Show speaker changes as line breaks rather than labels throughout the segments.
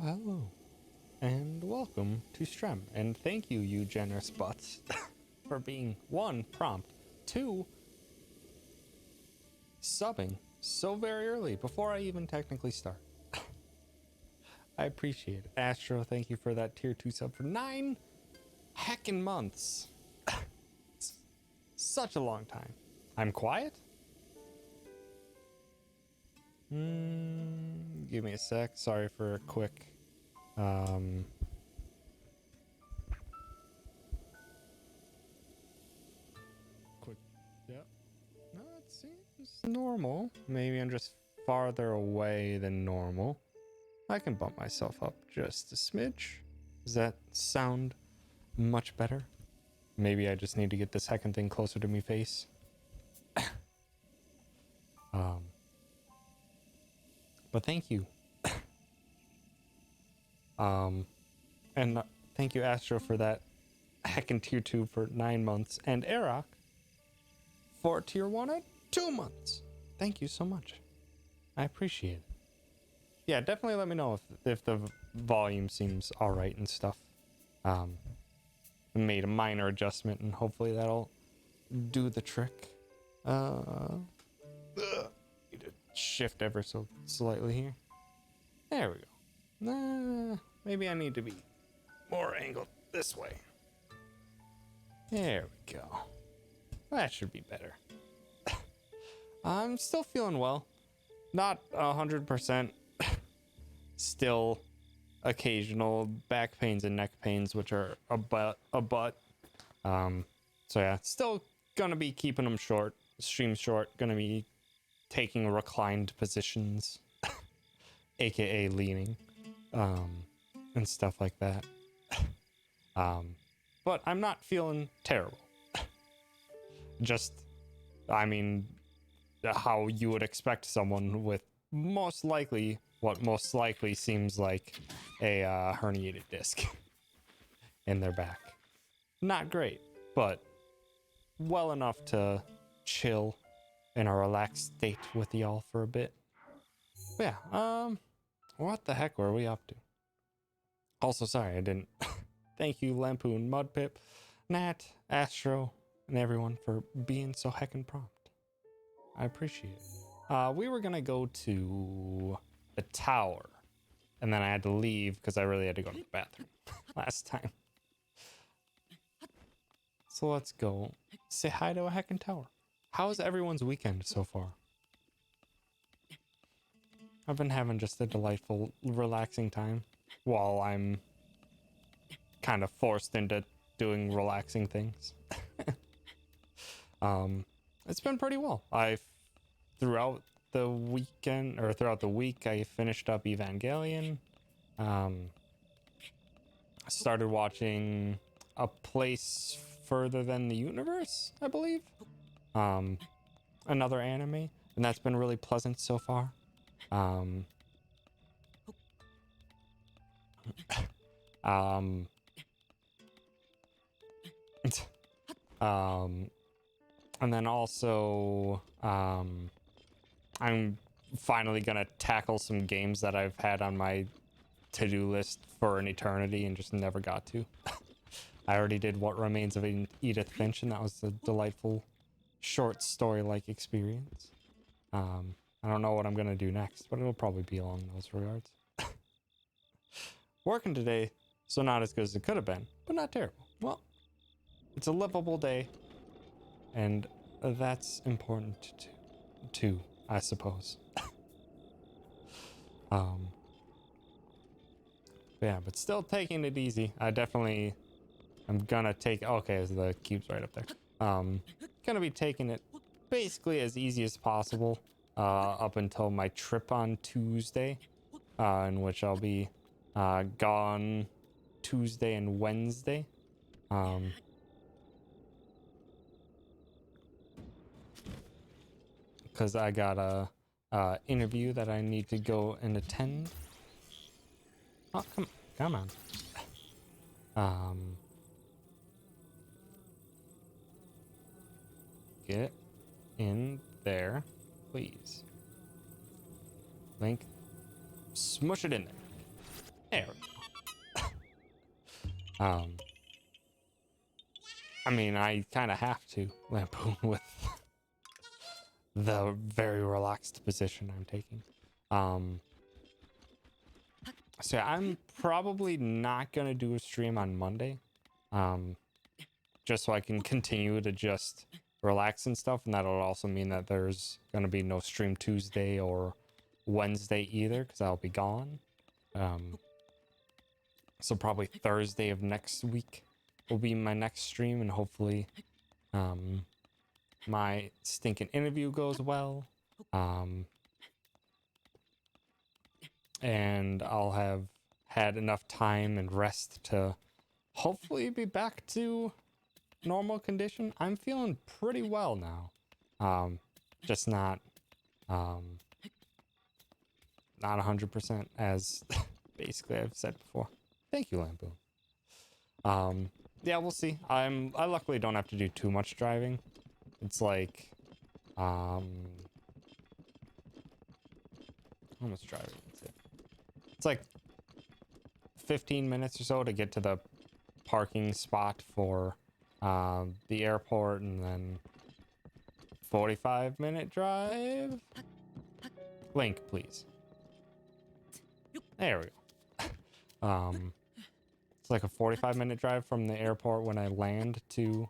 Hello, and welcome to Strem. And thank you, you generous butts, for being one, prompt, two, subbing so very early before I even technically start. I appreciate it. Astro, thank you for that tier 2 sub for 9 heckin' months. Such a long time. I'm quiet? Give me a sec. Sorry for a quick yeah. No, it seems normal. Maybe I'm just farther away than normal. I can bump myself up just a smidge. Does that sound much better? Maybe I just need to get the second thing closer to me face. But thank you. And thank you, Astro, for that heckin' tier 2 for 9 months, and Arak for tier 1 at 2 months. Thank you so much. I appreciate it. Yeah, definitely let me know if the volume seems alright and stuff. Made a minor adjustment, and hopefully that'll do the trick. Need to shift ever so slightly here. There we go. Maybe I need to be more angled this way. There we go. That should be better. I'm still feeling well. Not 100%. Still occasional back pains and neck pains, which are a butt. So yeah, still gonna be keeping them short. Stream short. Gonna be taking reclined positions, aka leaning, and stuff like that. But I'm not feeling terrible. Just, I mean, how you would expect someone with what most likely seems like a herniated disc in their back. Not great, but well enough to chill in a relaxed state with y'all for a bit. But yeah, what the heck were we up to? Also, sorry I didn't. Thank you, Lampoon, Mudpip, Nat, Astro, and everyone for being so heckin' prompt. I appreciate it. We were gonna go to the tower, and then I had to leave because I really had to go to the bathroom last time. So let's go say hi to a heckin' tower. How is everyone's weekend so far? I've been having just a delightful, relaxing time while I'm kind of forced into doing relaxing things. It's been pretty well. Throughout the week, I finished up Evangelion. Started watching A Place Further Than the Universe, I believe. Another anime, and that's been really pleasant so far. And then also, I'm finally gonna tackle some games that I've had on my to-do list for an eternity and just never got to. I already did What Remains of Edith Finch, and that was a delightful short story-like experience. I don't know what I'm gonna do next, but it'll probably be along those regards. Working today, so not as good as it could have been, but not terrible. Well, it's a livable day, and that's important too, I suppose. Yeah, but still taking it easy. I'm gonna take, okay, so the cube's right up there. Gonna be taking it basically as easy as possible up until my trip on Tuesday, in which I'll be gone Tuesday and Wednesday. Because I got a interview that I need to go and attend. Oh, come on. Get in there, please. Link, smush it in there. There I mean, I kind of have to lampoon with the very relaxed position I'm taking. So I'm probably not gonna do a stream on Monday, just so I can continue to just relax and stuff, and that'll also mean that there's gonna be no stream Tuesday or Wednesday either, because I'll be gone. So probably Thursday of next week will be my next stream, and hopefully my stinking interview goes well. And I'll have had enough time and rest to hopefully be back to normal condition. I'm feeling pretty well now. Just not 100% as basically I've said before. Thank you, Lampoon. Yeah, we'll see. I luckily don't have to do too much driving. It's like how much driving is it? It's like 15 minutes or so to get to the parking spot for the airport, and then 45-minute drive. Link, please. There we go. It's like a 45-minute drive from the airport when I land to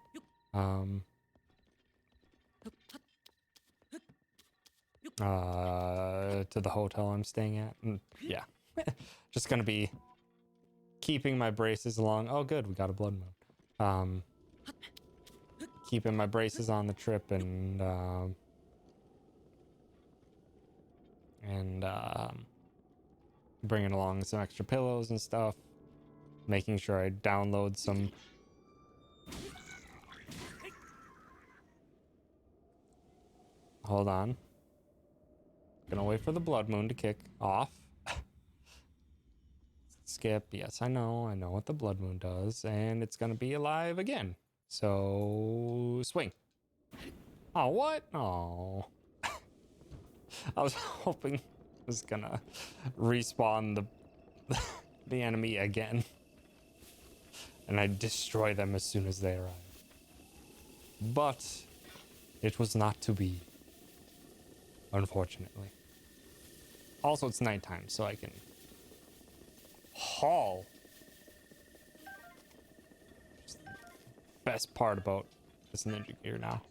the hotel I'm staying at. And yeah, just gonna be keeping my braces along. Oh, good, we got a blood moon. Keeping my braces on the trip, and bringing along some extra pillows and stuff. Making sure I download some. Hold on. Gonna wait for the blood moon to kick off. Skip. Yes, I know what the blood moon does, and it's gonna be alive again. So swing. Oh, what? Oh. I was hoping it was gonna respawn the enemy again, and I destroy them as soon as they arrive. But it was not to be, unfortunately. Also, it's nighttime, so I can haul. Best part about this ninja gear now.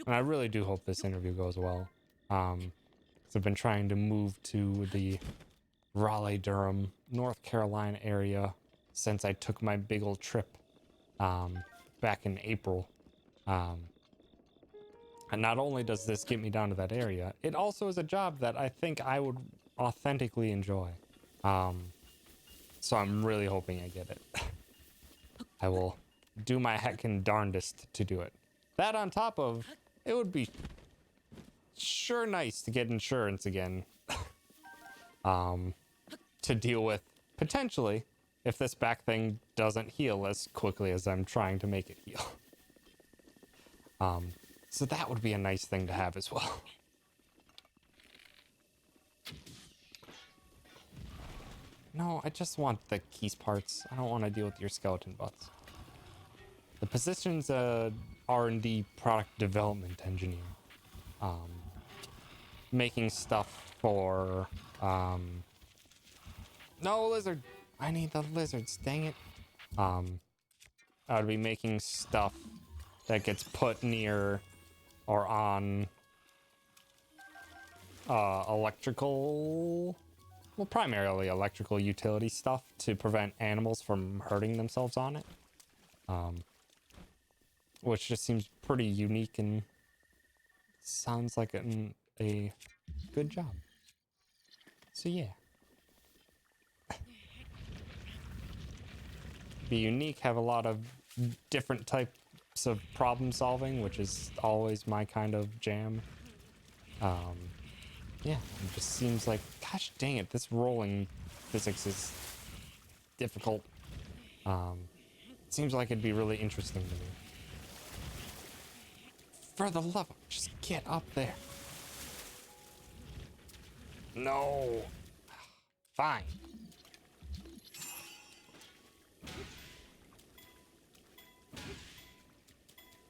And I really do hope this interview goes well. Because I've been trying to move to the Raleigh-Durham, North Carolina area since I took my big old trip back in April. And not only does this get me down to that area, it also is a job that I think I would authentically enjoy. So I'm really hoping I get it. I will do my heckin' darndest to do it. That on top of, it would be sure nice to get insurance again. To deal with, potentially, if this back thing doesn't heal as quickly as I'm trying to make it heal. So that would be a nice thing to have as well. No, I just want the keys parts. I don't want to deal with your skeleton butts. The position's a R&D product development engineer. Making stuff for... No, lizard! I need the lizards, dang it. I would be making stuff that gets put near or on electrical... Well, primarily electrical utility stuff to prevent animals from hurting themselves on it. Which just seems pretty unique and sounds like a good job. So yeah. Be unique, have a lot of different types of problem solving, which is always my kind of jam. Yeah, it just seems like, gosh dang it, this rolling physics is difficult. It seems like it'd be really interesting to me. For the love of, just get up there. No. fine.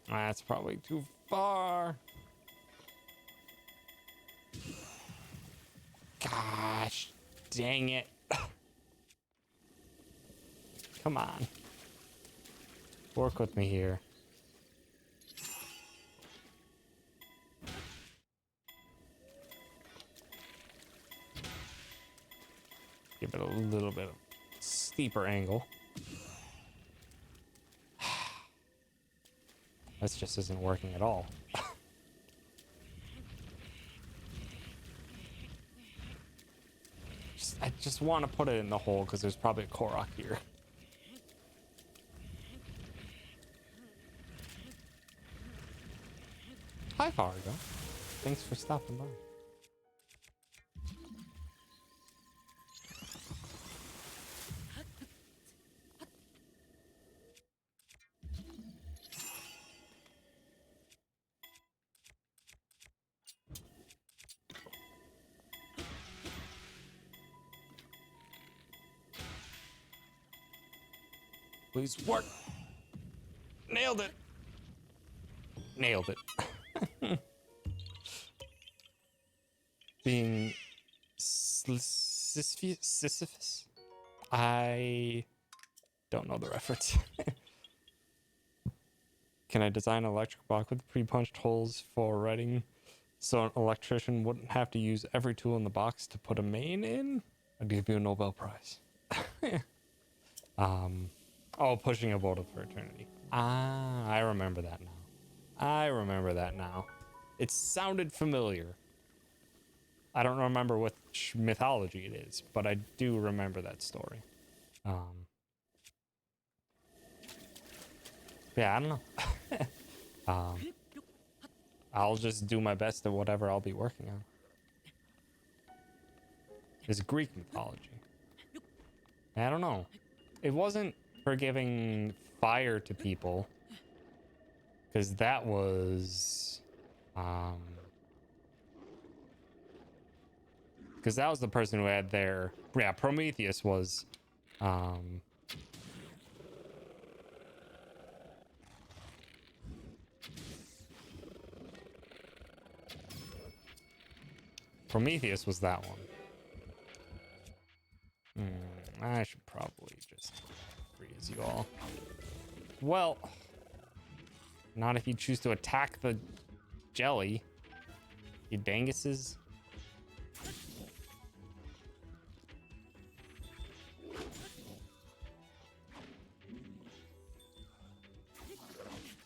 That's probably too far. Gosh, dang it. Come on. Work with me here. Give it a little bit of steeper angle. This just isn't working at all. I just want to put it in the hole because there's probably a Korok here. Hi, Fargo. Thanks for stopping by. Please work. Nailed it. Nailed it. Being Sisyphus? I don't know the reference. Can I design an electric block with pre-punched holes for writing so an electrician wouldn't have to use every tool in the box to put a main in? I'd give you a Nobel Prize. Oh, pushing a boulder for eternity. Ah, I remember that now. I remember that now. It sounded familiar. I don't remember which mythology it is, but I do remember that story. Yeah, I don't know. I'll just do my best at whatever I'll be working on. It's Greek mythology. I don't know. It wasn't for giving fire to people, because that was because that was the person who had their, yeah, Prometheus was Prometheus was that one. I should probably just freeze you all. Well, not if you choose to attack the jelly, you danguses.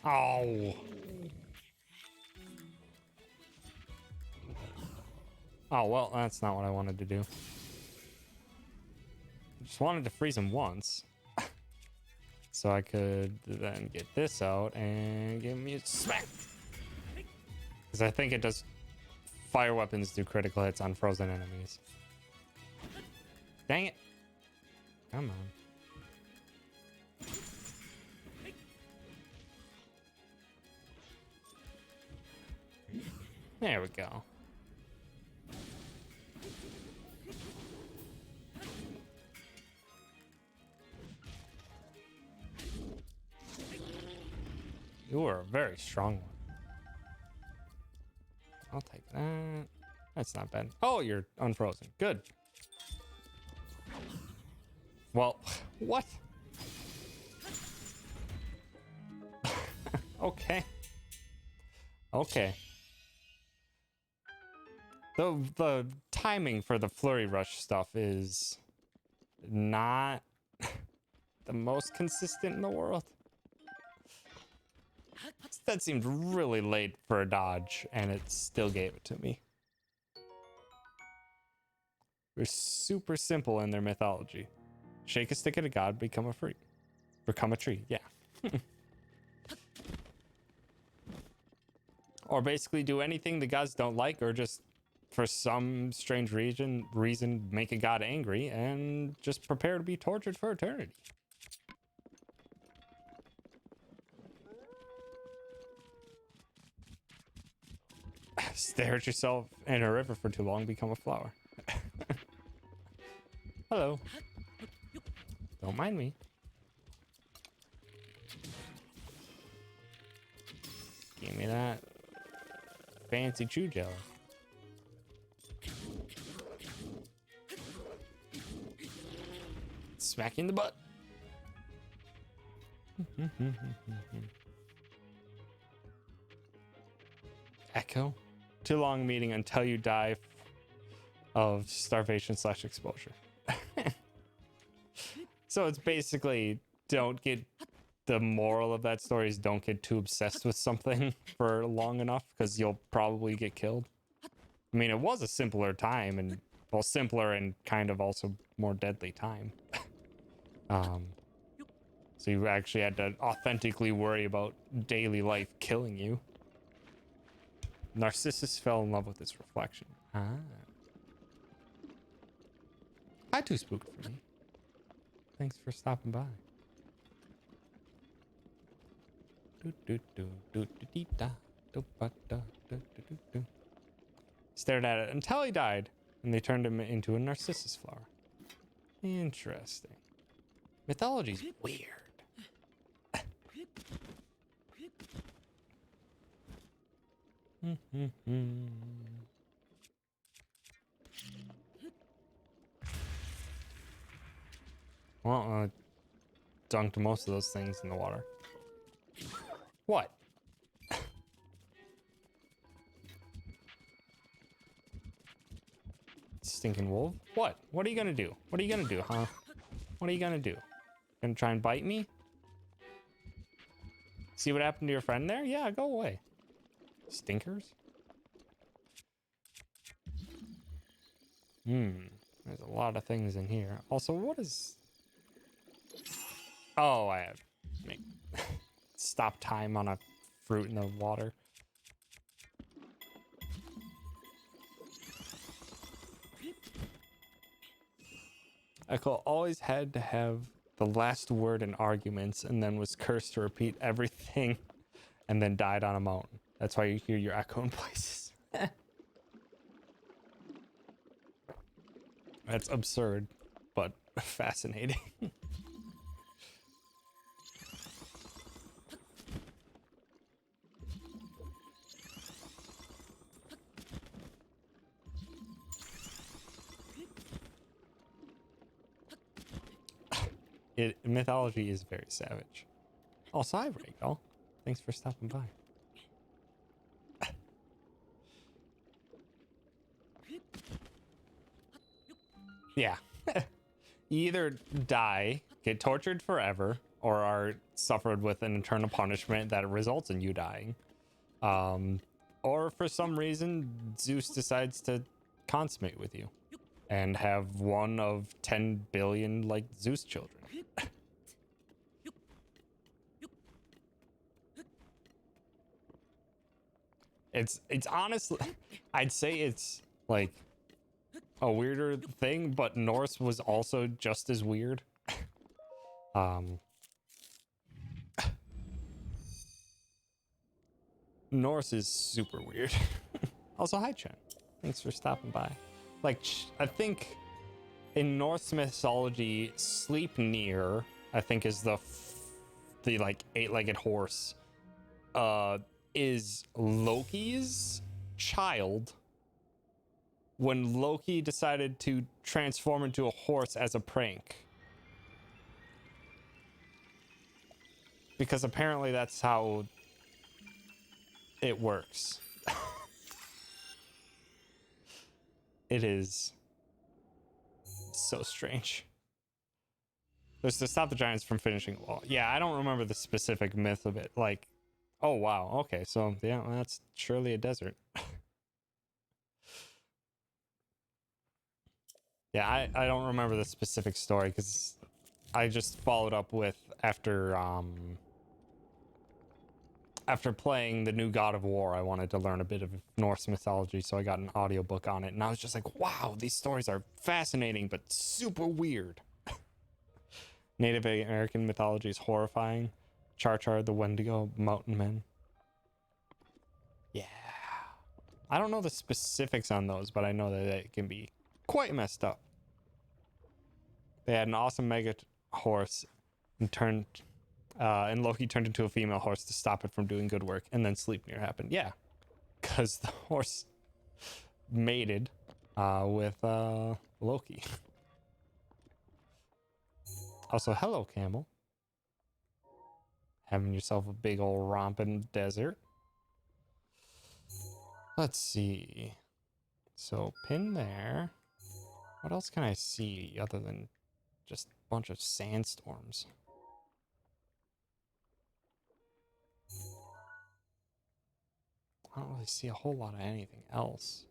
Oh. Oh, well, that's not what I wanted to do. Just wanted to freeze him once. So I could then get this out and give me a smack. Because I think it does, fire weapons do critical hits on frozen enemies. Dang it. Come on. There we go. You are a very strong one. I'll take that. That's not bad. Oh, you're unfrozen. Good. Well, what? Okay. Okay. The timing for the flurry rush stuff is not the most consistent in the world. That seemed really late for a dodge, and it still gave it to me. They're super simple in their mythology. Shake a stick at a god, become a tree. Yeah. Or basically do anything the gods don't like, or just for some strange reason make a god angry and just prepare to be tortured for eternity. Stare at yourself in a river for too long, become a flower. Hello. Don't mind me. Give me that fancy chew jelly. Smack you in the butt. Echo. Too long meeting until you die of starvation / exposure. So it's basically don't get, the moral of that story is don't get too obsessed with something for long enough because you'll probably get killed. I mean, it was a simpler time, and well, simpler and kind of also more deadly time. So you actually had to authentically worry about daily life killing you. Narcissus fell in love with its reflection. Ah. Hi, Too Spooked for me. Thanks for stopping by. Stared at it until he died, and they turned him into a narcissus flower. Interesting. Mythology's weird. Well, dunked most of those things in the water. What? Stinking wolf? What? What are you gonna do? What are you gonna do, huh? What are you gonna do? Gonna try and bite me? See what happened to your friend there? Yeah, go away. Stinkers? There's a lot of things in here. Also, what is... Oh, I have... Stop time on a fruit in the water. Echo always had to have the last word in arguments and then was cursed to repeat everything and then died on a mountain. That's why you hear your echo in places. That's absurd, but fascinating. Mythology is very savage. Also, hi, Rachel. Thanks for stopping by. Yeah. You either die, get tortured forever, or are suffered with an eternal punishment that results in you dying. Or for some reason, Zeus decides to consummate with you and have one of 10 billion, like, Zeus children. It's honestly, I'd say it's like a weirder thing, but Norse was also just as weird. Norse is super weird. Also, hi Chen. Thanks for stopping by. Like, I think in Norse mythology, Sleipnir, I think, is the like 8-legged horse, is Loki's child when Loki decided to transform into a horse as a prank. Because apparently that's how it works. It is so strange. There's to stop the giants from finishing a wall. Yeah, I don't remember the specific myth of it. Like, oh wow, okay, so yeah, that's surely a desert. Yeah, I don't remember the specific story because I just followed up with after playing the new God of War, I wanted to learn a bit of Norse mythology, so I got an audiobook on it, and I was just like, wow, these stories are fascinating, but super weird. Native American mythology is horrifying. Char, the Wendigo, Mountain Men. Yeah. I don't know the specifics on those, but I know that it can be quite messed up. They had an awesome mega horse and Loki turned into a female horse to stop it from doing good work, and then Sleipnir happened. Yeah, because the horse mated with Loki. Also, hello, camel. Having yourself a big old romp in the desert. Let's see. So, pin there. What else can I see other than just a bunch of sandstorms? I don't really see a whole lot of anything else.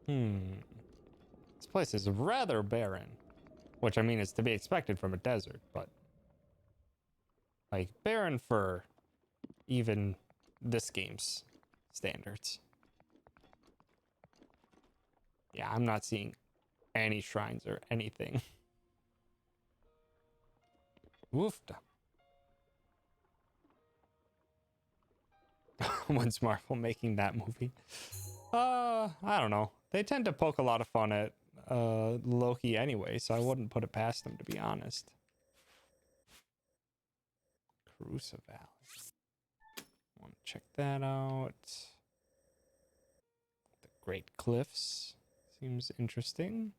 This place is rather barren. Which, I mean, is to be expected from a desert, but... like, barren for even this game's standards. Yeah, I'm not seeing any shrines or anything. Woofda. When's Marvel making that movie? I don't know. They tend to poke a lot of fun at Loki anyway, so I wouldn't put it past them, to be honest. Crusoe Valley. Want to check that out. The Great Cliffs. Seems interesting.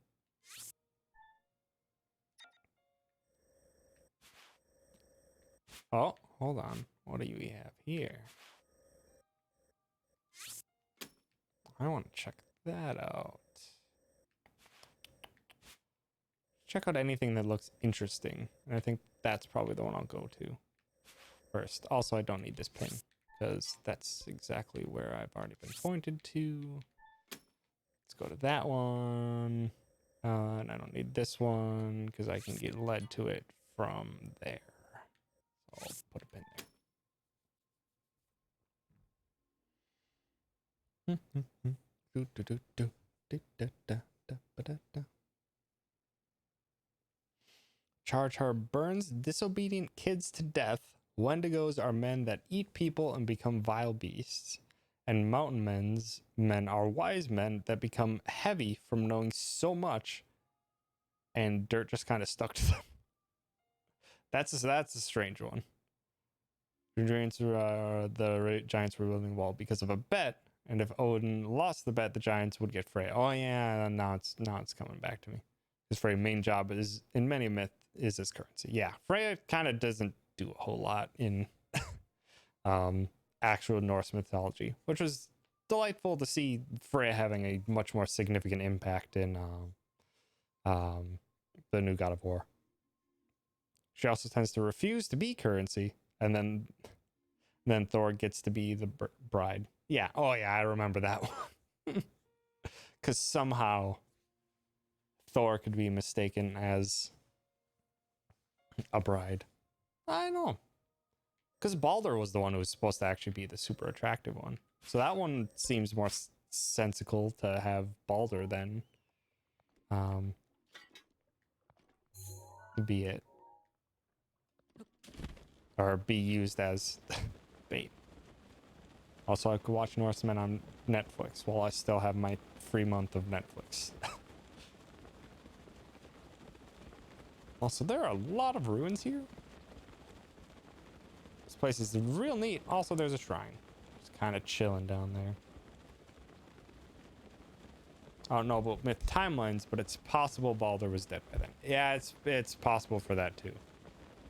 Oh, hold on. What do we have here? I want to check that out. Check out anything that looks interesting. And I think that's probably the one I'll go to first. Also, I don't need this pin because that's exactly where I've already been pointed to. Let's go to that one. And I don't need this one because I can get led to it from there. So I'll put a pin there. Char burns disobedient kids to death. Wendigos are men that eat people and become vile beasts. And mountain men are wise men that become heavy from knowing so much, and dirt just kind of stuck to them. That's a strange one. The giants were building a wall because of a bet, and if Odin lost the bet, the giants would get Frey. Oh yeah, now it's coming back to me. His Frey's main job is in many myths is his currency. Yeah, Freya kind of doesn't do a whole lot in actual Norse mythology, which was delightful to see Freya having a much more significant impact in the new God of War. She also tends to refuse to be currency, and then Thor gets to be the bride. Yeah, oh yeah, I remember that one. Because somehow Thor could be mistaken as a bride. I know. Because Balder was the one who was supposed to actually be the super attractive one. So that one seems more sensical to have Balder than be it. Or be used as bait. Also, I could watch Norsemen on Netflix while I still have my free month of Netflix. Also, there are a lot of ruins here. This place is real neat. Also, there's a shrine. Just kind of chilling down there. I don't know about myth timelines, but it's possible Balder was dead by then. Yeah, it's possible for that too.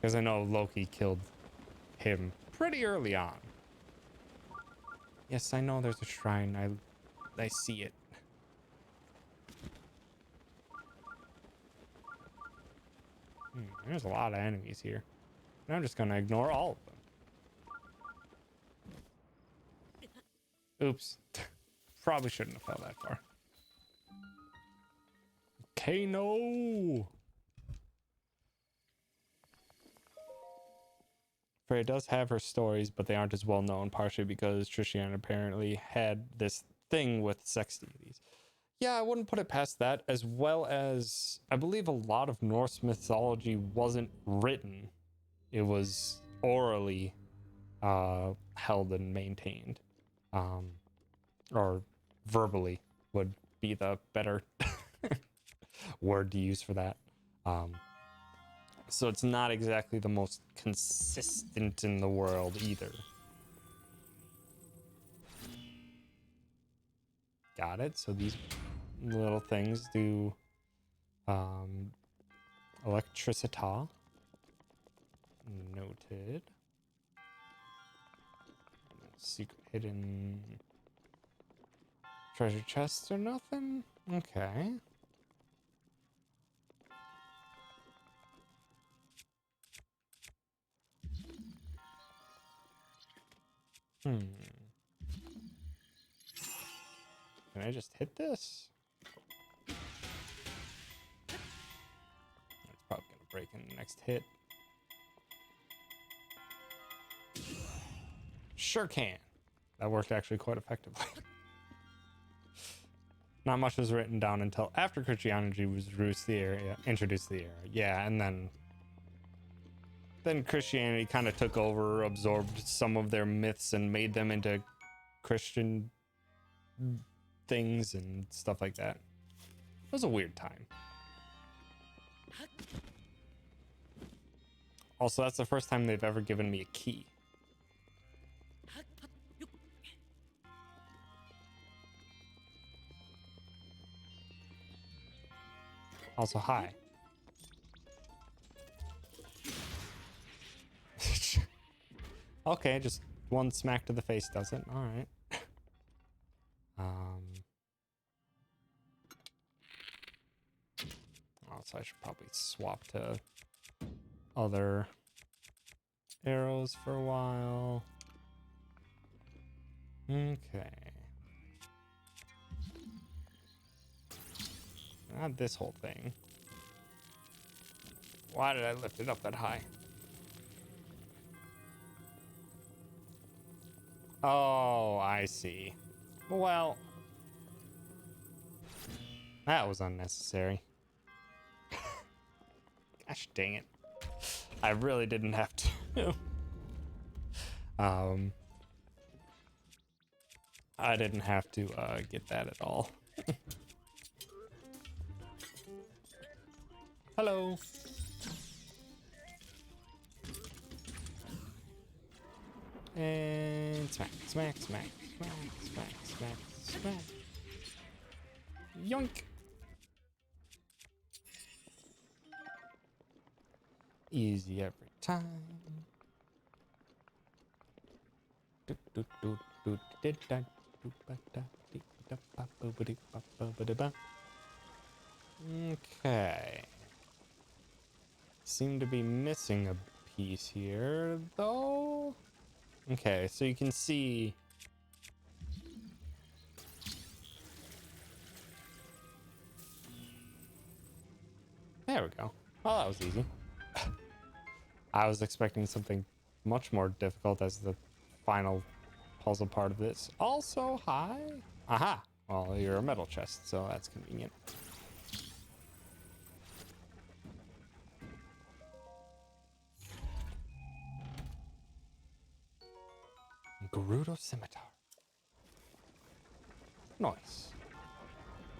Because I know Loki killed him pretty early on. Yes, I know there's a shrine. I see it. There's a lot of enemies here. And I'm just going to ignore all of them. Oops. Probably shouldn't have fell that far. Okay, no. Freya does have her stories, but they aren't as well known, partially because Trishan apparently had this thing with sex deities. Yeah, I wouldn't put it past that, as well as I believe a lot of Norse mythology wasn't written. It was orally held and maintained. Or verbally would be the better word to use for that. So it's not exactly the most consistent in the world either. Got it. So these little things do electricity. Noted. Secret hidden treasure chests or nothing? Okay. Can I just hit this? It's probably gonna break in the next hit. Sure can. That worked actually quite effectively. Not much was written down until after Christianity was introduced to the area. Yeah, and then Christianity kind of took over, absorbed some of their myths and made them into Christian things and stuff like that. It was a weird time. Also, that's the first time they've ever given me a key. Also, hi. Okay, just one smack to the face does it. All right. So I should probably swap to other arrows for a while. Okay. Not this whole thing. Why did I lift it up that high? Oh, I see. Well, that was unnecessary. Gosh dang it. I really didn't have to. I didn't have to get that at all. Hello. And smack, smack, smack, smack, smack, smack, smack. Yoink. Easy every time. Okay. Seem to be missing a piece here, though. Okay, so you can see. There we go. Oh, that was easy. I was expecting something much more difficult as the final puzzle part of this. Also, hi. Aha. Well, you're a metal chest, so that's convenient. Gerudo Scimitar. Nice.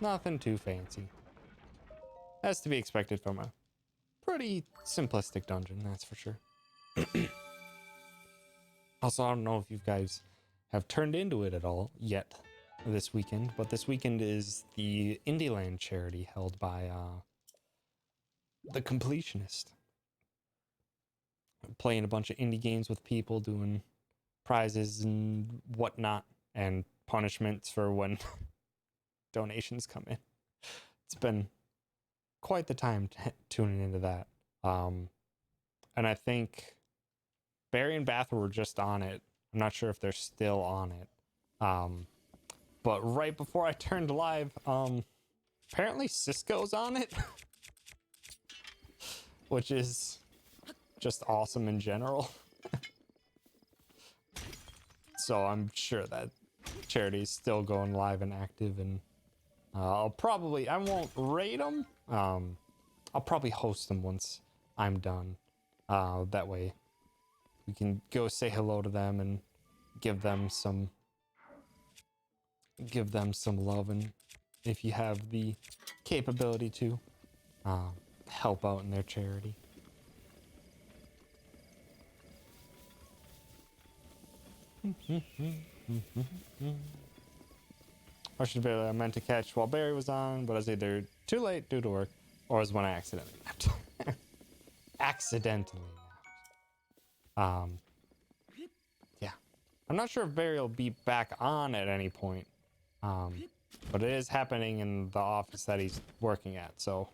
Nothing too fancy. As to be expected from a pretty simplistic dungeon, that's for sure. Also, I don't know if you guys have turned into it at all yet this weekend, but this weekend is the Indieland charity held by the Completionist. Playing a bunch of indie games with people, doing prizes and whatnot, and punishments for when donations come in. It's been quite the time tuning into that. And I think Barry and Bath were just on it. I'm not sure if they're still on it. But right before I turned live, apparently Cisco's on it, which is just awesome in general. So I'm sure that charity is still going live and active, and I won't rate them. I'll probably host them once I'm done. That way we can go say hello to them and give them some love and if you have the capability to help out in their charity. I should be I meant to catch while Barry was on, but I was either too late due to work, or was when I accidentally napped. Accidentally napped. Yeah. I'm not sure if Barry will be back on at any point. But it is happening in the office that he's working at, so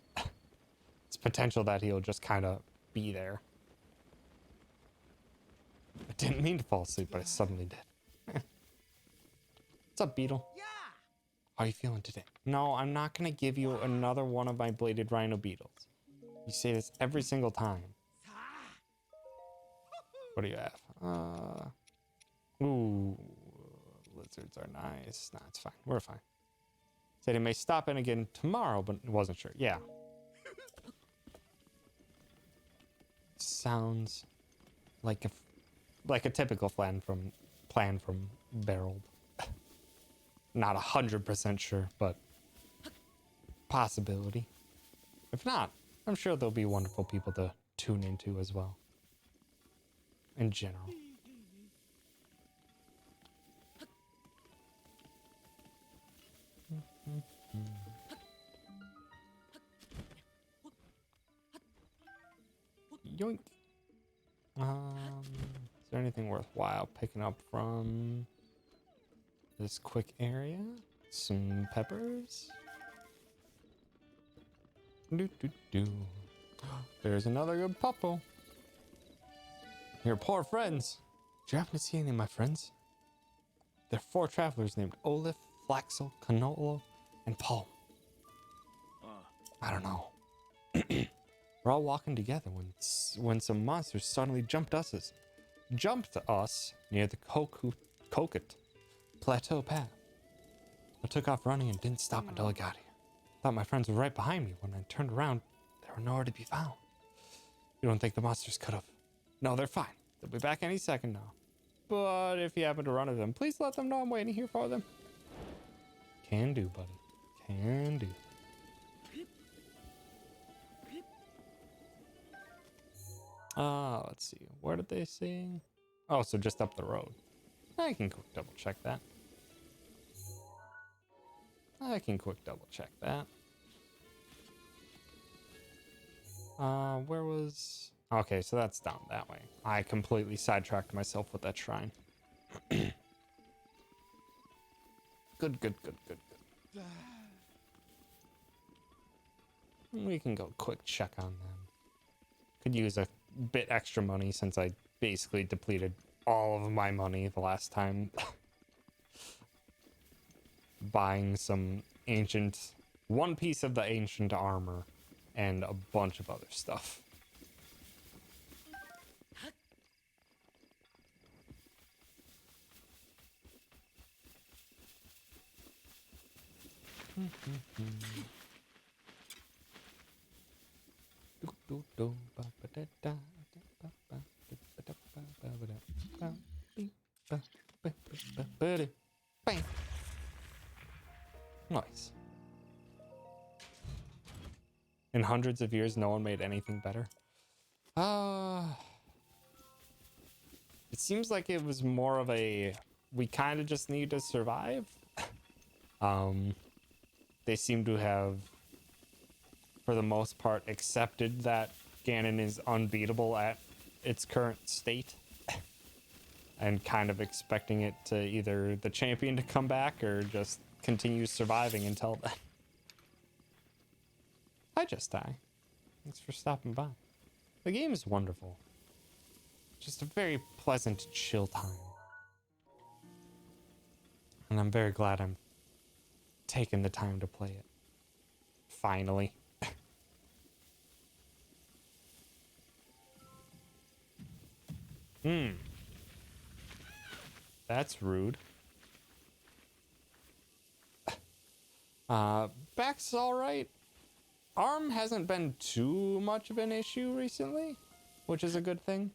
it's potential that he'll just kind of be there. I didn't mean to fall asleep, but I suddenly did. What's up, Beetle? How are you feeling today? No, I'm not going to give you another one of my bladed rhino beetles. You say this every single time. What do you have? Ooh, lizards are nice. Nah, it's fine. We're fine. Said he may stop in again tomorrow, but wasn't sure. Yeah. Sounds like a typical plan from Barrel. Not 100% sure, but possibility. If not, I'm sure there'll be wonderful people to tune into as well. In general. Yoink. Is there anything worthwhile picking up from this quick area? Some peppers. There's another good puppo. Your poor friends. Do you happen to see any of my friends? There are 4 travelers named Olaf, Flaxel, Canolo, and Paul. I don't know. We're all walking together when some monsters suddenly jumped us near the Coquet Plateau path. I took off running and didn't stop until I got here. Thought my friends were right behind me. When I turned around, they were nowhere to be found. You don't think the monsters could have? No, they're fine. They'll be back any second now. But if you happen to run into them, please let them know I'm waiting here for them. Can do, buddy. Can do. Let's see. Where did they say? Oh, so just up the road. I can quick double check that. Where was... Okay, so that's down that way. I completely sidetracked myself with that shrine. Good. We can go quick check on them. Could use a bit extra money since I basically depleted all of my money the last time. Buying some one piece of the ancient armor and a bunch of other stuff. Nice. In hundreds of years, no one made anything better. It seems like it was more of a, we kind of just need to survive. They seem to have, for the most part, accepted that Ganon is unbeatable at its current state. And kind of expecting it to either the champion to come back or just continue surviving until then. Hi, Just Die. Thanks for stopping by. The game is wonderful. Just a very pleasant, chill time. And I'm very glad I'm taking the time to play it. Finally. That's rude. Back's alright. Arm hasn't been too much of an issue recently, which is a good thing.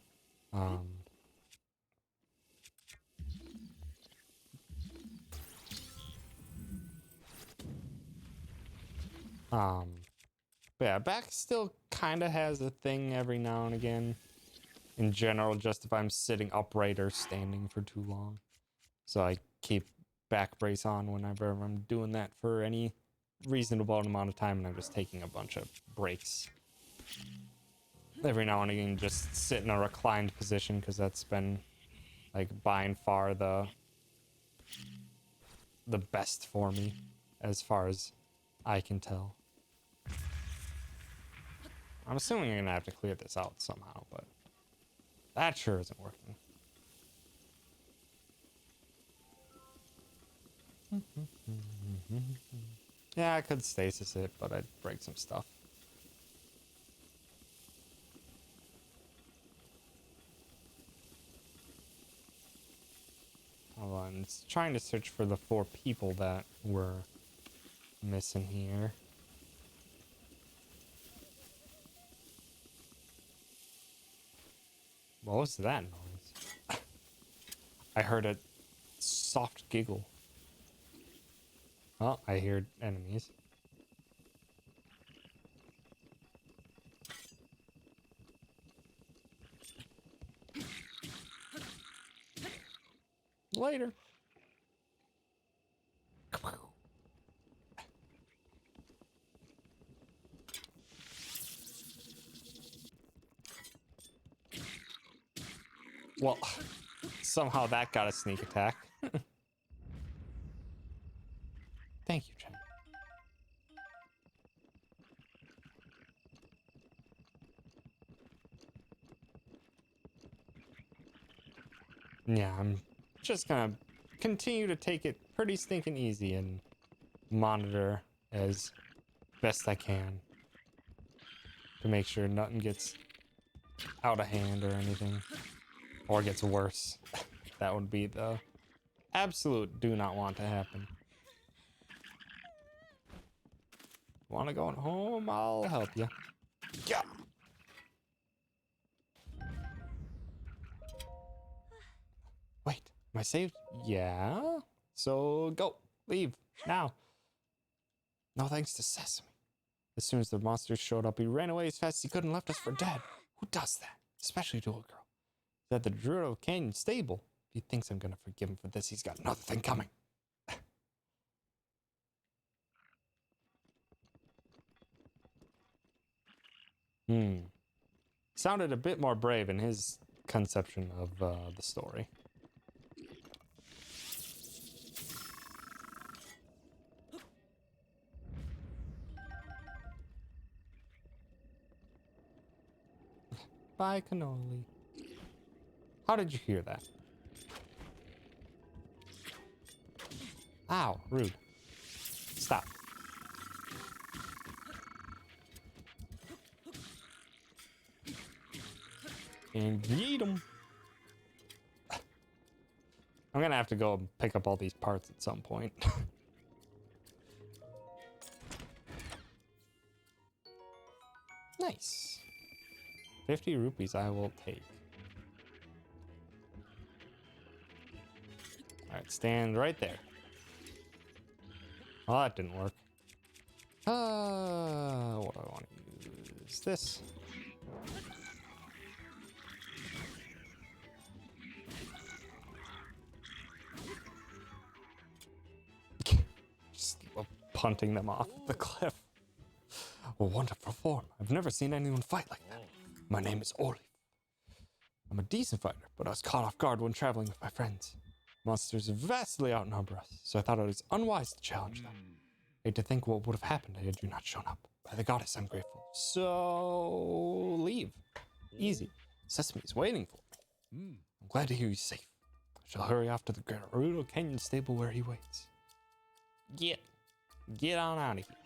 But yeah, back still kind of has a thing every now and again. In general, just if I'm sitting upright or standing for too long. So I keep back brace on whenever I'm doing that for any reasonable amount of time, and I'm just taking a bunch of breaks. Every now and again, just sit in a reclined position, because that's been like by and far the best for me, as far as I can tell. I'm assuming you're gonna have to clear this out somehow, but that sure isn't working. Yeah, I could stasis it, but I'd break some stuff. Hold on, it's trying to search for the 4 people that were missing here. What was that noise? I heard a soft giggle. Oh, I hear enemies. Later. Well, somehow that got a sneak attack. Thank you, Jen. Yeah, I'm just gonna continue to take it pretty stinking easy and monitor as best I can to make sure nothing gets out of hand or anything, or gets worse. That would be the absolute do not want to happen. Want to go home? I'll help you. Yeah. Wait, am I saved? Yeah. So go. Leave. Now. No thanks to Sesame. As soon as the monsters showed up, he ran away as fast as he could and left us for dead. Who does that? Especially to a girl. He's at the Druid Canyon stable. If he thinks I'm gonna forgive him for this, he's got another thing coming. Sounded a bit more brave in his conception of the story. Bye, cannoli. How did you hear that? Ow, rude. Stop. And yeet 'em. I'm gonna have to go and pick up all these parts at some point. Nice. 50 rupees I will take. Alright, stand right there. Well, that didn't work. What do I want to use? This. Just punting them off the cliff. A wonderful form. I've never seen anyone fight like that. My name is Olive. I'm a decent fighter, but I was caught off guard when traveling with my friends. Monsters vastly outnumber us, so I thought it was unwise to challenge them. Hate to think what would have happened had you not shown up. By the goddess, I'm grateful. So, leave. Easy. Sesame is waiting for me. I'm glad to hear he's safe. I shall hurry off to the Gerudo Canyon stable where he waits. Get on out of here.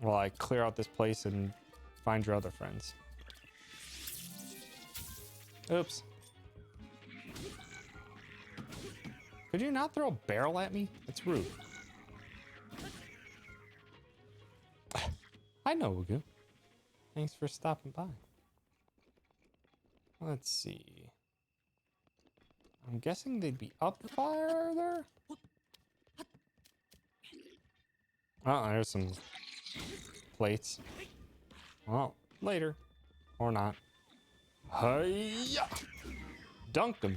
While I clear out this place and find your other friends. Oops. Could you not throw a barrel at me? That's rude. I know, Ugu. Thanks for stopping by. Let's see. I'm guessing they'd be up farther? Oh, there's some plates. Well, later. Or not. Hiya! Dunked him.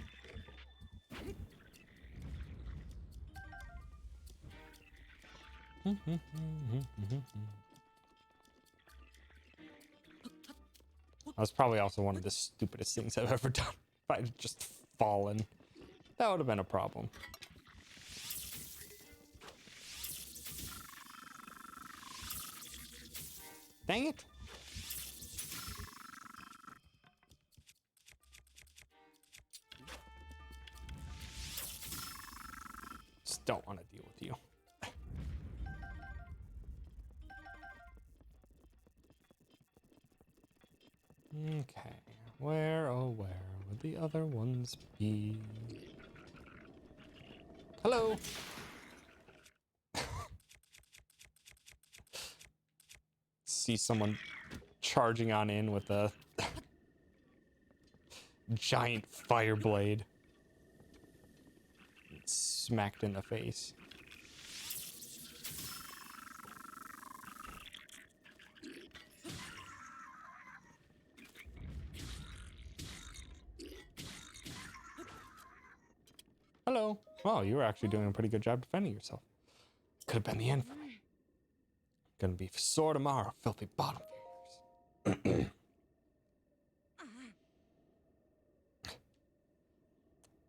That's probably also one of the stupidest things I've ever done. If I'd just fallen, that would have been a problem. Dang it. Just don't want to deal with you. Okay. Where, oh where would the other ones be? Hello. See someone charging on in with a giant fire blade. Smacked in the face. Hello. Oh, you were actually doing a pretty good job defending yourself. Could have been the end for me. Gonna be sore tomorrow, filthy bottom feeders.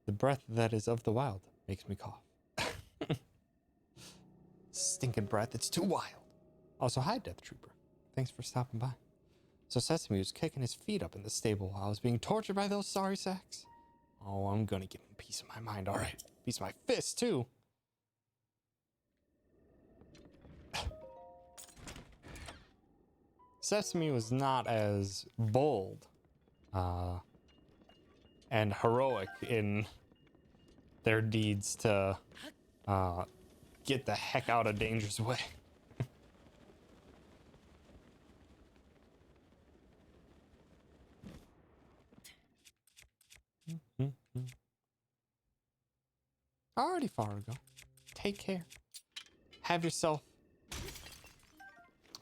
The breath that is of the wild makes me cough. Stinking breath, it's too wild. Also, hi, Death Trooper. Thanks for stopping by. So Sesame was kicking his feet up in the stable while I was being tortured by those sorry sacks. Oh, I'm gonna give him a piece of my mind, alright. Piece of my fist, too. Sesame was not as bold and heroic in their deeds to get the heck out of danger's way. Alrighty, Fargo. Take care. Have yourself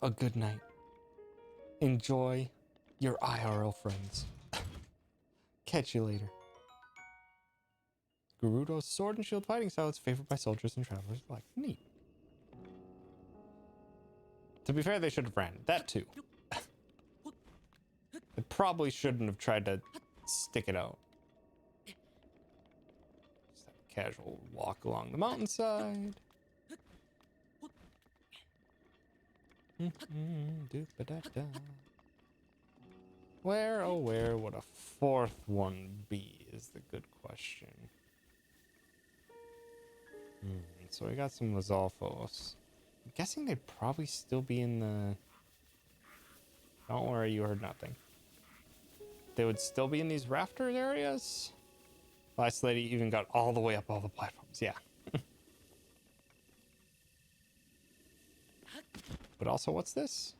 a good night. Enjoy your IRL friends. Catch you later. Gerudo's sword and shield fighting style is favored by soldiers and travelers alike. Neat. To be fair, they should have ran. That too. They probably shouldn't have tried to stick it out. Just have a casual walk along the mountainside. Where, oh where would a fourth one be is the good question. So we got some Lizalfos. I'm guessing they'd probably still be in the... Don't worry, you heard nothing. They would still be in these rafter areas? Last lady even got all the way up all the platforms, yeah. But also, what's this?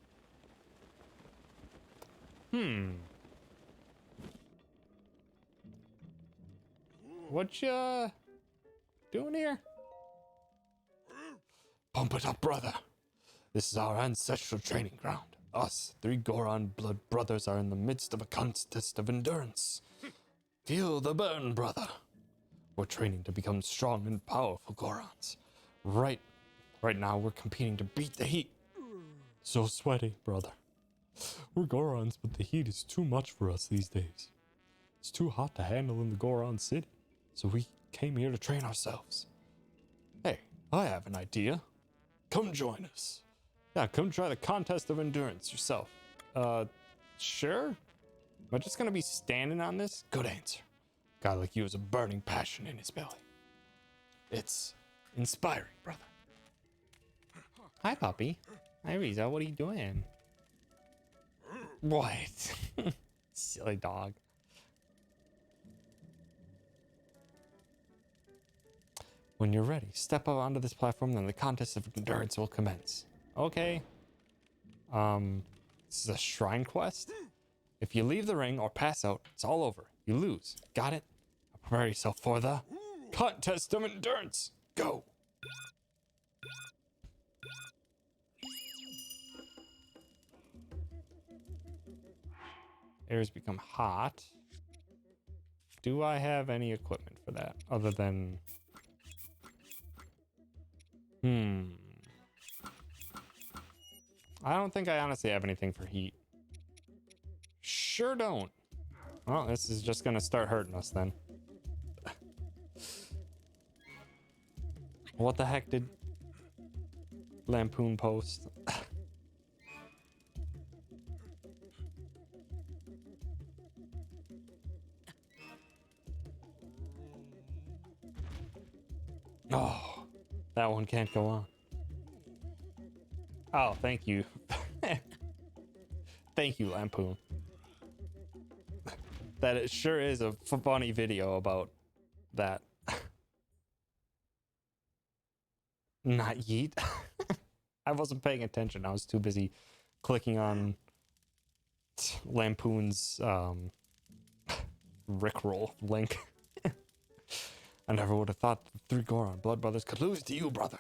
What ya doing here? Pump it up, brother. This is our ancestral training ground. Us, three Goron blood brothers, are in the midst of a contest of endurance. Feel the burn, brother. We're training to become strong and powerful Gorons. Right now, we're competing to beat the heat. So sweaty, brother. We're Gorons, but the heat is too much for us these days. It's too hot to handle in the Goron city, so we came here to train ourselves. Hey, I have an idea. Come join us. Yeah, come try the contest of endurance yourself. Sure? Am I just gonna be standing on this? Good answer. A guy like you has a burning passion in his belly. It's inspiring, brother. Hi, puppy. Hi, Riza. What are you doing? What? Silly dog. When you're ready, step up onto this platform, then the contest of endurance will commence. Okay. This is a shrine quest. If you leave the ring or pass out, it's all over. You lose. Got it? Prepare yourself for the contest of endurance. Go. Air's become hot. Do I have any equipment for that other than... I don't think I honestly have anything for heat. Sure don't. Well, this is just gonna start hurting us then. What the heck did Lampoon post? Oh, that one can't go on. Oh, thank you. Thank you, Lampoon. That it sure is a funny video about that. Not yeet. I wasn't paying attention. I was too busy clicking on Lampoon's Rickroll link. I never would have thought the three Goron blood brothers could lose to you, brother.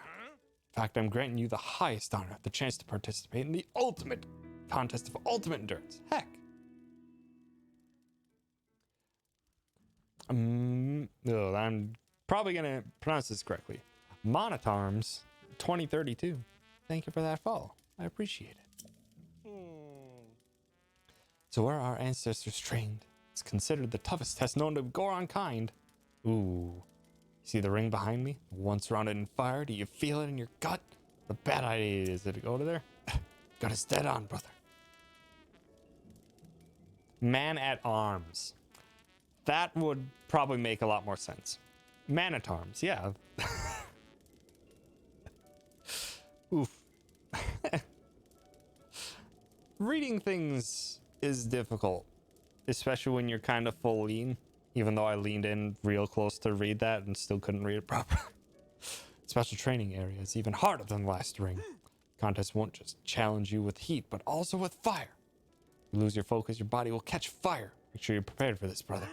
In fact, I'm granting you the highest honor, the chance to participate in the ultimate contest of ultimate endurance. Heck. Oh, I'm probably gonna pronounce this correctly. Monotarms 2032. Thank you for that follow. I appreciate it. So where our ancestors trained, it's considered the toughest test known to Goron kind. Ooh. See the ring behind me? Once surrounded in fire, do you feel it in your gut? The bad idea is to go to there. Got us dead on, brother. Man at arms. That would probably make a lot more sense. Man at arms, yeah. Oof. Reading things is difficult, especially when you're kind of full lean. Even though I leaned in real close to read that and still couldn't read it properly. Special training area is even harder than last ring. Contest won't just challenge you with heat, but also with fire. You lose your focus, your body will catch fire. Make sure you're prepared for this, brother. It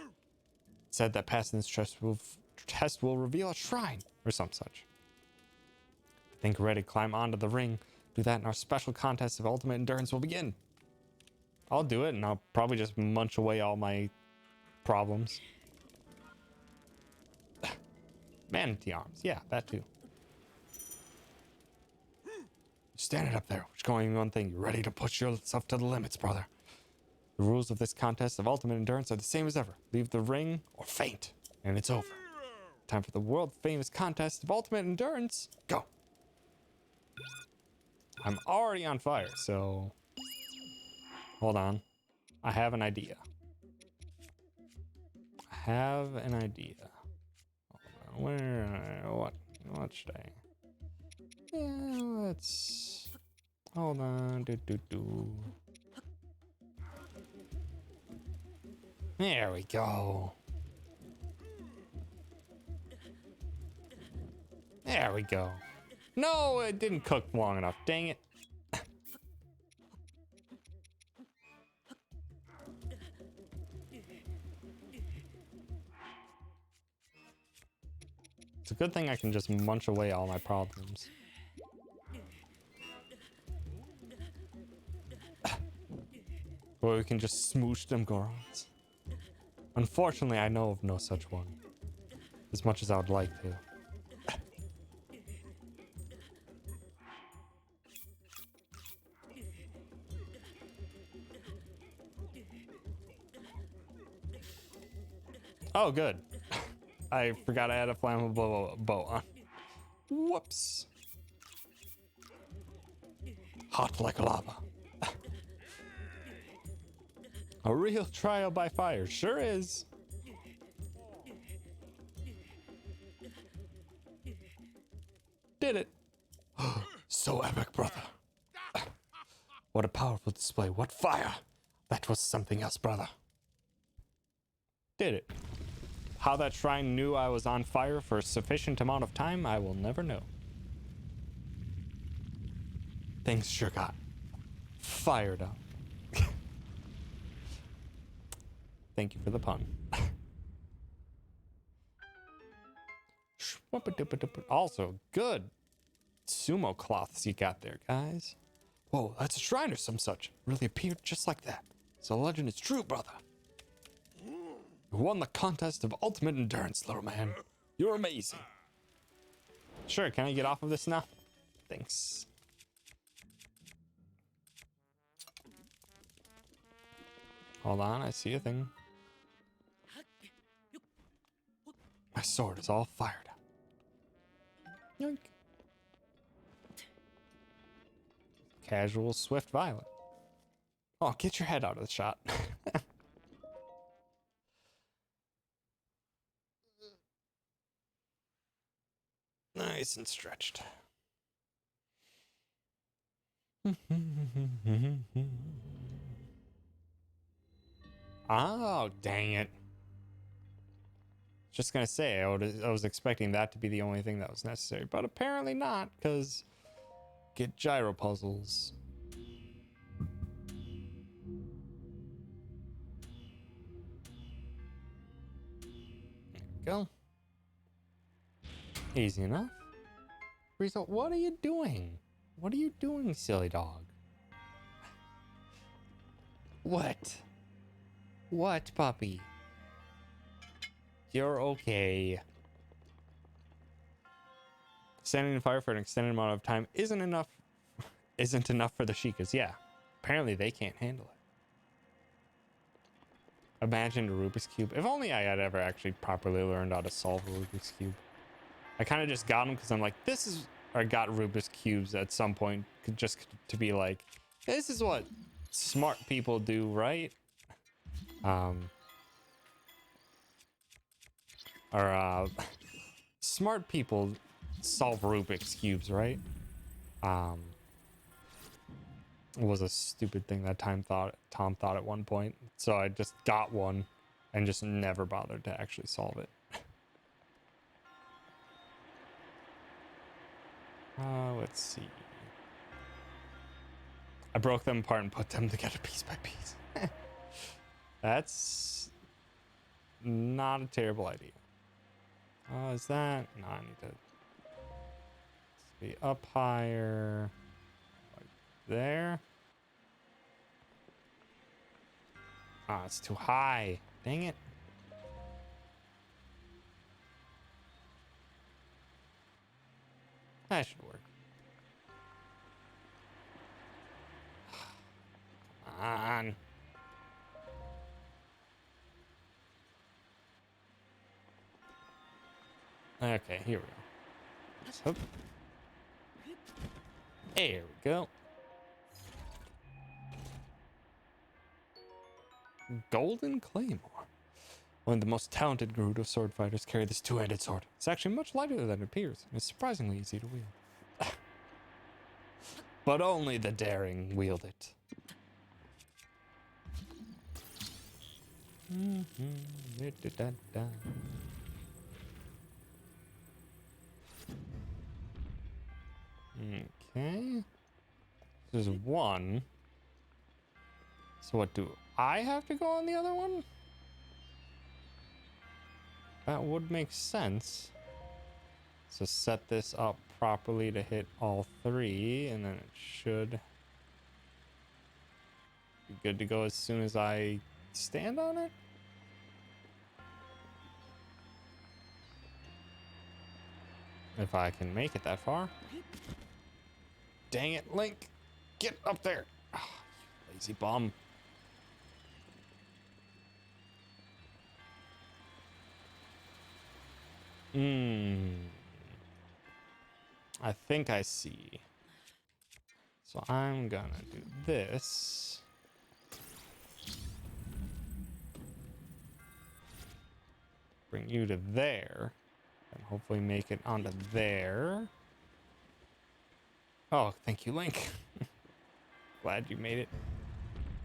said that passing this test will reveal a shrine or some such. Think we're ready to climb onto the ring. Do that and our special contest of ultimate endurance will begin. I'll do it and I'll probably just munch away all my problems. Manatee arms, yeah, that too. Standing up there, which going one thing, you're ready to push yourself to the limits, brother. The rules of this contest of ultimate endurance are the same as ever. Leave the ring or faint, and it's over. Time for the world famous contest of ultimate endurance. Go. I'm already on fire, so hold on. I have an idea. Hold on. What should I? Yeah, let's hold on. There we go. There we go. No, it didn't cook long enough. Dang it. It's a good thing I can just munch away all my problems. Or we can just smooch them Gorons. Unfortunately, I know of no such one. As much as I would like to. Oh, good. I forgot I had a flammable bow on. Whoops. Hot like lava. A real trial by fire, sure is. Did it. So epic, brother. What a powerful display. What fire. That was something else, brother. Did it. How that shrine knew I was on fire for a sufficient amount of time, I will never know. Things sure got fired up. Thank you for the pun. Also, good sumo cloths you got there, guys. Whoa, that's a shrine or some such. Really appeared just like that. So the legend is true, brother. You won the contest of ultimate endurance, little man. You're amazing. Sure, can I get off of this now? Thanks. Hold on, I see a thing. My sword is all fired up. Yoink. Casual, swift, violent. Oh, get your head out of the shot. Nice and stretched. Oh, dang it. Just gonna say, I was expecting that to be the only thing that was necessary, but apparently not, because get gyro puzzles. There we go. Easy enough. Result, what are you doing? What are you doing, silly dog? What? What, puppy? You're okay. Standing in fire for an extended amount of time isn't enough for the Sheikahs. Yeah. Apparently they can't handle it. Imagine a Rubik's Cube. If only I had ever actually properly learned how to solve a Rubik's Cube. I kind of just got them because I'm like, this is... Or I got Rubik's Cubes at some point just to be like, this is what smart people do, right? Smart people solve Rubik's Cubes, right? It was a stupid thing that Tom thought at one point. So I just got one and just never bothered to actually solve it. Let's see. I broke them apart and put them together piece by piece. That's not a terrible idea. Is that? No, I need to be up higher. Like there. Ah, it's too high. Dang it. That should work. Come on. Okay, here we go. Oop. There we go. Golden Claymore. One of the most talented Gerudo sword fighters carry this two-handed sword. It's actually much lighter than it appears, and it's surprisingly easy to wield. But only the daring wield it. Okay. There's one. So what, do I have to go on the other one? That would make sense. So set this up properly to hit all three, and then it should be good to go as soon as I stand on it. If I can make it that far. Dang it, Link. Get up there. Oh, you lazy bum. I think I see. So I'm gonna do this. Bring you to there. And hopefully make it onto there. Oh, thank you, Link. Glad you made it.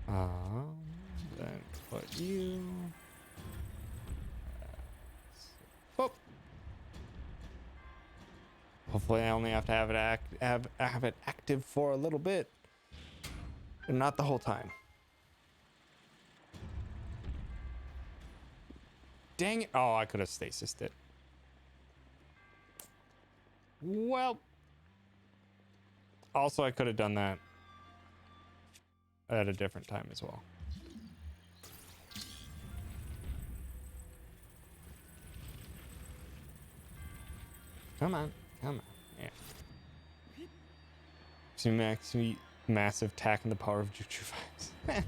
Then put you. Oh. Hopefully, I only have to have it have it active for a little bit, but not the whole time. Dang it! Oh, I could have stasised it. Well, also I could have done that at a different time as well. Come on. Come on. Yeah. So massive attack and the power of Juju vibes.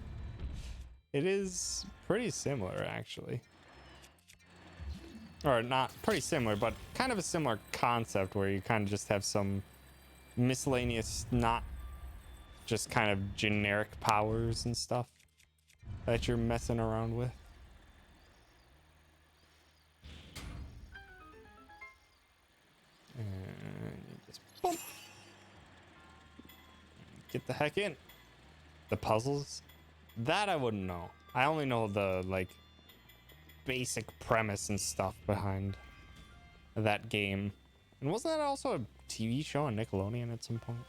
It is pretty similar, actually. Or not pretty similar, but kind of a similar concept where you kind of just have some miscellaneous, not just kind of generic powers and stuff that you're messing around with. And you just bump. Get the heck in. The puzzles, that I wouldn't know. I only know the like basic premise and stuff behind that game. And wasn't that also a TV show on Nickelodeon at some point?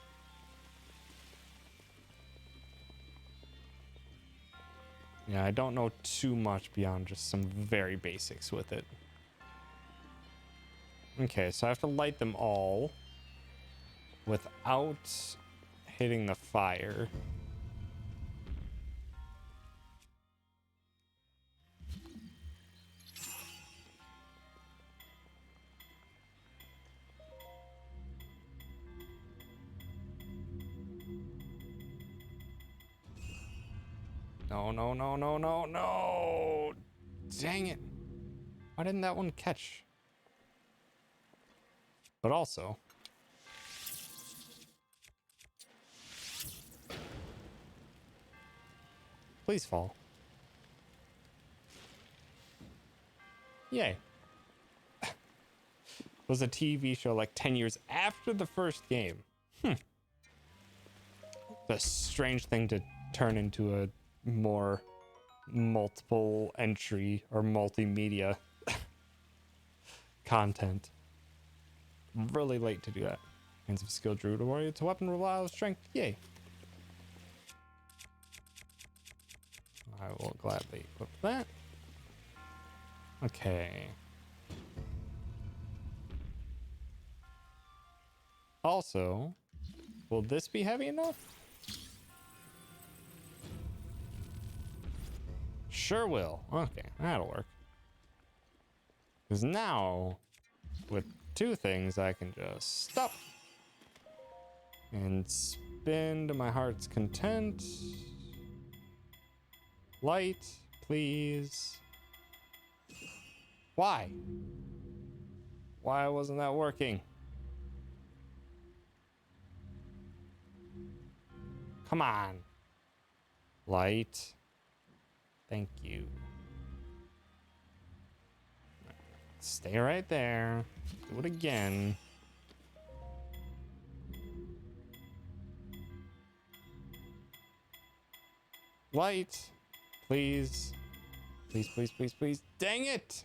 Yeah, I don't know too much beyond just some very basics with it. Okay, so I have to light them all without hitting the fire. No, no, no, no, no, no! Dang it! Why didn't that one catch? But also, please fall. Yay. Was a TV show like 10 years after the first game. A strange thing to turn into a more multiple entry or multimedia content. Really late to do that. Hands of skill druid warrior. It's a weapon reliable strength. Yay. I will gladly equip that. Okay. Also, will this be heavy enough? Sure will. Okay, that'll work. Because now, with two things, I can just stop and spin to my heart's content. Light, please. Why? Why wasn't that working? Come on. Light. Thank you. Stay right there. Do it again. Light. Please. Please, please, please, please. Dang it!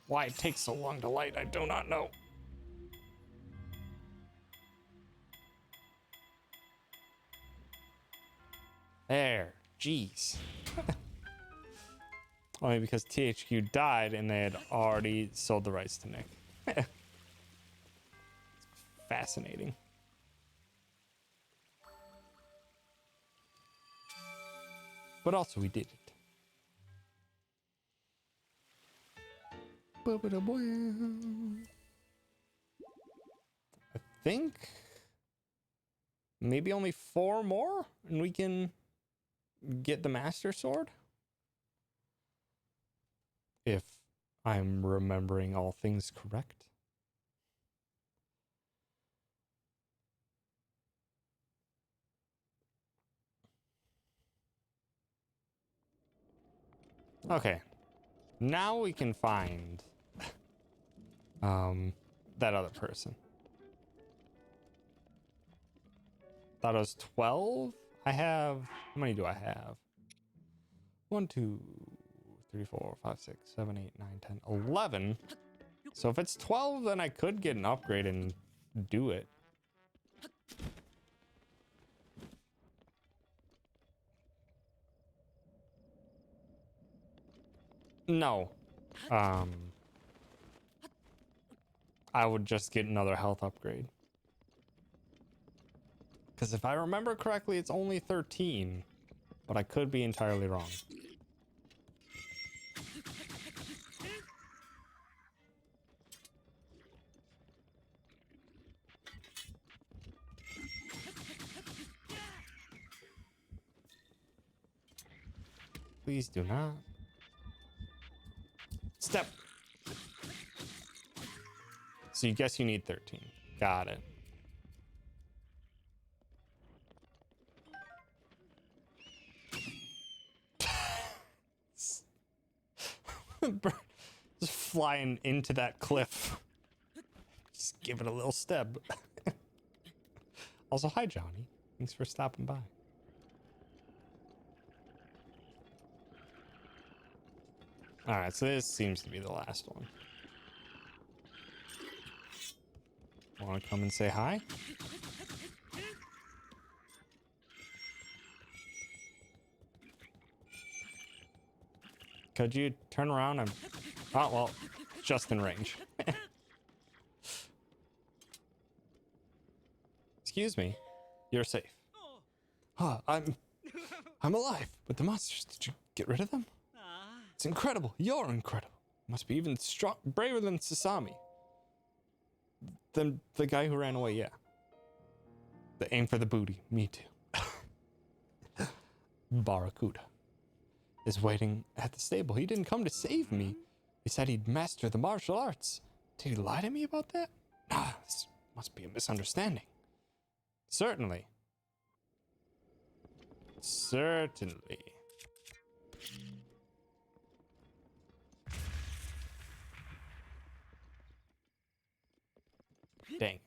Why it takes so long to light, I do not know. There. Jeez. Only because THQ died and they had already sold the rights to Nick. It's fascinating. But also we did it. I think maybe only 4 more and we can get the Master Sword. If I'm remembering all things correct. Okay. Now we can find that other person. Thought it was 12. I have, how many do I have? 1, 2, 3, 4, 5, 6, 7, 8, 9, 10, 11. So if it's 12, then I could get an upgrade and do it. No. I would just get another health upgrade. Because if I remember correctly, it's only 13. But I could be entirely wrong. Please do not. Step. So you guess you need 13. Got it. Just flying into that cliff. Just give it a little step. Also, hi, Johnny. Thanks for stopping by. Alright, so this seems to be the last one. Want to come and say hi? Could you turn around and... Oh, well, just in range. Excuse me. You're safe. Huh, I'm alive. But the monsters, did you get rid of them? It's incredible. You're incredible. Must be even braver than Sasami. Than the guy who ran away, yeah. The aim for the booty. Me too. Barracuda is waiting at the stable. He didn't come to save me. He said he'd master the martial arts. Did he lie to me about that? Nah, this must be a misunderstanding. Certainly. Certainly. Dang.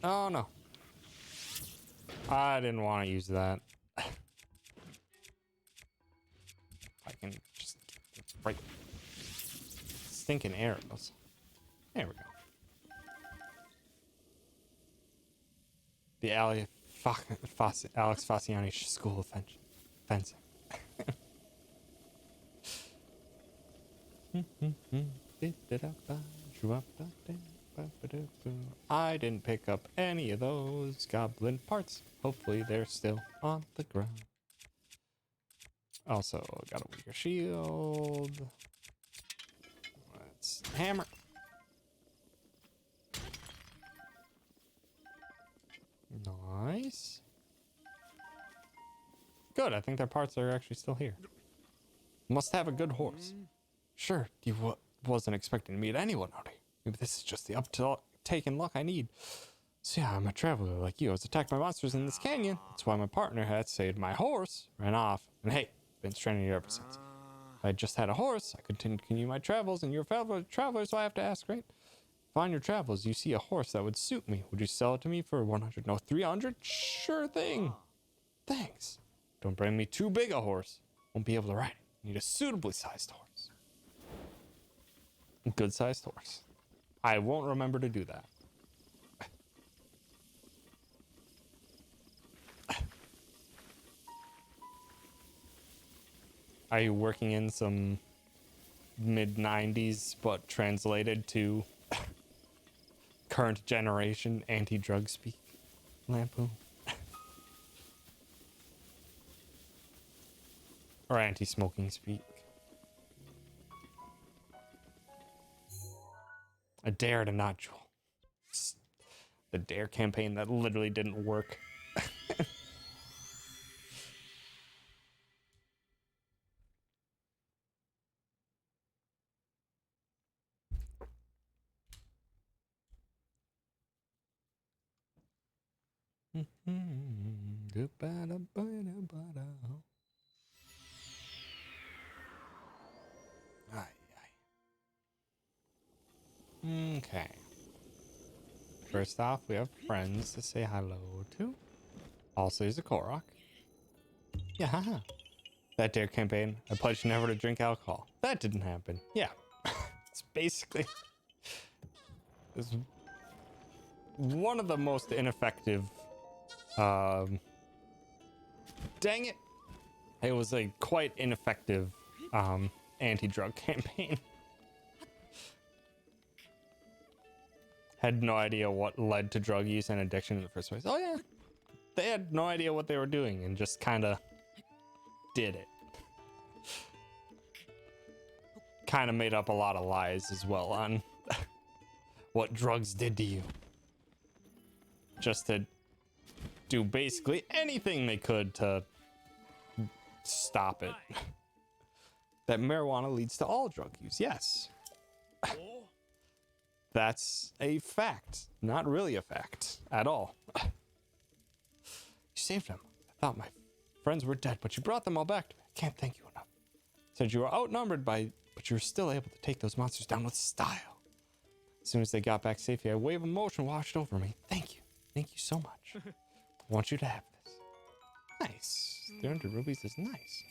Oh no. I didn't want to use that. I can just right. Stinking arrows. There we go. The Alex Fasciani School of Fencing. I didn't pick up any of those goblin parts. Hopefully they're still on the ground. Also, got a weaker shield. Let's hammer. Nice. Good, I think their parts are actually still here. Must have a good horse. Sure, you wasn't expecting to meet anyone out here. Maybe this is just the up-taken luck I need. So yeah, I'm a traveler like you. I was attacked by monsters in this canyon. That's why my partner had saved my horse, ran off, and hey, been stranded here ever since. If I just had a horse, I could continue my travels, and you're a fellow traveler, so I have to ask, right? If on your travels you see a horse that would suit me, would you sell it to me for 100? No, 300? Sure thing. Thanks. Don't bring me too big a horse. Won't be able to ride it. Need a suitably sized horse. Good sized horse. I won't remember to do that. Are you working in some mid-90s but translated to current generation anti-drug speak? Lampoon? Or anti-smoking speak? A dare to not jewel. The dare campaign that literally didn't work. Okay. First off, we have friends to say hello to. Also, there's a Korok. Yeah, haha. That dare campaign, I pledged never to drink alcohol. That didn't happen. Yeah. It's basically... It's one of the most ineffective... Dang it! It was a quite ineffective anti-drug campaign. Had no idea what led to drug use and addiction in the first place. Oh yeah, they had no idea what they were doing and just kind of did it. Kind of made up a lot of lies as well on what drugs did to you. Just to do basically anything they could to stop it. That marijuana leads to all drug use. Yes. That's a fact. Not really a fact at all. You saved them. I thought my friends were dead, but you brought them all back to me. I can't thank you enough. Said you were outnumbered but you were still able to take those monsters down with style. As soon as they got back safely, a wave of emotion washed over me. Thank you. Thank you so much. I want you to have this. Nice. 300 rubies is nice.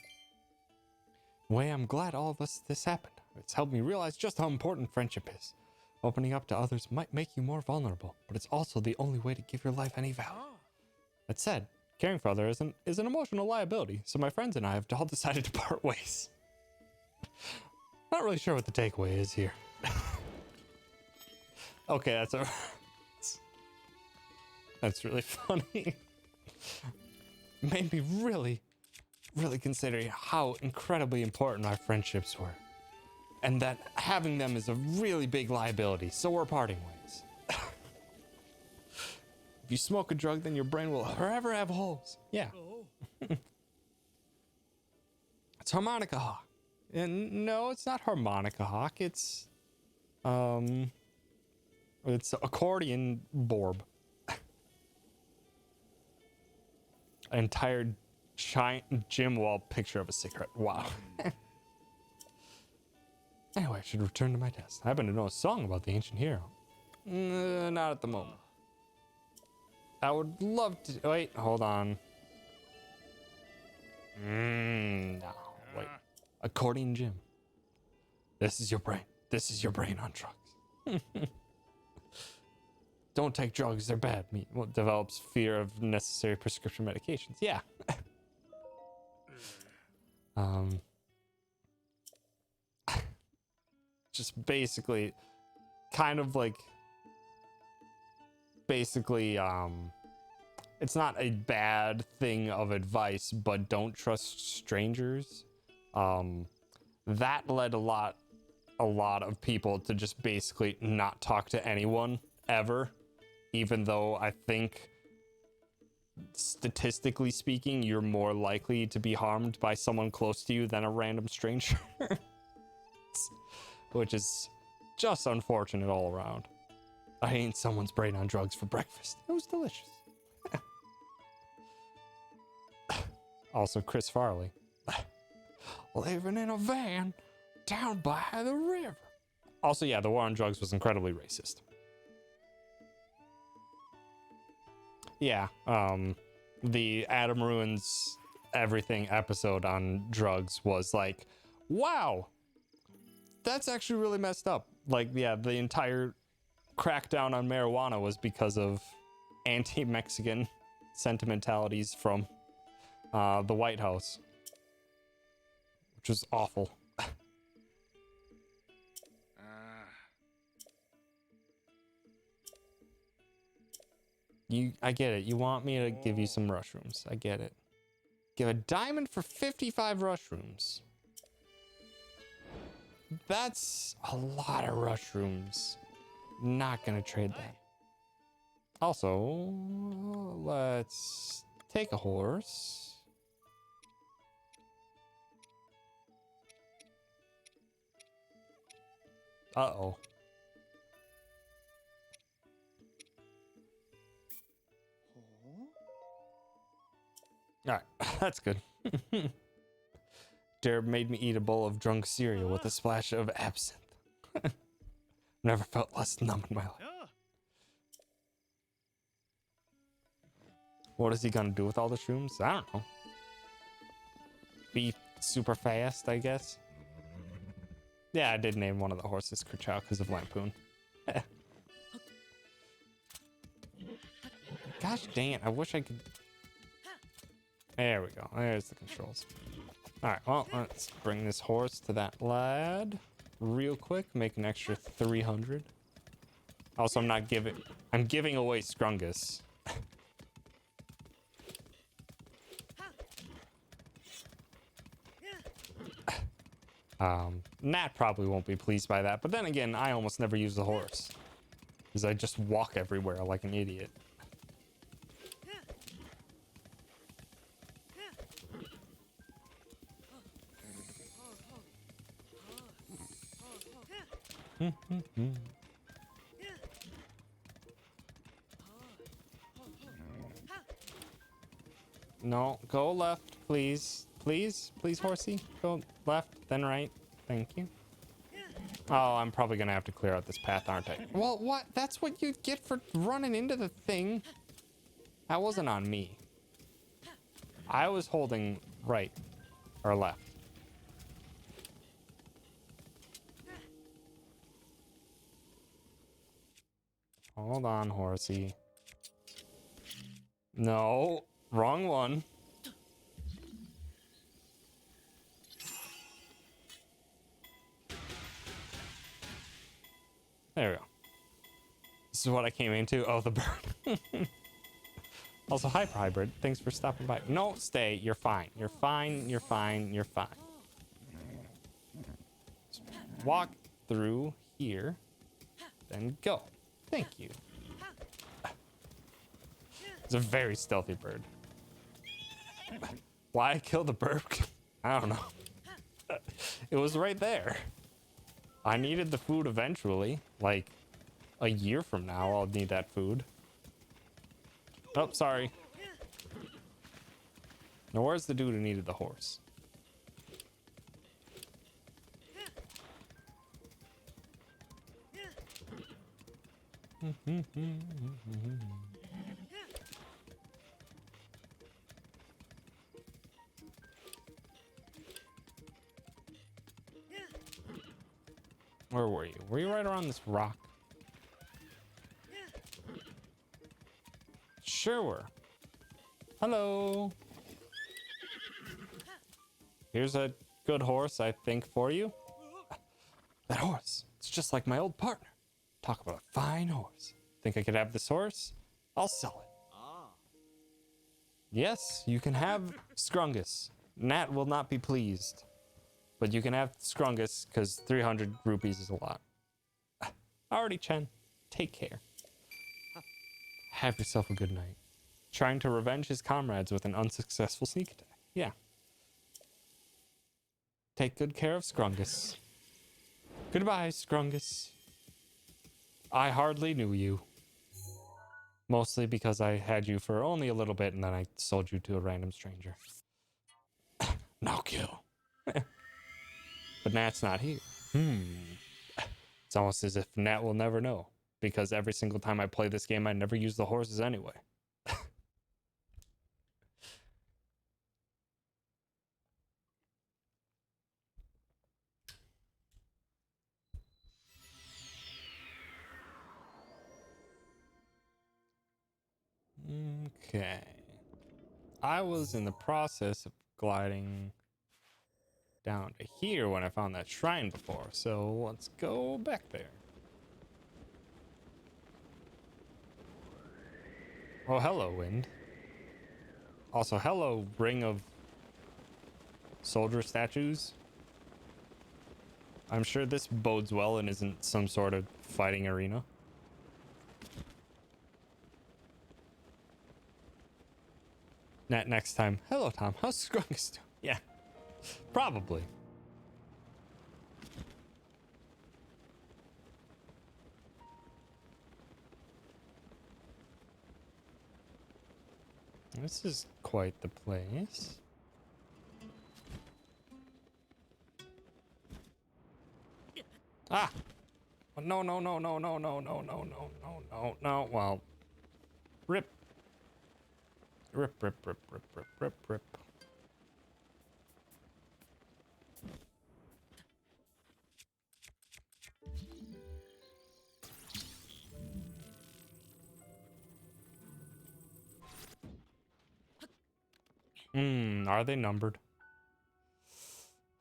Way, I'm glad all of this happened. It's helped me realize just how important friendship is. Opening up to others might make you more vulnerable, but it's also the only way to give your life any value. That said, caring for others is an emotional liability, so my friends and I have all decided to part ways. Not really sure what the takeaway is here. Okay, that's really funny. Made me really consider how incredibly important our friendships were. And that having them is a really big liability, so we're parting ways. If you smoke a drug, then your brain will forever have holes. Yeah. It's harmonica hawk. And no, it's not harmonica hawk. It's accordion borb. Entire giant gym wall picture of a cigarette. Wow. Anyway, I should return to my test. I happen to know a song about the ancient hero. Not at the moment. I would love to. Wait, hold on. No, wait. Accordion Jim. This is your brain. This is your brain on drugs. Don't take drugs, they're bad. Develops fear of necessary prescription medications. Yeah. Just basically, kind of like, basically, it's not a bad thing of advice, but don't trust strangers. That led a lot of people to just basically not talk to anyone ever, even though I think statistically speaking, you're more likely to be harmed by someone close to you than a random stranger. Which is just unfortunate all around. I ate someone's brain on drugs for breakfast. It was delicious. Also, Chris Farley. Living in a van down by the river. Also, yeah, the war on drugs was incredibly racist. Yeah, the Adam Ruins Everything episode on drugs was like, wow, that's actually really messed up. Like, yeah, the entire crackdown on marijuana was because of anti-Mexican sentimentalities from the White House, which was awful. I get it. You want me to give you some mushrooms. I get it. Give a diamond for 55 mushrooms. That's a lot of mushrooms. Not gonna trade that. Also, let's take a horse. Uh-oh. Alright, that's good. Dare made me eat a bowl of drunk cereal with a splash of absinthe. Never felt less numb in my life. What is he gonna do with all the shrooms? I don't know. Be super fast, I guess. Yeah, I did name one of the horses Kerchow because of Lampoon. Gosh dang it, I wish I could... There we go. There's the controls. Alright, well, let's bring this horse to that lad real quick. Make an extra 300. Also, I'm giving away Scrungus. Nat probably won't be pleased by that, but then again, I almost never use the horse because I just walk everywhere like an idiot. No, go left, please. Please, please, horsey. Go left, then right. Thank you. Oh, I'm probably gonna have to clear out this path, aren't I? Well, what? That's what you get for running into the thing. That wasn't on me. I was holding right or left. Hold on, horsey. No, wrong one. There we go. This is what I came into. Oh, the bird. Also, hi, hybrid. Thanks for stopping by. No, stay. You're fine. You're fine. You're fine. You're fine. Just walk through here, then go. Thank you. It's a very stealthy bird. Why I killed the bird? I don't know. It was right there. I needed the food eventually. Like, a year from now, I'll need that food. Oh, sorry. Now, where's the dude who needed the horse? Where were you? Were you right around this rock? Sure were. Hello. Here's a good horse, I think, for you. That horse. It's just like my old partner. Talk about a fine horse. Think I could have this horse? I'll sell it. Yes, you can have Scrungus. Nat will not be pleased. But you can have Scrungus, because 300 rupees is a lot. Alrighty, Chen. Take care. Have yourself a good night. Trying to revenge his comrades with an unsuccessful sneak attack. Yeah. Take good care of Scrungus. Goodbye, Scrungus. I hardly knew you. Mostly because I had you for only a little bit and then I sold you to a random stranger. No kill. But Nat's not here. It's almost as if Nat will never know. Because every single time I play this game, I never use the horses anyway. Okay. I was in the process of gliding down to here when I found that shrine before, so let's go back there. Oh, hello, wind. Also, hello, ring of soldier statues. I'm sure this bodes well and isn't some sort of fighting arena. Next time. Hello, Tom. How's Scrungus doing? Yeah, probably. This is quite the place. Ah! Oh, no, no, no, no, no, no, no, no, no, no, no, no. Well, rip. Rip, rip, rip, rip, rip, rip, rip. Are they numbered?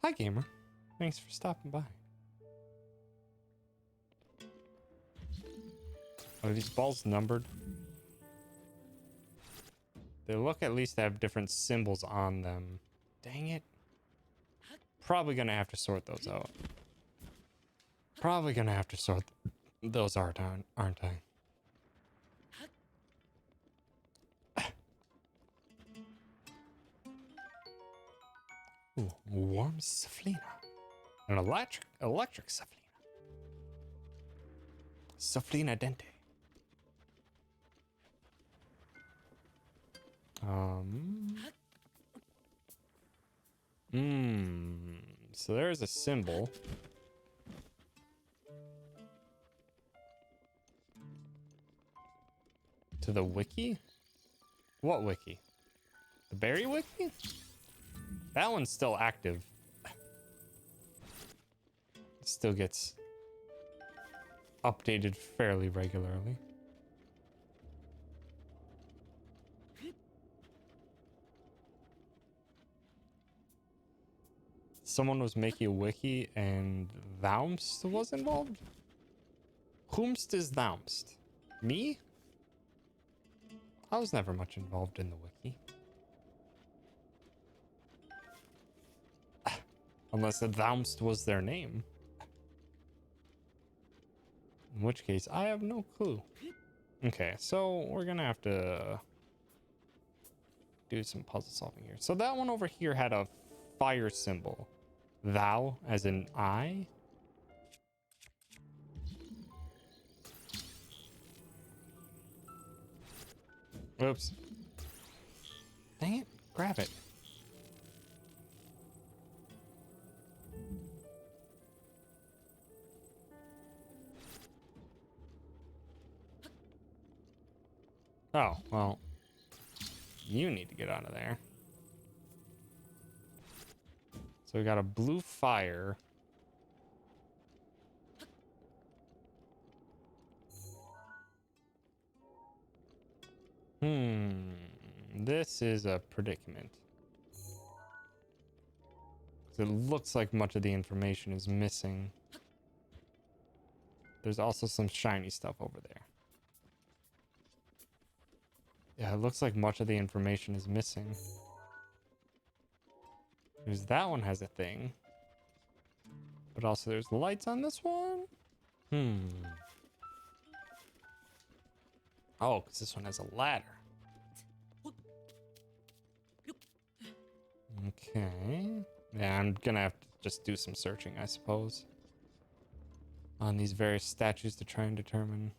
Hi, gamer. Thanks for stopping by. Are these balls numbered? They look at least to have different symbols on them. Dang it. Probably gonna have to sort those out. Probably gonna have to sort those out, aren't I? Ooh, warm Saflina. An electric Saflina. Soflina Dente. So there's a symbol. To the wiki? What wiki? The berry wiki? That one's still active. It still gets updated fairly regularly. Someone was making a wiki and Thoumst was involved? Whomst is Thoumst? Me? I was never much involved in the wiki. Unless Thoumst was their name. In which case, I have no clue. Okay, so we're gonna have to do some puzzle solving here. So that one over here had a fire symbol. Thou, as in I. Oops. Dang it, grab it. Oh, well. You need to get out of there. So we got a blue fire. This is a predicament. It looks like much of the information is missing. There's also some shiny stuff over there. Yeah, it looks like much of the information is missing. Because that one has a thing. But also there's lights on this one. Oh, because this one has a ladder. Okay. Yeah, I'm gonna have to just do some searching, I suppose. On these various statues to try and determine.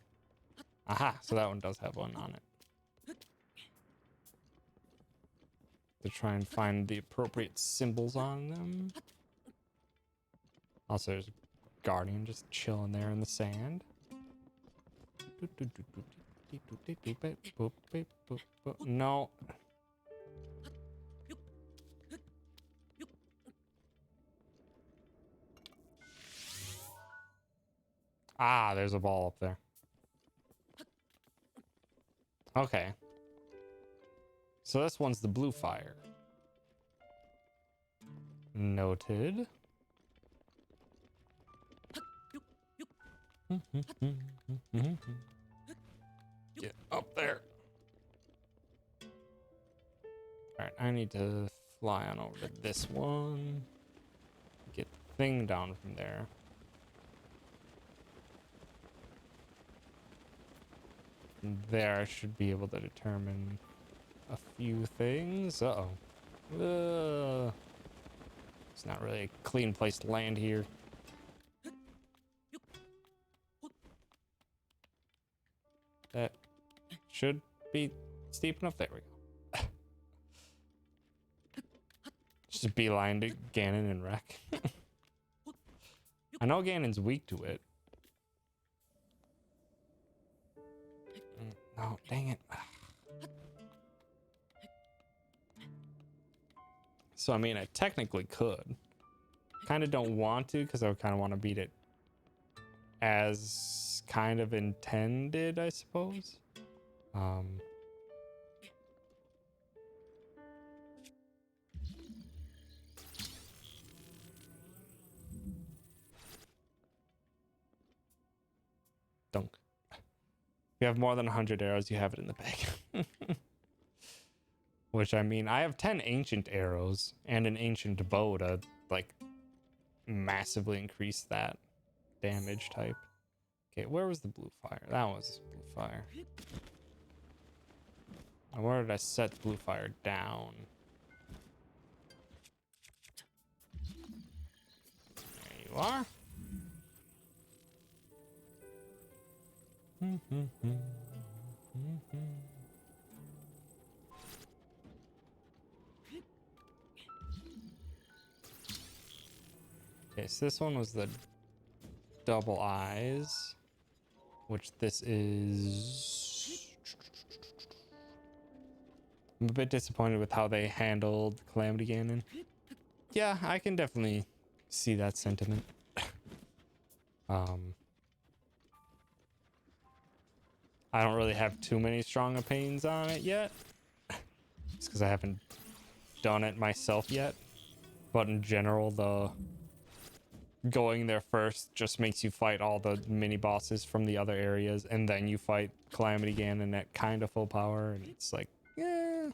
Aha, so that one does have one on it. To try and find the appropriate symbols on them. Also, there's a guardian just chilling there in the sand. No. Ah, there's a ball up there. Okay. So this one's the blue fire. Noted. Get up there. Alright, I need to fly on over to this one. Get the thing down from there. From there, I should be able to determine a few things. Uh-oh. It's not really a clean place to land here. That should be steep enough. There we go. Just a beeline to Ganon and Wreck. I know Ganon's weak to it. No, dang it. So, I mean, I technically could. Kind of don't want to, because I kind of want to beat it as kind of intended, I suppose. Dunk. If you have more than 100 arrows, you have it in the bag. Which, I mean, I have 10 ancient arrows and an ancient bow to, like, massively increase that damage type. Okay, where was the blue fire? That was blue fire. And where did I set blue fire down? There you are. Okay, so this one was the double eyes, which this is. I'm a bit disappointed with how they handled Calamity Ganon. Yeah, I can definitely see that sentiment. I don't really have too many strong opinions on it yet. It's because I haven't done it myself yet. But in general, the going there first just makes you fight all the mini bosses from the other areas, and then you fight Calamity Ganon at kind of full power, and it's like, yeah.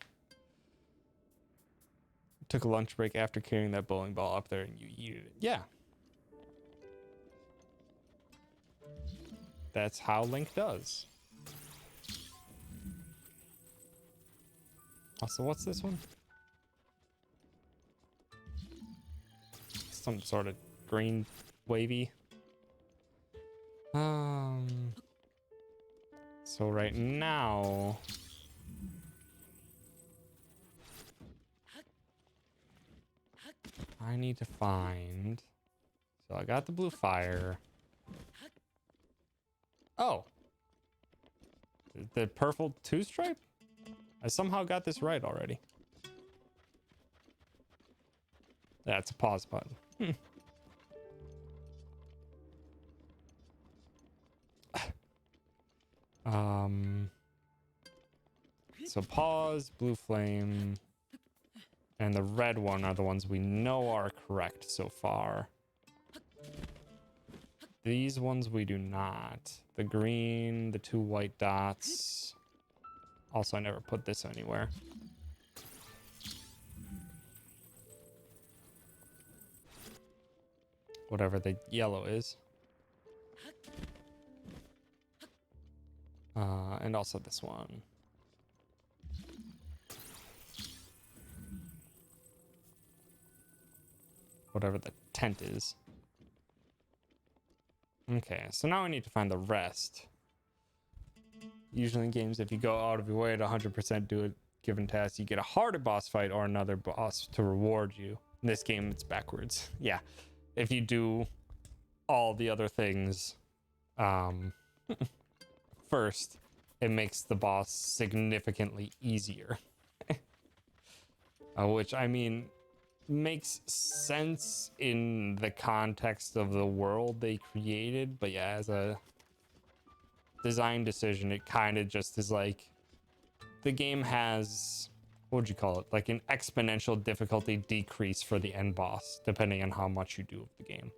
Took a lunch break after carrying that bowling ball up there, and you eat it. Yeah. That's how Link does. Also, what's this one? Some sort of green wavy. So right now, I need to find. So I got the blue fire. Oh, the purple two stripe. I somehow got this right already. That's a pause button. So pause, blue flame, and the red one are the ones we know are correct so far. These ones we do not. The green, the two white dots. Also, I never put this anywhere. Whatever the yellow is. And also this one. Whatever the tent is. Okay, so now we need to find the rest. Usually in games, if you go out of your way to 100% do a given task, you get a harder boss fight or another boss to reward you. In this game, it's backwards. Yeah, if you do all the other things first, it makes the boss significantly easier. Which, I mean, makes sense in the context of the world they created, but yeah, as a design decision, it kind of just is like the game has, what would you call it, like an exponential difficulty decrease for the end boss depending on how much you do of the game.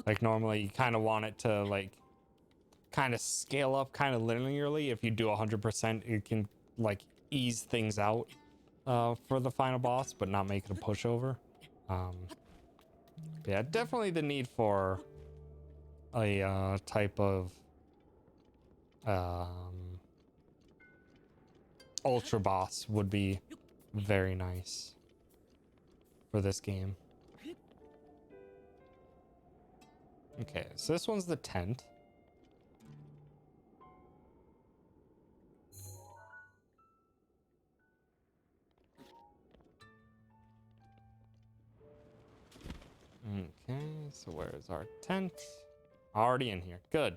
Like normally you kind of want it to like kind of scale up kind of linearly. If you do 100%, it can like ease things out for the final boss, but not make it a pushover. Yeah, definitely the need for a type of ultra boss would be very nice for this game. Okay, so this one's the tent. Okay, so where is our tent? Already in here. Good.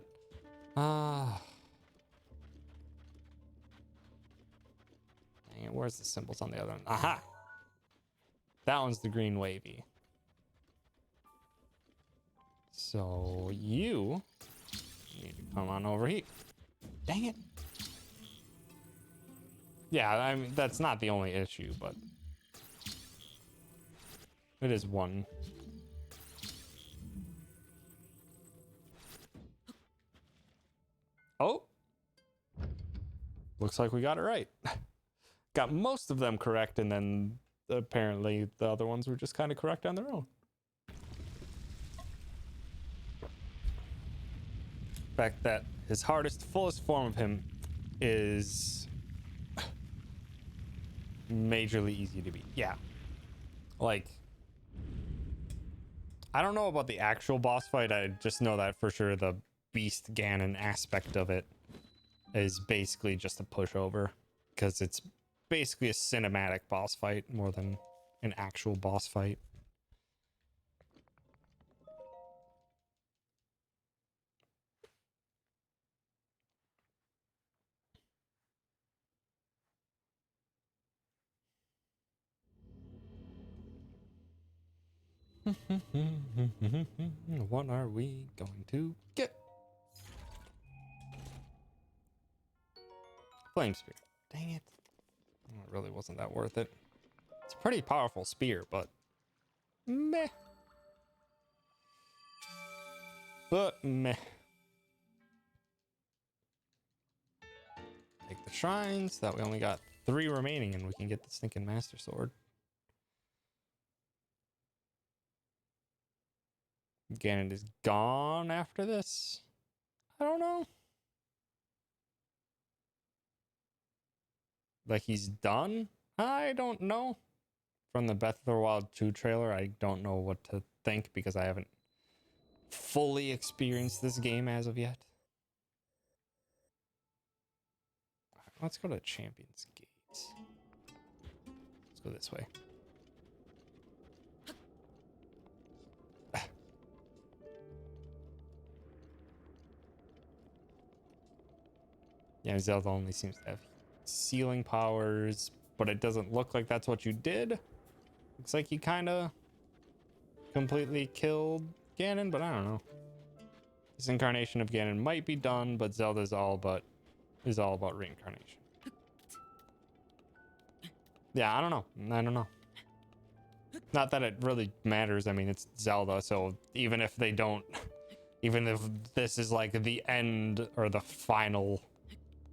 Dang it, where's the symbols on the other one? Aha! That one's the green wavy. So you need to come on over here. Dang it. Yeah, I mean, that's not the only issue, but it is one. Oh, looks like we got it right. Got most of them correct, and then apparently the other ones were just kind of correct on their own. The fact that his hardest, fullest form of him is majorly easy to beat. Yeah. Like, I don't know about the actual boss fight. I just know that for sure the Beast Ganon aspect of it is basically just a pushover, because it's basically a cinematic boss fight more than an actual boss fight. What are we going to get? Flame spear. Dang it. Oh, it really wasn't that worth it. It's a pretty powerful spear, but meh. But meh. Take the shrines. That we only got 3 remaining and we can get the stinking Master Sword. Ganon is gone after this? I don't know. Like he's done? I don't know. From the Breath of the Wild 2 trailer, I don't know what to think because I haven't fully experienced this game as of yet. Let's go to Champion's Gate. Let's go this way. Yeah, Zelda only seems to have ceiling powers, but it doesn't look like that's what you did. Looks like you kind of completely killed Ganon, but I don't know. This incarnation of Ganon might be done, but Zelda's all about reincarnation. Yeah, I don't know. Not that it really matters. I mean, it's Zelda, so even if they don't, even if this is like the end or the final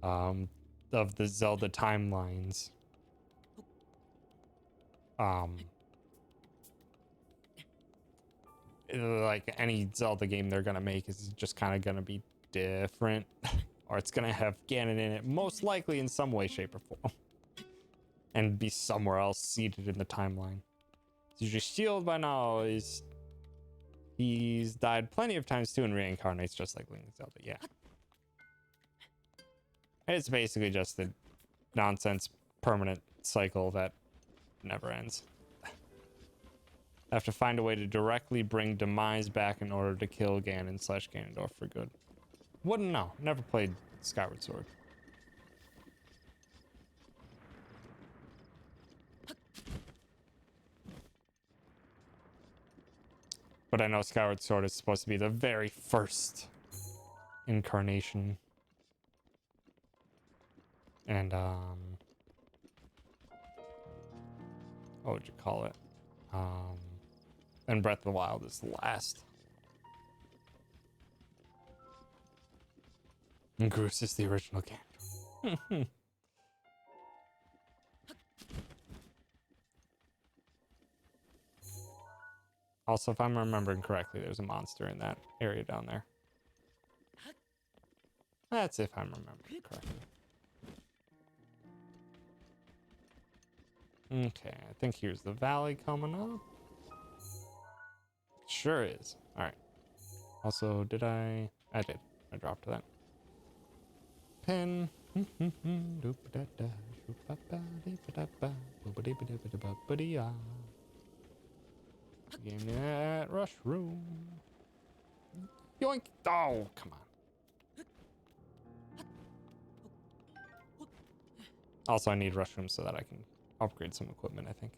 of the Zelda timelines, like any Zelda game they're gonna make is just kind of gonna be different, or it's gonna have Ganon in it, most likely in some way, shape, or form, and be somewhere else seated in the timeline. So your shield by now is he's died plenty of times too and reincarnates just like Link and Zelda. Yeah, it's basically just the nonsense permanent cycle that never ends. I have to find a way to directly bring Demise back in order to kill Ganon / Ganondorf for good. Wouldn't know. Never played Skyward Sword. But I know Skyward Sword is supposed to be the very first incarnation. And, what would you call it? And Breath of the Wild is the last. And Groose is the original Ganon. Also, if I'm remembering correctly, there's a monster in that area down there. That's if I'm remembering correctly. Okay, I think here's the valley coming up. Sure is. All right. Also, did I? I did. I dropped that. Pin. Game that rush room. Yoink! Oh, come on. Also, I need rush room so that I can upgrade some equipment, I think.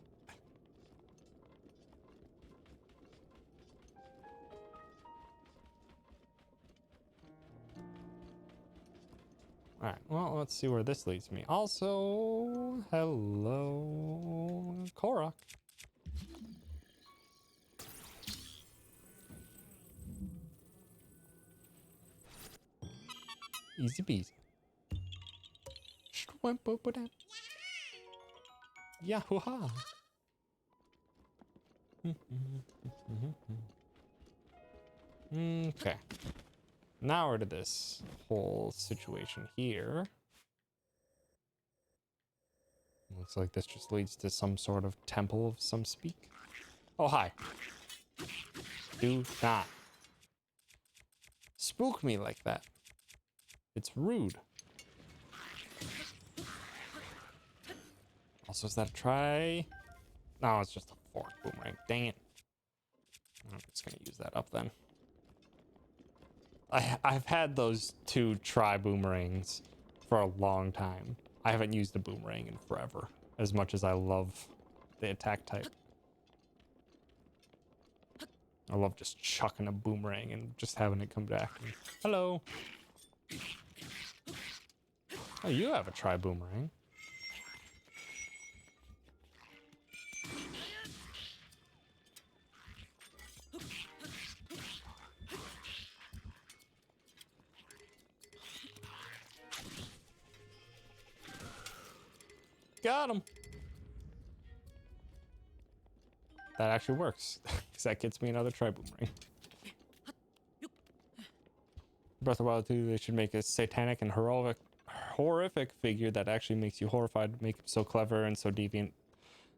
All right, well, let's see where this leads me. Also, hello, Korok. Easy peasy. Yahoo-ha. Okay. Now we're to this whole situation here. looks like this just leads to some sort of temple of some speak. Oh, hi. Do not spook me like that. It's rude. Also, is that a try? No, it's just a fork boomerang. Dang it. I'm just gonna use that up then. I've had those 2 try boomerangs for a long time. I haven't used a boomerang in forever, as much as I love the attack type. I love just chucking a boomerang and just having it come back. And, hello. Oh, you have a try boomerang. Got him. That actually works, because that gets me another try boomerang. Breath of the Wild 2, they should make a satanic and horrific figure that actually makes you horrified. Make him so clever and so deviant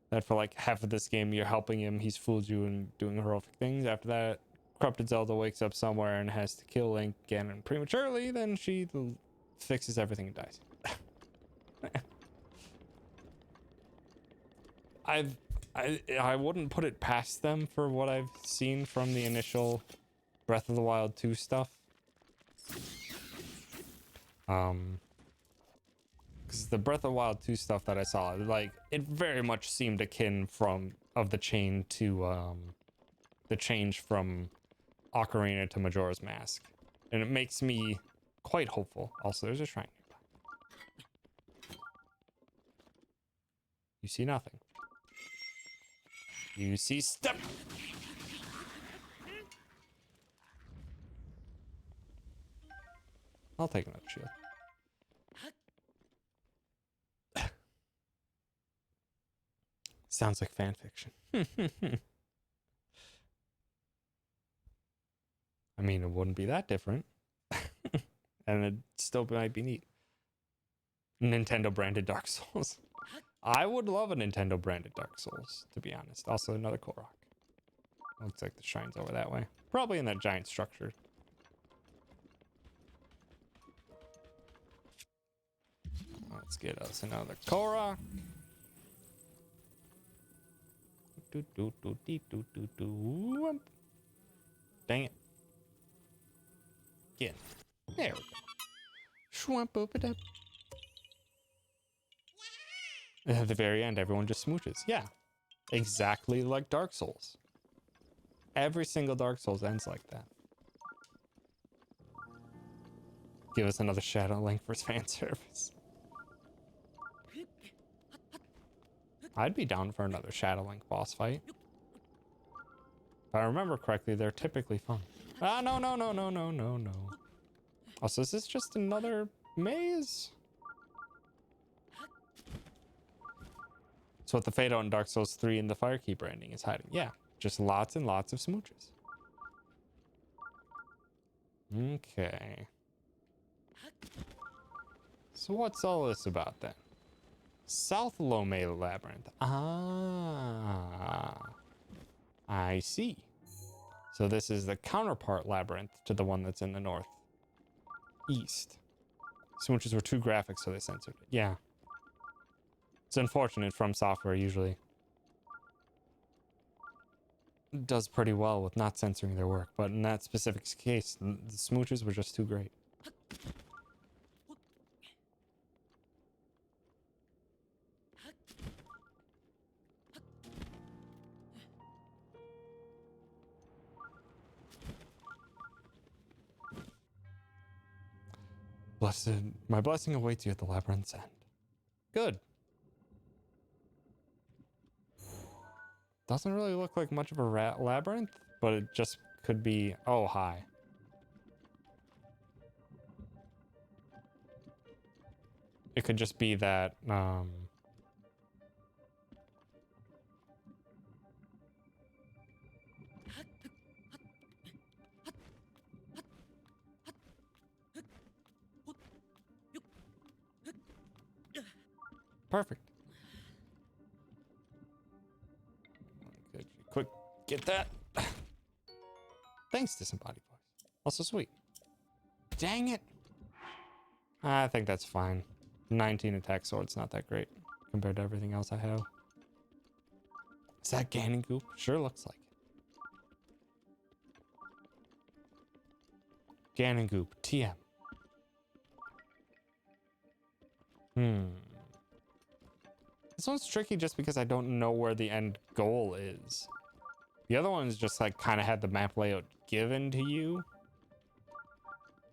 that for like half of this game you're helping him, he's fooled you and doing horrific things. After that, corrupted Zelda wakes up somewhere and has to kill Link again and prematurely, then she fixes everything and dies. I wouldn't put it past them for what I've seen from the initial Breath of the Wild 2 stuff. Because the Breath of the Wild 2 stuff that I saw, like, it very much seemed akin of the chain to the change from Ocarina to Majora's Mask, and it makes me quite hopeful. Also, there's a shrine nearby. You see nothing. You see step. I'll take another shield. Sounds like fan fiction. I mean, it wouldn't be that different. And it still might be neat. Nintendo branded Dark Souls. I would love a Nintendo branded Dark Souls, to be honest. Also, another Korok. Looks like the shrine's over that way. Probably in that giant structure. Let's get us another Korok. Dang it. Get. There we go. At the very end, everyone just smooches. Yeah. Exactly like Dark Souls. Every single Dark Souls ends like that. Give us another Shadow Link for fan service. I'd be down for another Shadow Link boss fight. If I remember correctly, they're typically fun. Ah, no. Also, is this just another maze? It's what the fate out in Dark Souls 3 and the Fire Key branding is hiding. Yeah, just lots and lots of smooches. Okay. So what's all this about then? South Lome Labyrinth. Ah. I see. So this is the counterpart labyrinth to the one that's in the north east. Smooches were too graphic, so they censored it. Yeah. It's unfortunate. From Software usually does pretty well with not censoring their work, but in that specific case, the smooches were just too great. Blessed, my blessing awaits you at the labyrinth's end. Good. Doesn't really look like much of a labyrinth, but it just could be. Oh, hi. It could just be that, perfect. Get that. Thanks, disembodied voice. Also sweet. Dang it. I think that's fine. 19 attack sword's not that great compared to everything else I have. Is that Ganon Goop? Sure looks like it. Ganon Goop, TM. This one's tricky just because I don't know where the end goal is. The other one's just like kind of had the map layout given to you,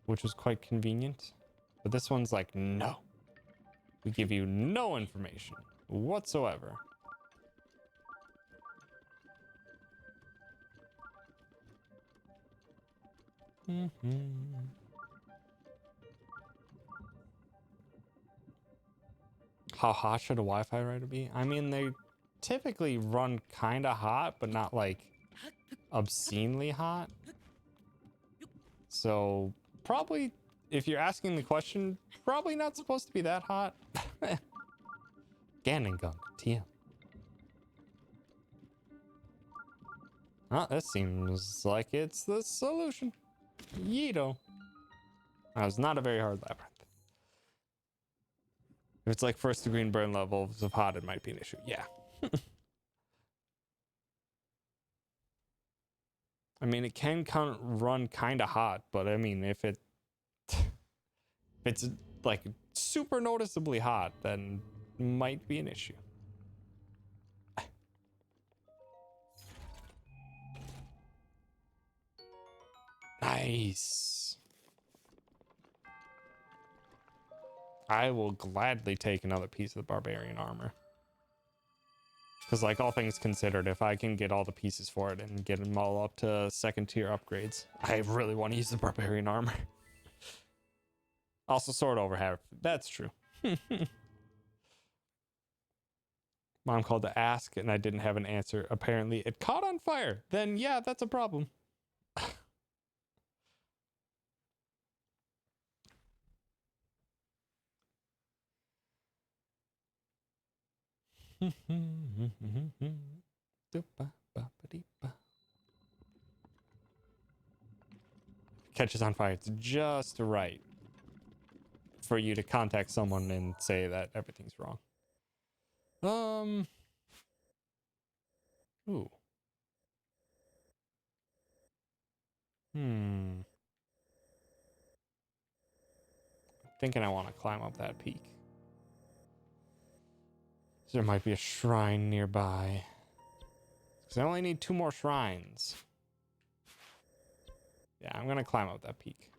which was quite convenient. But this one's like, no. We give you no information whatsoever. How hot should a Wi-Fi router be? I mean, they typically run kind of hot, but not like obscenely hot. So probably, if you're asking the question, probably not supposed to be that hot. Ganongunk, TM. Oh, that seems like it's the solution. Yeeto. That was not a very hard labyrinth. If it's like first degree burn levels of hot, it might be an issue. Yeah. I mean, it can run kind of hot, but I mean, if it's like super noticeably hot, then might be an issue. Nice. I will gladly take another piece of the barbarian armor. Because like all things considered, if I can get all the pieces for it and get them all up to second tier upgrades, I really want to use the barbarian armor. Also sword over half. That's true. Mom called to ask and I didn't have an answer. Apparently it caught on fire. Then yeah, that's a problem. Catches on fire. It's just right for you to contact someone and say that everything's wrong. Ooh. Thinking I want to climb up that peak. So there might be a shrine nearby. Because I only need 2 more shrines. Yeah, I'm going to climb up that peak.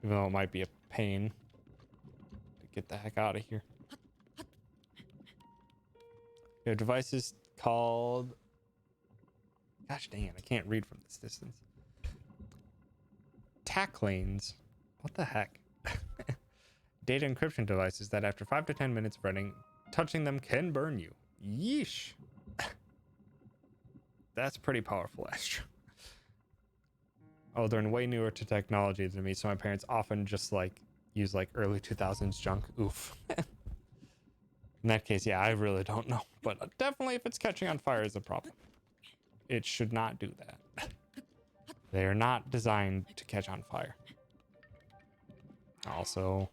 Even though it might be a pain to get the heck out of here. Your device is called... Gosh dang it, I can't read from this distance. Tack lanes. What the heck? Data encryption devices that after 5 to 10 minutes of running, touching them can burn you. Yeesh. That's pretty powerful, Astro. Oh, they're way newer to technology than me, so my parents often just like use like early 2000s junk. Oof. In that case, yeah, I really don't know. But definitely if it's catching on fire is a problem. It should not do that. They are not designed to catch on fire. Also,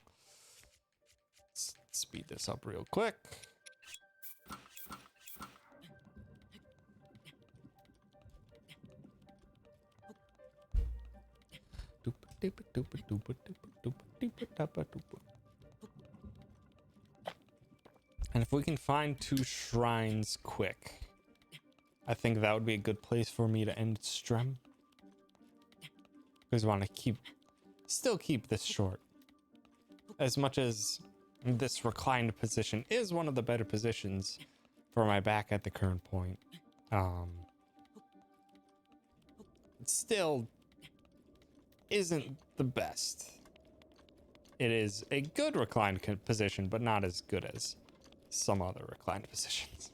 let's speed this up real quick. And if we can find 2 shrines quick, I think that would be a good place for me to end stream. Because I want to still keep this short. As much as this reclined position is one of the better positions for my back at the current point. It still isn't the best. It is a good reclined position, but not as good as some other reclined positions.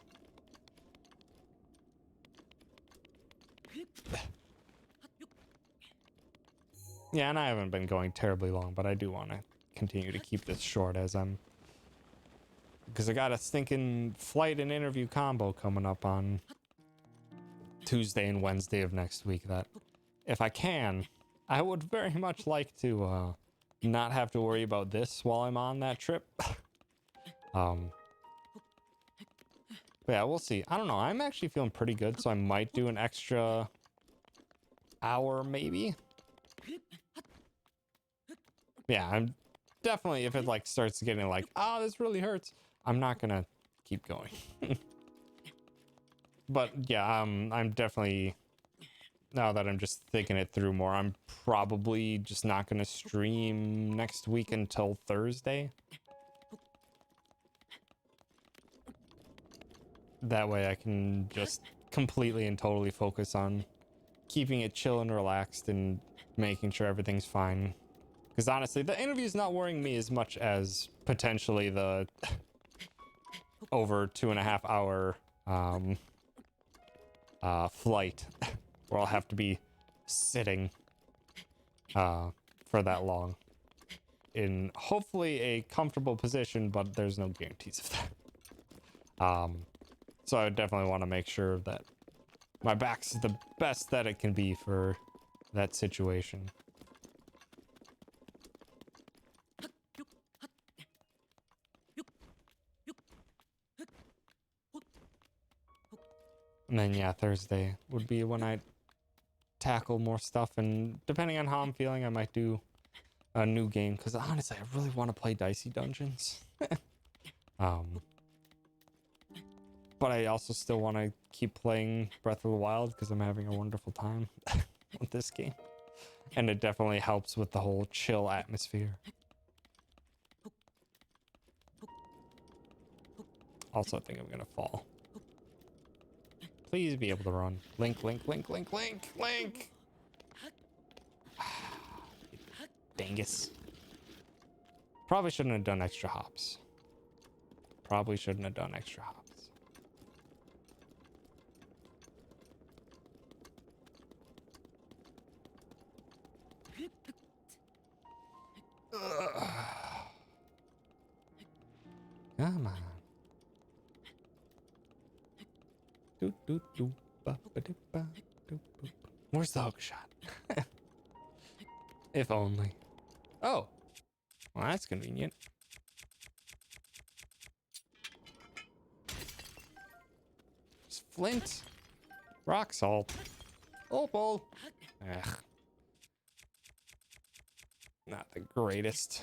Yeah, and I haven't been going terribly long, but I do want to continue to keep this short as I'm... Because I got a stinking flight and interview combo coming up on Tuesday and Wednesday of next week that if I can, I would very much like to not have to worry about this while I'm on that trip. But yeah, we'll see. I don't know. I'm actually feeling pretty good, so I might do an extra hour maybe. Yeah, I'm definitely, if it like starts getting like, ah, this really hurts, I'm not gonna keep going. But yeah, I'm definitely, now that I'm just thinking it through more, I'm probably just not gonna stream next week until Thursday. That way I can just completely and totally focus on keeping it chill and relaxed and making sure everything's fine. Because honestly, the interview's not worrying me as much as potentially the over 2.5 hour flight where I'll have to be sitting for that long in hopefully a comfortable position, but there's no guarantees of that. So I definitely want to make sure that my back's the best that it can be for that situation. And then yeah, Thursday would be when I tackle more stuff, and depending on how I'm feeling, I might do a new game, because honestly I really want to play Dicey Dungeons. But I also still want to keep playing Breath of the Wild because I'm having a wonderful time with this game, and it definitely helps with the whole chill atmosphere. Also, I think I'm gonna fall. Please be able to run. Link, link, link, link, link, link. Dangus. Probably shouldn't have done extra hops. Probably shouldn't have done extra hops. Ugh. Come on. Do, do, do, ba, ba, do, ba, do, do. Where's the hook shot? If only. Oh, well, that's convenient. It's flint, rock salt, opal. Ugh. Not the greatest.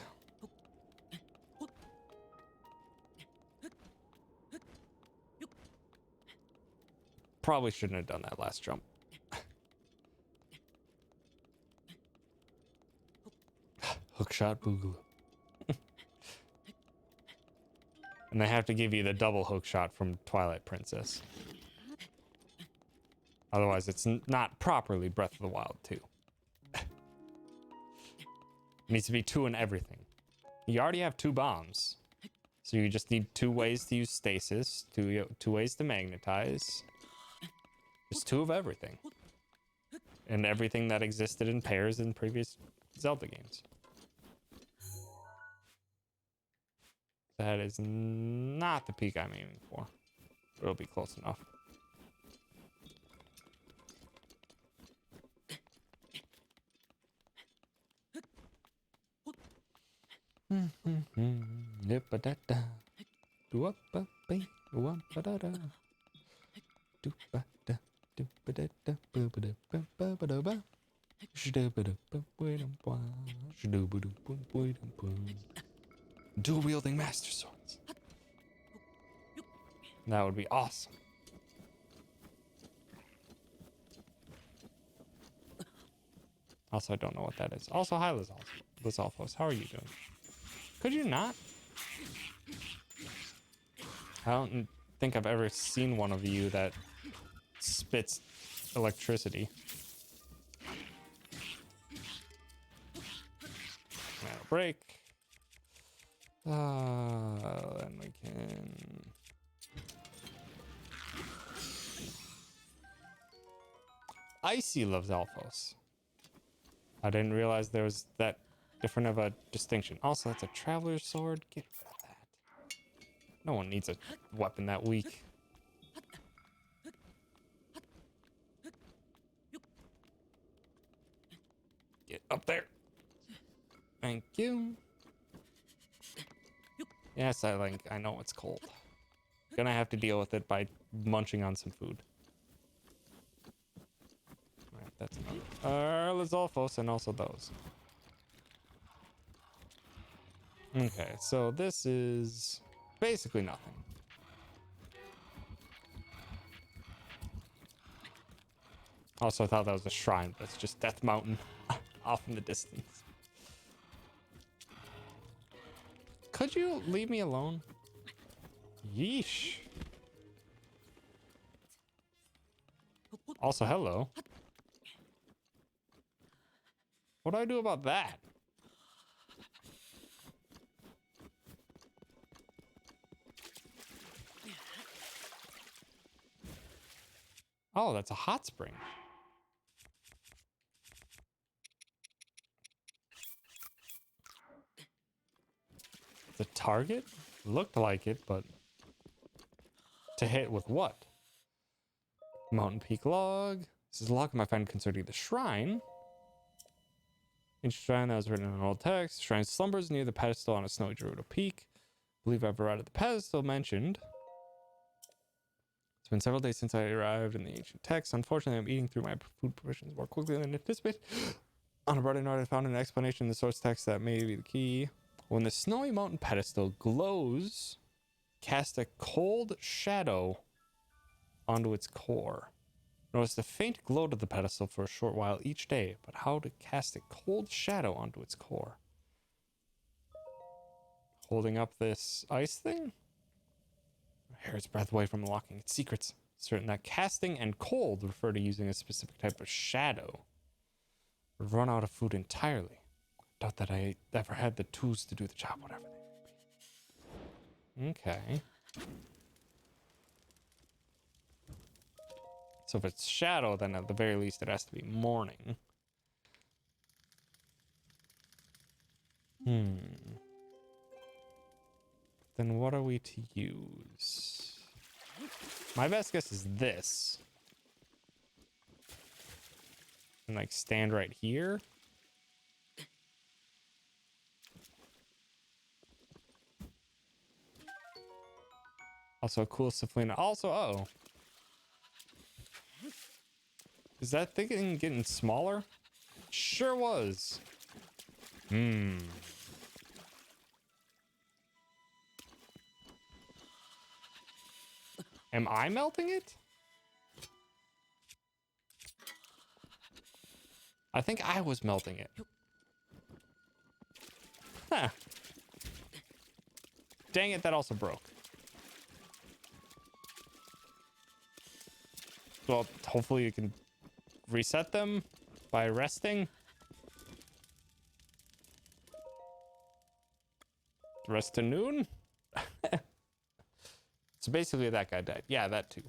Probably shouldn't have done that last jump. Hookshot boogaloo. And they have to give you the double hookshot from Twilight Princess. Otherwise, it's not properly Breath of the Wild 2. It needs to be 2 in everything. You already have 2 bombs. So you just need 2 ways to use stasis, 2 ways to magnetize. Just 2 of everything. And everything that existed in pairs in previous Zelda games. That is not the peak I'm aiming for. It'll be close enough. Dual wielding master swords. That would be awesome. Also, I don't know what that is. Also, hi, Lizalfos. How are you doing? Could you not? I don't think I've ever seen one of you that spits electricity. That'll break. Then we can... Icy loves Alphos. I didn't realize there was that different of a distinction. Also, that's a traveler's sword. Get rid of that. No one needs a weapon that weak. Up there. Thank you. Yes, I know it's cold. Gonna have to deal with it by munching on some food. Alright, that's enough. Lizolfos and also those. Okay, so this is basically nothing. Also, I thought that was a shrine, but it's just Death Mountain off in the distance. Could you leave me alone? Yeesh. Also, hello. What do I do about that? Oh, that's a hot spring. The target? Looked like it, but to hit with what? Mountain Peak log. This is a log of my friend concerning the shrine. Ancient shrine that was written in an old text. The shrine slumbers near the pedestal on a snowy Gerudo peak. I believe I've arrived at the pedestal mentioned. It's been several days since I arrived in the ancient text. Unfortunately, I'm eating through my food provisions more quickly than anticipated. On a brighter note, I found an explanation in the source text that may be the key. When the snowy mountain pedestal glows, cast a cold shadow onto its core. Notice the faint glow to the pedestal for a short while each day, but how to cast a cold shadow onto its core? Holding up this ice thing? A hair's breadth away from unlocking its secrets. Certain that casting and cold refer to using a specific type of shadow. Run out of food entirely. Doubt that I ever had the tools to do the job, whatever they may be. Okay. So if it's shadow, then at the very least it has to be morning. Then what are we to use? My best guess is this. And like stand right here. Also a cool Saflina. Also, oh. Is that thing getting smaller? Sure was. Am I melting it? I think I was melting it. Huh. Dang it, that also broke. Well, hopefully you can reset them by resting. Rest to noon? So basically that guy died. Yeah, that too.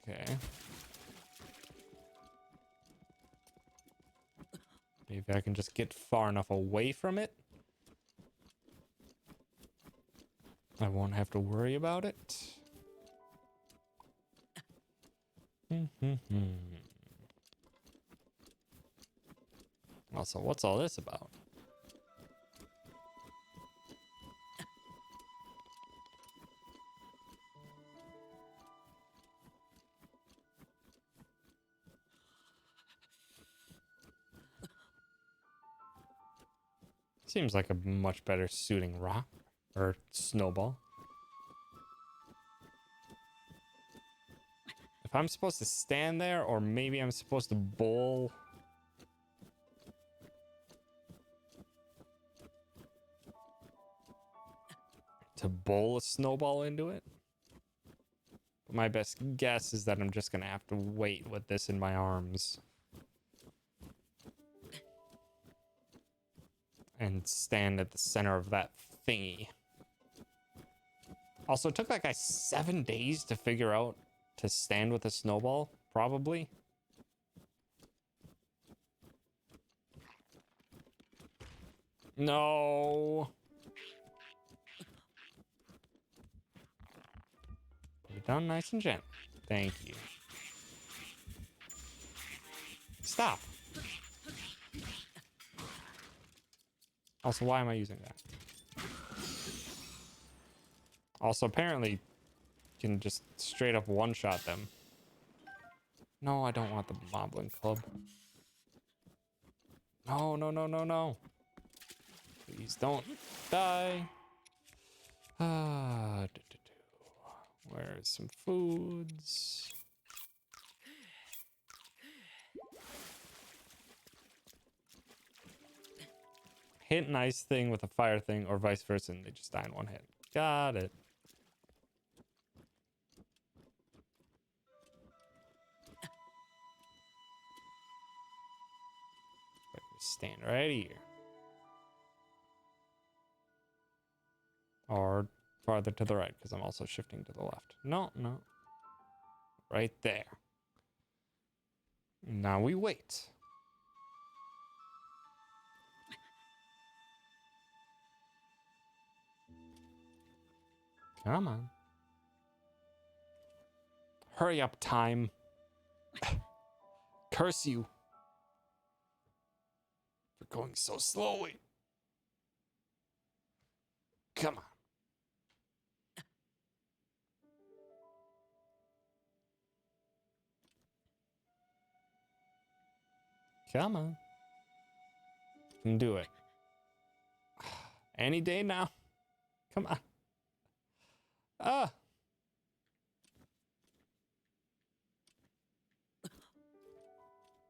Okay. Maybe I can just get far enough away from it. I won't have to worry about it. Also, what's all this about? Seems like a much better suiting rock or snowball. If I'm supposed to stand there, or maybe I'm supposed to bowl. To bowl a snowball into it. But my best guess is that I'm just gonna have to wait with this in my arms. And stand at the center of that thingy. Also, it took that guy 7 days to figure out to stand with a snowball, probably. No. it down nice and gentle. Thank you. Stop. Also, why am I using that? Also, apparently, you can just straight up one-shot them. No, I don't want the Moblin Club. No, no, no, no, no. Please don't die. Where's some foods? Hit an ice thing with a fire thing, or vice versa, and they just die in one hit. Got it. Stand right here. Or farther to the right, because I'm also shifting to the left. No, no. Right there. Now we wait. Come on. Hurry up, time. Curse you. For going so slowly. Come on. Come on. You can do it. Any day now. Come on. Ah.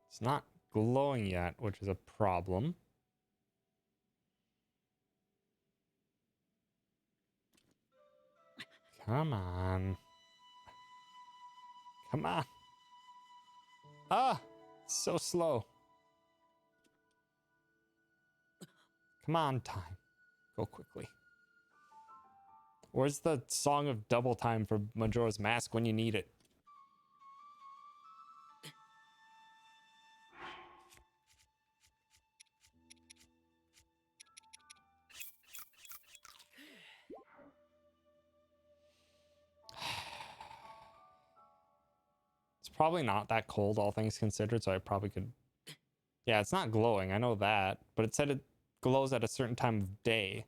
It's not glowing yet, which is a problem. Come on. Come on. Ah. So slow. Come on, time. Go quickly. Where's the song of double time for Majora's Mask when you need it? It's probably not that cold, all things considered, so I probably could... Yeah, it's not glowing, I know that, but it said it glows at a certain time of day.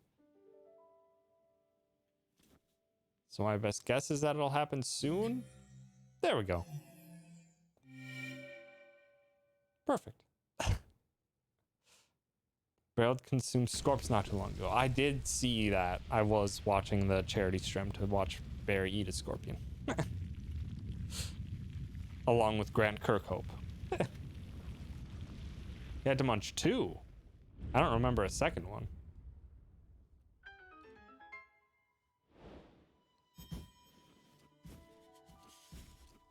So my best guess is that it'll happen soon? There we go. Perfect. Barreled consumed scorps not too long ago. I did see that. I was watching the charity stream to watch Barry eat a scorpion. Along with Grant Kirkhope. He had to munch two. I don't remember a second one.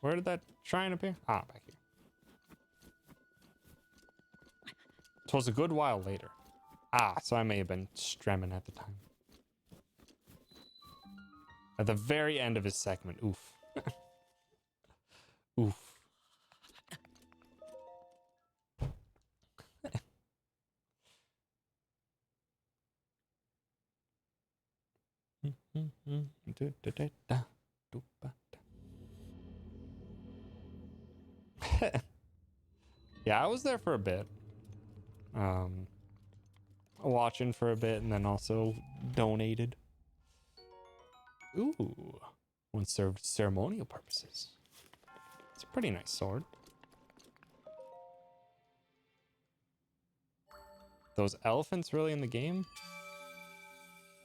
Where did that shrine appear? Ah, back here. 'Twas a good while later. Ah, so I may have been stremming at the time. At the very end of his segment. Oof. Oof. Yeah, I was there for a bit. Watching for a bit and then also donated. Ooh. One served ceremonial purposes. It's a pretty nice sword. Those elephants really in the game?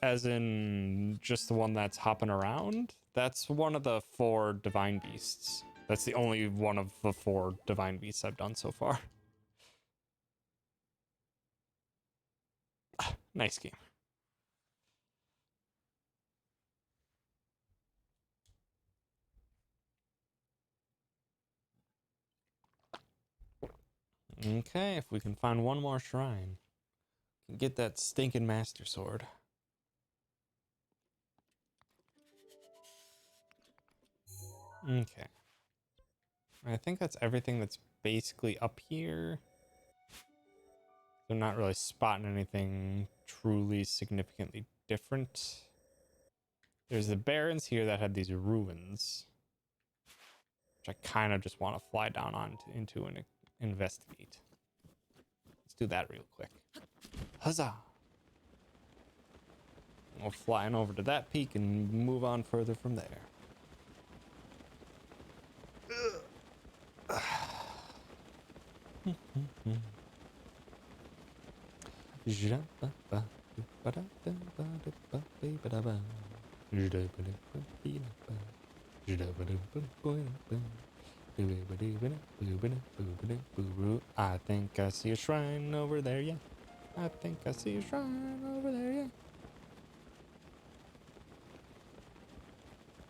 As in just the one that's hopping around? That's one of the 4 divine beasts. That's the only one of the 4 divine beasts I've done so far. Nice game. Okay, if we can find one more shrine, get that stinking master sword. Okay. I think that's everything that's basically up here. I'm not really spotting anything truly significantly different. There's the barrens here that had these ruins. which I kind of just want to fly down on into and investigate. Let's do that real quick. Huzzah! We'll flying over to that peak and move on further from there. I think I see a shrine over there, yeah. I think I see a shrine over there, yeah.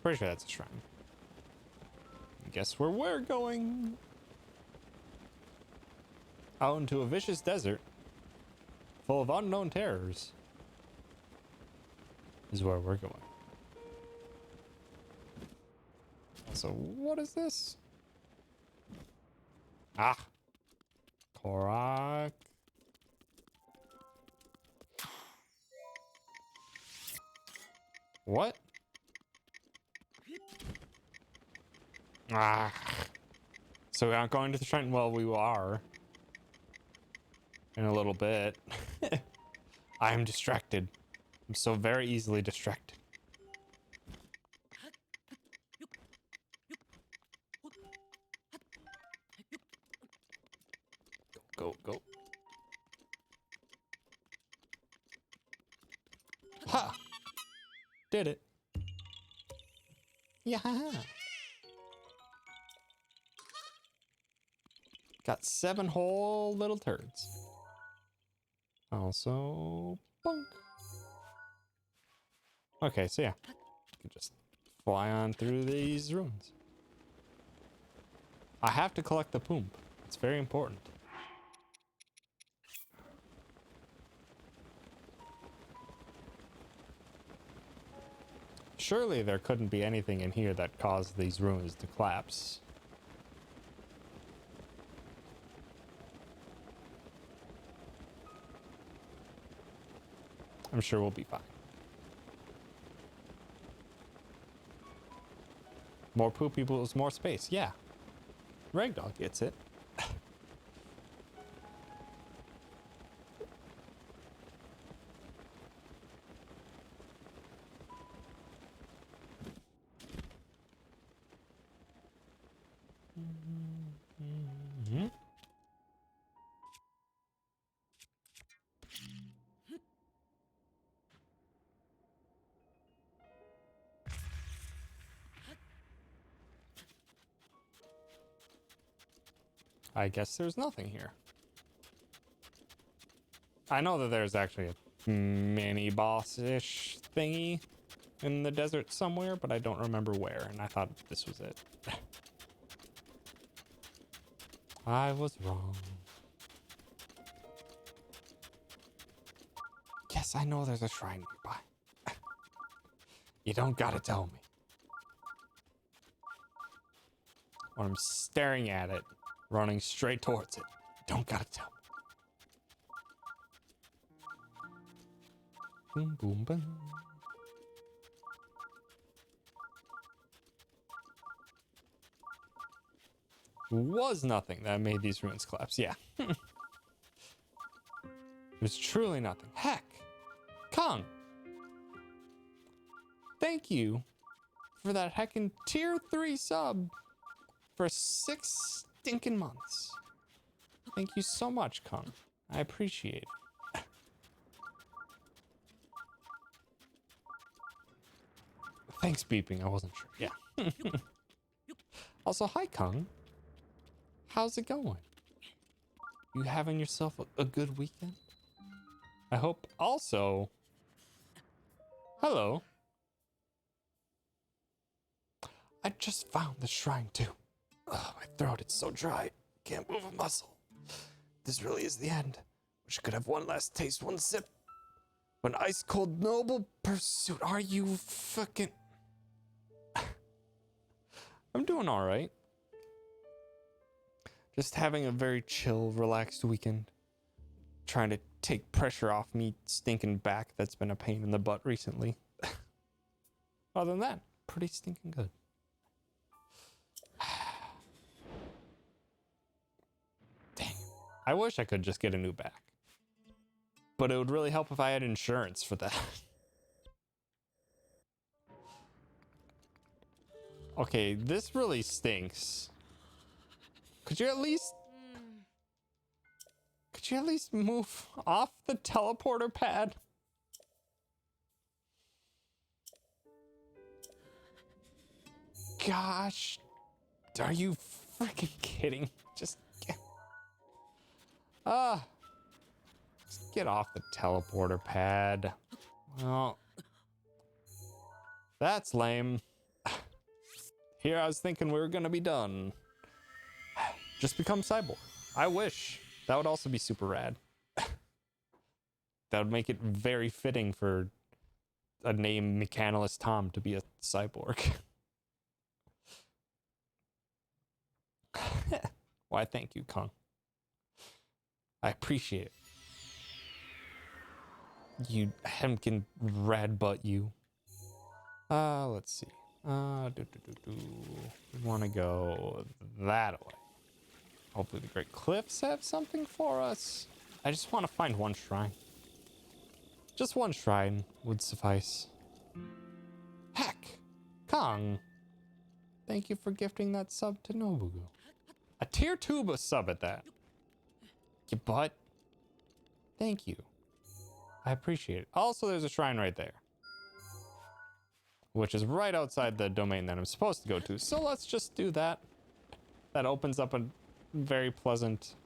Pretty sure that's a shrine. Guess where we're going? Out into a vicious desert full of unknown terrors is where we're going. So what is this? Ah, Korak. What? Ah. So we aren't going to the shrine? Well, we are. In a little bit. I am distracted. I'm so very easily distracted. Go, go, go. Ha! Did it. Yeah. Got 7 whole little turds. Also, bonk. Okay, so yeah. You can just fly on through these ruins. I have to collect the poop. It's very important. Surely there couldn't be anything in here that caused these ruins to collapse. I'm sure we'll be fine. More poop equals more space. Yeah. Ragdoll gets it. I guess there's nothing here. I know that there's actually a mini boss-ish thingy in the desert somewhere, but I don't remember where, and I thought this was it. I was wrong. Yes, I know there's a shrine nearby. You don't gotta tell me. When I'm staring at it, running straight towards it, don't gotta tell me. Boom, boom, boom. Was nothing that made these ruins collapse. Yeah. It was truly nothing. Heck, Kong, thank you for that heckin' tier 3 sub for 6 stinking months. Thank you so much, Kong. I appreciate it. Thanks, beeping. I wasn't sure. Yeah. Also, hi, Kong. How's it going? You having yourself a good weekend? I hope also. Hello. I just found the shrine too. Ugh, my throat, it's so dry. Can't move a muscle. This really is the end. Wish I could have one last taste, one sip. An ice cold noble pursuit. Are you fucking... I'm doing all right. Just having a very chill, relaxed weekend. Trying to take pressure off me stinking back that's been a pain in the butt recently. Other than that, pretty stinking good. I wish I could just get a new back. But it would really help if I had insurance for that. Okay, this really stinks. Could you at least move off the teleporter pad? Gosh. Are you freaking kidding? Just get off the teleporter pad. Well, that's lame. Here I was thinking we were gonna be done. Just become cyborg. I wish. That would also be super rad. That would make it very fitting for a name Mechanalyst Tom to be a cyborg. Why, thank you, Kong. I appreciate it. You hemkin rad butt, you. Let's see. We want to go that way. Hopefully the Great Cliffs have something for us. I just want to find one shrine. Just one shrine would suffice. Heck! Kong! Thank you for gifting that sub to Nobugu. A tier 2 sub at that. You butt. Thank you. I appreciate it. Also, there's a shrine right there. Which is right outside the domain that I'm supposed to go to. So let's just do that. That opens up a very pleasant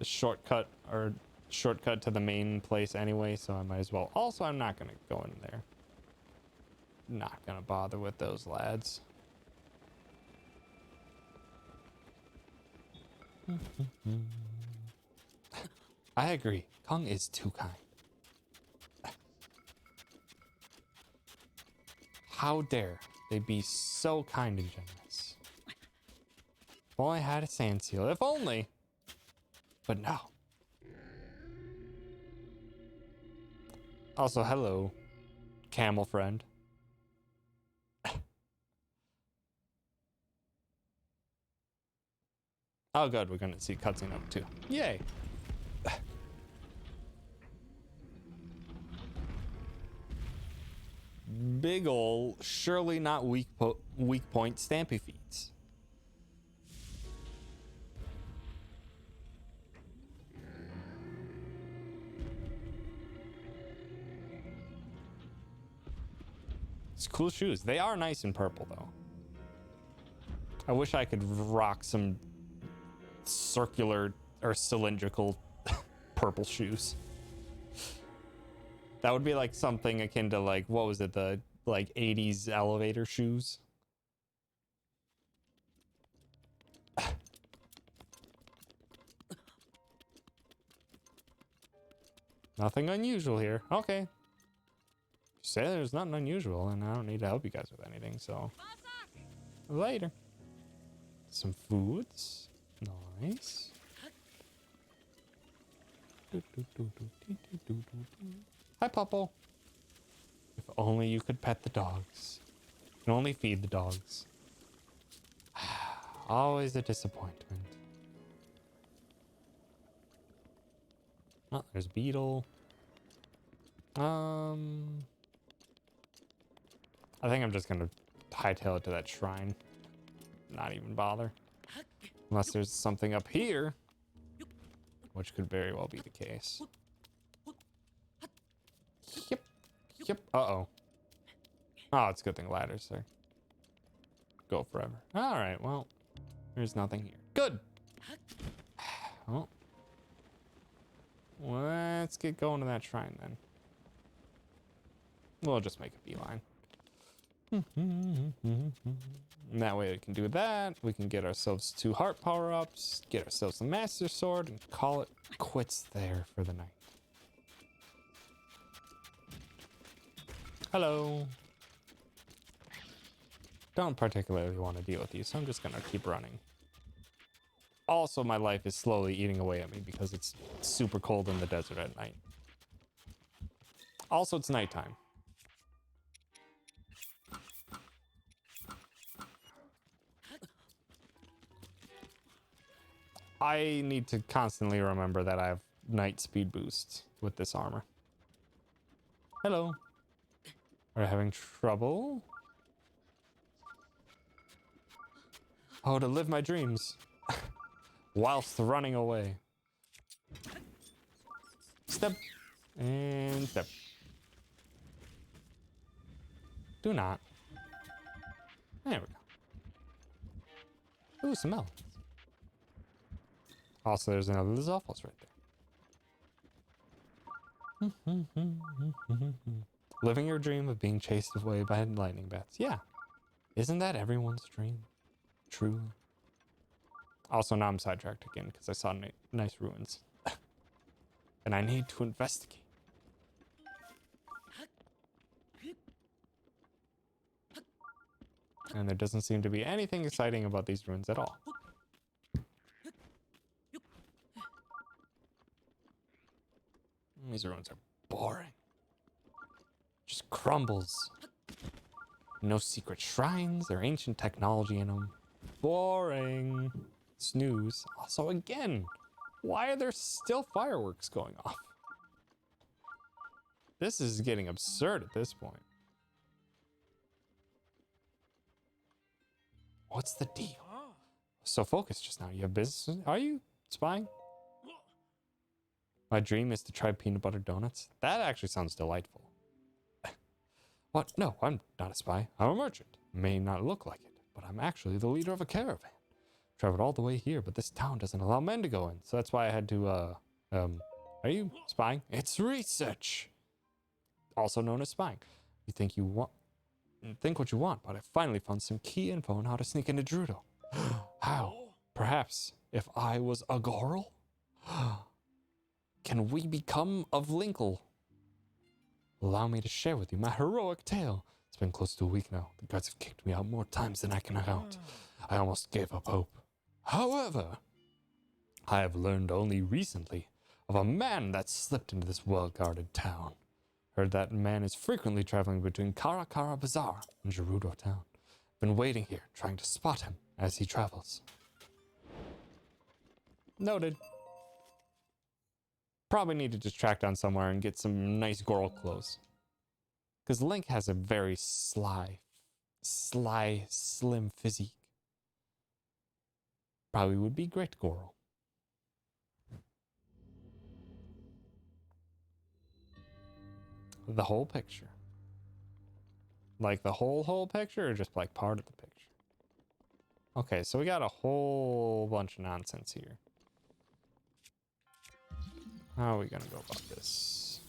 shortcut to the main place anyway, so I might as well. Also, I'm not gonna go in there. Not gonna bother with those lads. I agree. Kong is too kind. How dare they be so kind and generous? If only I had a sand seal. If only. But no. Also, hello, camel friend. Oh, good. We're gonna see cutscene number 2. Yay. Big ol', surely not weak point stampy feats. It's cool shoes. They are nice in purple though. I wish I could rock some circular or cylindrical purple shoes. That would be like something akin to like, what was it, the like 80s elevator shoes? Nothing unusual here. Okay. You say there's nothing unusual, and I don't need to help you guys with anything, so. Later. Some foods. Nice. Hi, Puppo. If only you could pet the dogs. You can only feed the dogs. Always a disappointment. Oh, there's Beetle. I think I'm just gonna hightail it to that shrine. Not even bother. Unless there's something up here. Which could very well be the case. Yep. Yep. Uh-oh. Oh, it's a good thing ladders there. Go forever. Alright, well. There's nothing here. Good! Well. Let's get going to that shrine then. We'll just make a beeline. And that way we can do that. We can get ourselves 2 heart power-ups, get ourselves a master sword, and call it quits there for the night. Hello. Don't particularly want to deal with you, so I'm just gonna keep running. Also, my life is slowly eating away at me because it's super cold in the desert at night. Also, it's nighttime. I need to constantly remember that I have night speed boost with this armor. Hello. Are you having trouble? Oh, to live my dreams. Whilst running away. Step. And step. Do not. There we go. Ooh, some melons. Also, there's another Zophos right there. Living your dream of being chased away by lightning bats. Yeah. Isn't that everyone's dream? Truly. Also, now I'm sidetracked again because I saw nice ruins. And I need to investigate. And there doesn't seem to be anything exciting about these ruins at all. These ruins are boring. Just crumbles. No secret shrines or ancient technology in them. Boring. Snooze. Also, again, why are there still fireworks going off? This is getting absurd at this point. What's the deal? So focused just now. You have business? Are you spying? My dream is to try peanut butter donuts. That actually sounds delightful. What? No, I'm not a spy. I'm a merchant. May not look like it, but I'm actually the leader of a caravan. Traveled all the way here, but this town doesn't allow men to go in, so that's why I had to, are you spying? It's research! Also known as spying. You think what you want, but I finally found some key info on how to sneak into Drudo. How? Perhaps if I was a Gorl? Can we become of Linkle? Allow me to share with you my heroic tale. It's been close to a week now. The guards have kicked me out more times than I can count. I almost gave up hope. However, I have learned only recently of a man that slipped into this well-guarded town. Heard that man is frequently traveling between Karakara Bazaar and Gerudo town. Been waiting here, trying to spot him as he travels. Noted. Probably need to just track down somewhere and get some nice Goral clothes. Because Link has a very sly, slim physique. Probably would be great Goral. The whole picture. Like the whole picture or just like part of the picture? Okay, so we got a whole bunch of nonsense here. How are we gonna go about this?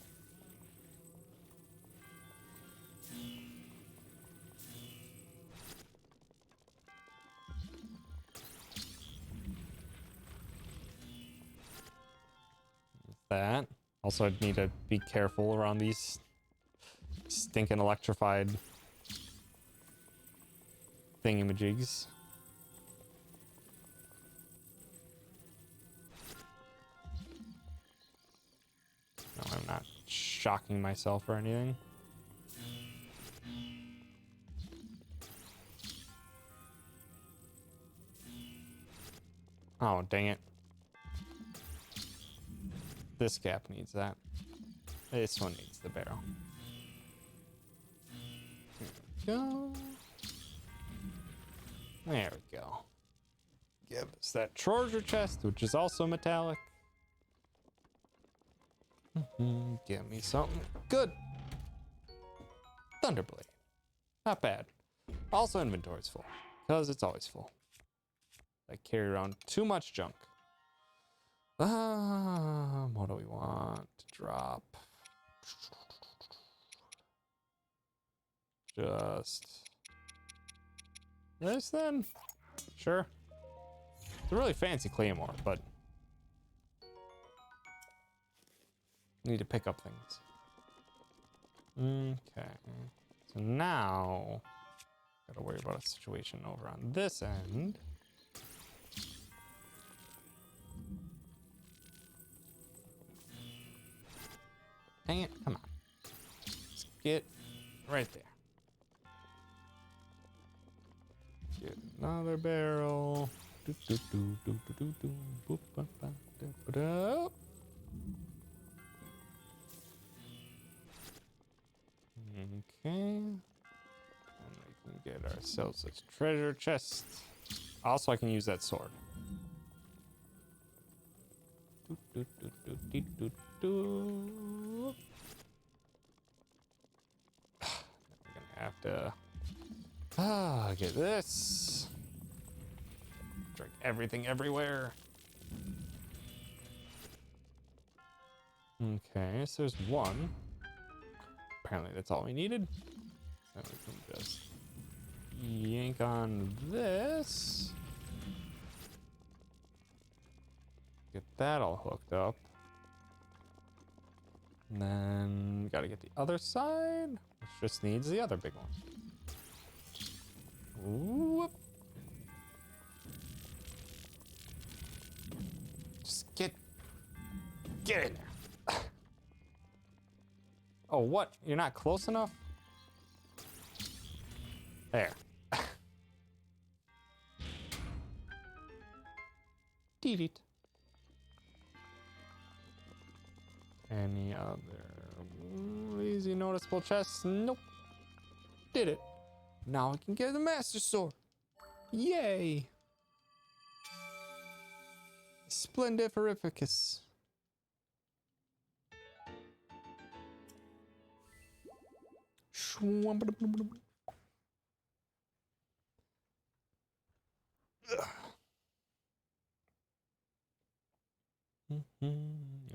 That. Also, I'd need to be careful around these stinking electrified thingamajigs. No, I'm not shocking myself or anything. Oh, dang it. This gap needs that. This one needs the barrel. There we go. There we go. Give us that treasure chest, which is also metallic. Give me something good. Thunderblade. Not bad. Also, inventory's full, because it's always full. I carry around too much junk. What do we want to drop? Just this then? Sure. It's a really fancy claymore, but need to pick up things. Okay. So now gotta worry about a situation over on this end. Dang it, come on. Let's get right there. Get another barrel. And we can get ourselves a treasure chest. Also, I can use that sword. We're gonna have to get this. Drink everything everywhere. Okay, so there's one. Apparently that's all we needed. So we can just yank on this. Get that all hooked up. And then we gotta get the other side, which just needs the other big one. Whoop. Just get in there. Oh, what? You're not close enough? There. Did it. Any other easy noticeable chests? Nope. Did it. Now I can get the Master Sword. Yay. Splendifericus. And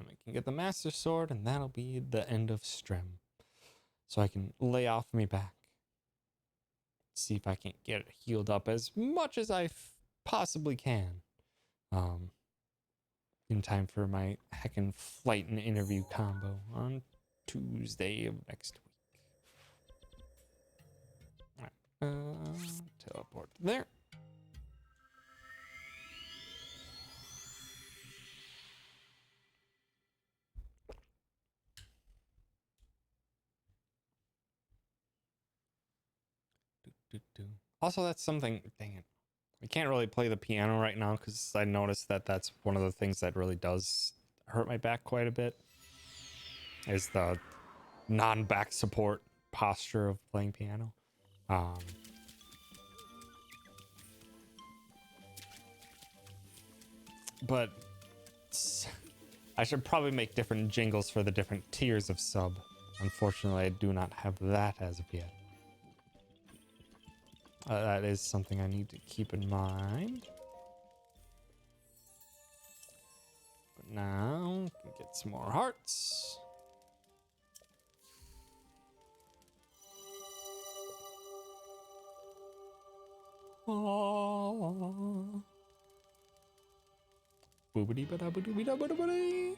I can get the Master Sword, and that'll be the end of Strem. So I can lay off me back. See if I can't get it healed up as much as I possibly can. In time for my heckin' flight and interview combo on Tuesday of next week. Alright, teleport there. Also, that's something, dang it. I can't really play the piano right now because I noticed that that's one of the things that really does hurt my back quite a bit. Is the non-back support posture of playing piano. But I should probably make different jingles for the different tiers of sub. Unfortunately, I do not have that as of yet. That is something I need to keep in mind. But now, we can get some more hearts. Aww. Boobity ba da ba dooby da ba da ba dee.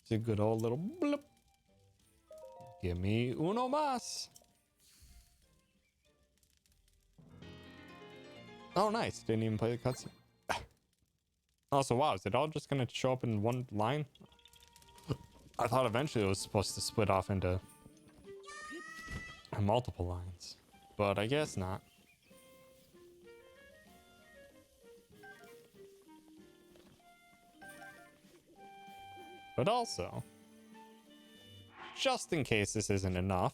It's a good old little blip. Give me uno mas. Oh, nice. Didn't even play the cutscene. Also, wow, is it all just gonna show up in one line? I thought eventually it was supposed to split off into multiple lines, but I guess not. But also, just in case this isn't enough,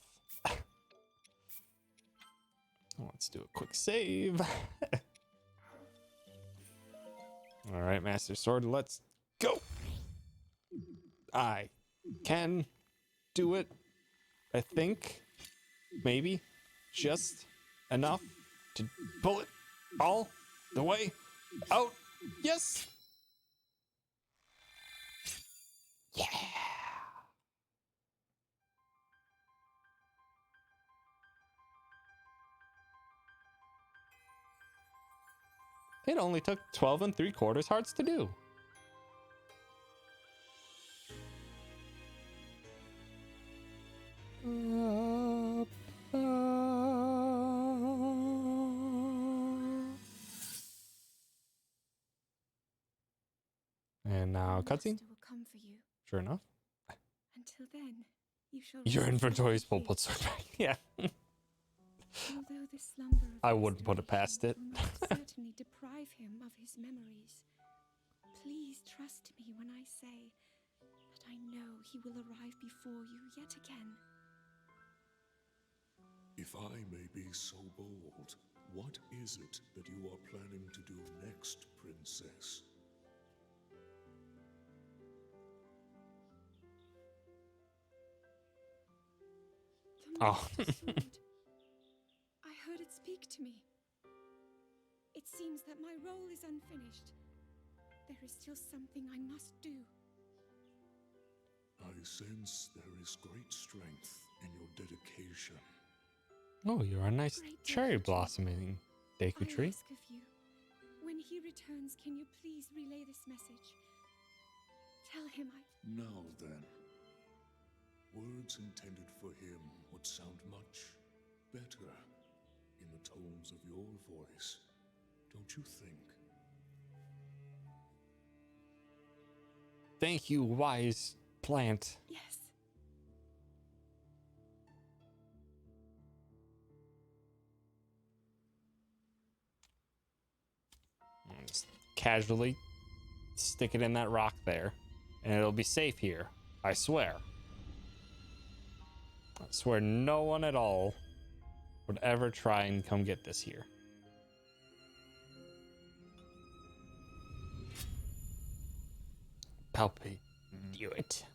let's do a quick save. All right, Master Sword, let's go. I can do it. I think maybe just enough to pull it all the way out. Yes. Yeah. It only took 12 3/4 hearts to do. And now cutscene.
Will come for you.
Sure enough.
Until then, you shall.
Your inventory is full. Put sword back. Yeah.
Although the slumber of
I wouldn't put it past it.
will most certainly deprive him of his memories. Please trust me when I say that I know he will arrive before you yet again.
If I may be so bold, what is it that you are planning to do next, Princess?
The
Oh.
Master Sword. I heard it speak to me. It seems that my role is unfinished. There is still something I must do.
I sense there is great strength in your dedication.
Oh, you're a nice
Great
cherry
Deku Tree.
blossoming Deku
I
tree.
ask of you, when he returns, can you please relay this message? Tell him I...
Now then, words intended for him would sound much better in the tones of your voice, don't you think?
Thank you, wise plant.
Yes.
Just casually stick it in that rock there, and it'll be safe here. I swear. I swear no one at all would ever try and come get this here. Palpate. Do it.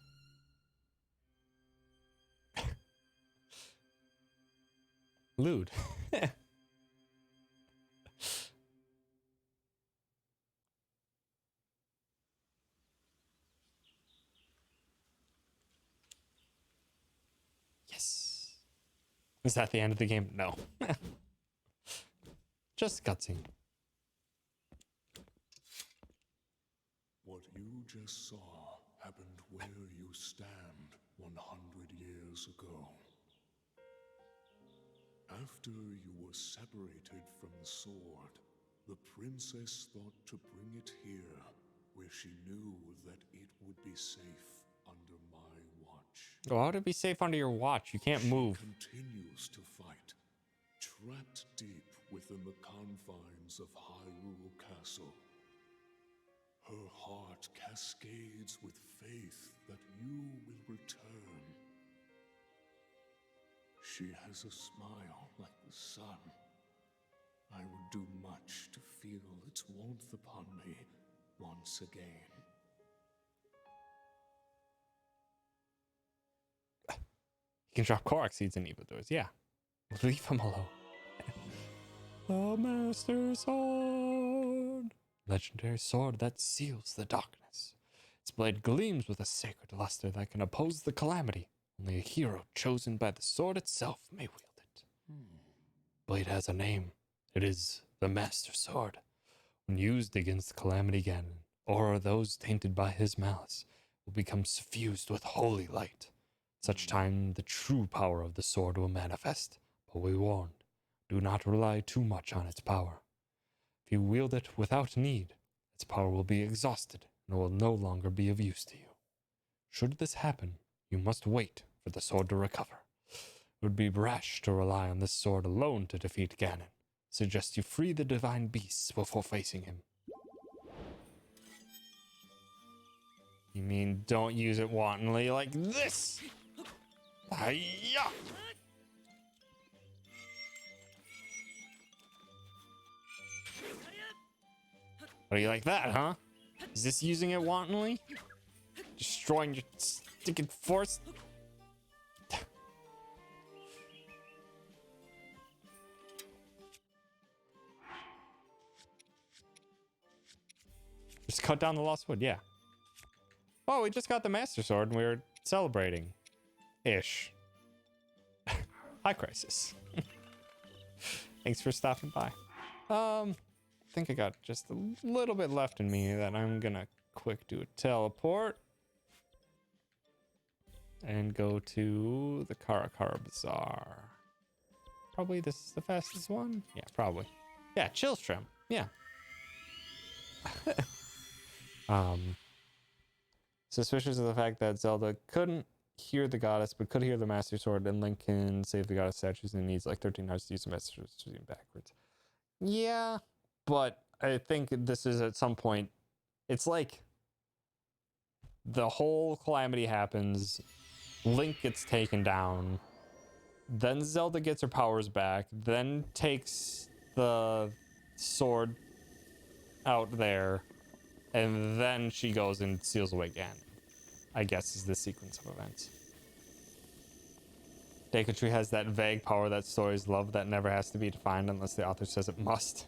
Lewd. Yes. Is that the end of the game? No. Just a cutscene.
What you just saw happened where you stand 100 years ago. After you were separated from the sword, the princess thought to bring it here, where she knew that it would be safe under my watch.
Oh, how would it be safe under your watch? You can't move.
She continues to fight, trapped deep within the confines of Hyrule Castle. Her heart cascades with faith that you will return. She has a smile like the sun. I would do much to feel its warmth upon me once again.
You can drop Korok seeds in evildoers. Yeah. Leave him alone. The Master Sword. Legendary sword that seals the darkness. Its blade gleams with a sacred luster that can oppose the calamity. Only a hero chosen by the sword itself may wield it. Blade has a name. It is the Master Sword. When used against Calamity Ganon, or those tainted by his malice, will become suffused with holy light. Such time the true power of the sword will manifest. But we warned, do not rely too much on its power. If you wield it without need, its power will be exhausted and will no longer be of use to you. Should this happen, you must wait for the sword to recover. It would be rash to rely on this sword alone to defeat Ganon. Suggest you free the divine beasts before facing him. You mean don't use it wantonly like this? Hi-ya! What do you like that, huh? Is this using it wantonly? Destroying your stinking force? Just cut down the lost wood, yeah. Oh, we just got the Master Sword and we were celebrating. Ish. Hi, Crisis. Thanks for stopping by. I think I got just a little bit left in me that I'm gonna quick do a teleport. And go to the Karakara Bazaar. Probably this is the fastest one. Yeah, probably. Yeah, Chillstrom. Yeah. Suspicious of the fact that Zelda couldn't hear the goddess, but could hear the Master Sword, and Link can save the goddess statues and needs like 13 hours to use the Master Sword backwards. Yeah, but I think this is at some point, it's like the whole calamity happens, Link gets taken down, then Zelda gets her powers back, then takes the sword out there, and then she goes and seals away Ganon, I guess is the sequence of events. Deku Tree has that vague power that stories love that never has to be defined unless the author says it must.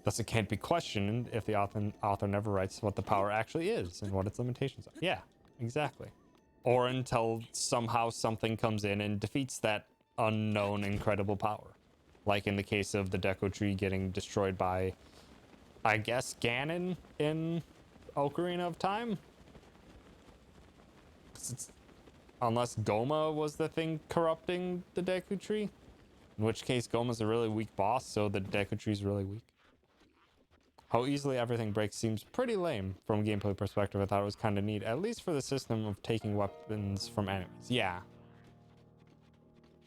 Thus, it can't be questioned if the author never writes what the power actually is and what its limitations are. Yeah, exactly. Or until somehow something comes in and defeats that unknown incredible power. Like in the case of the Deku Tree getting destroyed by, I guess, Ganon in Ocarina of Time? Unless Goma was the thing corrupting the Deku Tree. In which case, Goma's a really weak boss, so the Deku Tree's really weak. How easily everything breaks seems pretty lame from a gameplay perspective. I thought it was kind of neat, at least for the system of taking weapons from enemies. Yeah.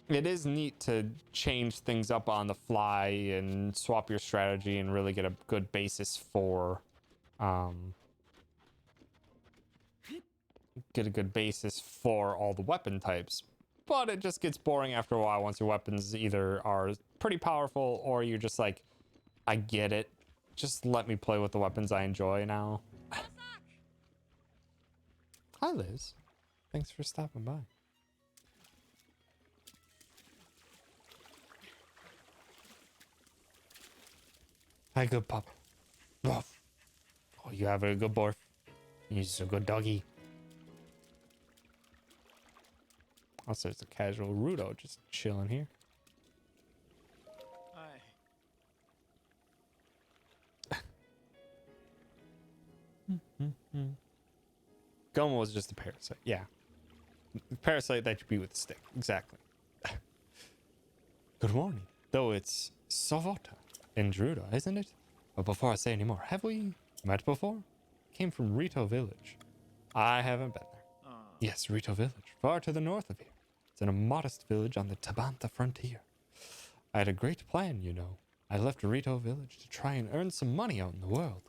It is neat to change things up on the fly and swap your strategy and really get a good basis for, all the weapon types. But it just gets boring after a while once your weapons either are pretty powerful or you're just like, I get it. Just let me play with the weapons I enjoy now. Hi, Liz. Thanks for stopping by. Hi, good pup. Ruff. Oh, you have a good barf. He's a good doggy. Also, it's a casual Rudo just chilling here. Goma was just a parasite. Yeah. Parasite that you beat with a stick. Exactly. Good morning. Though it's Savota in Gerudo, isn't it? But before I say any more, have we met before? Came from Rito Village. I haven't been there. Yes, Rito Village, far to the north of here. It's in a modest village on the Tabantha frontier. I had a great plan, you know. I left Rito Village to try and earn some money out in the world.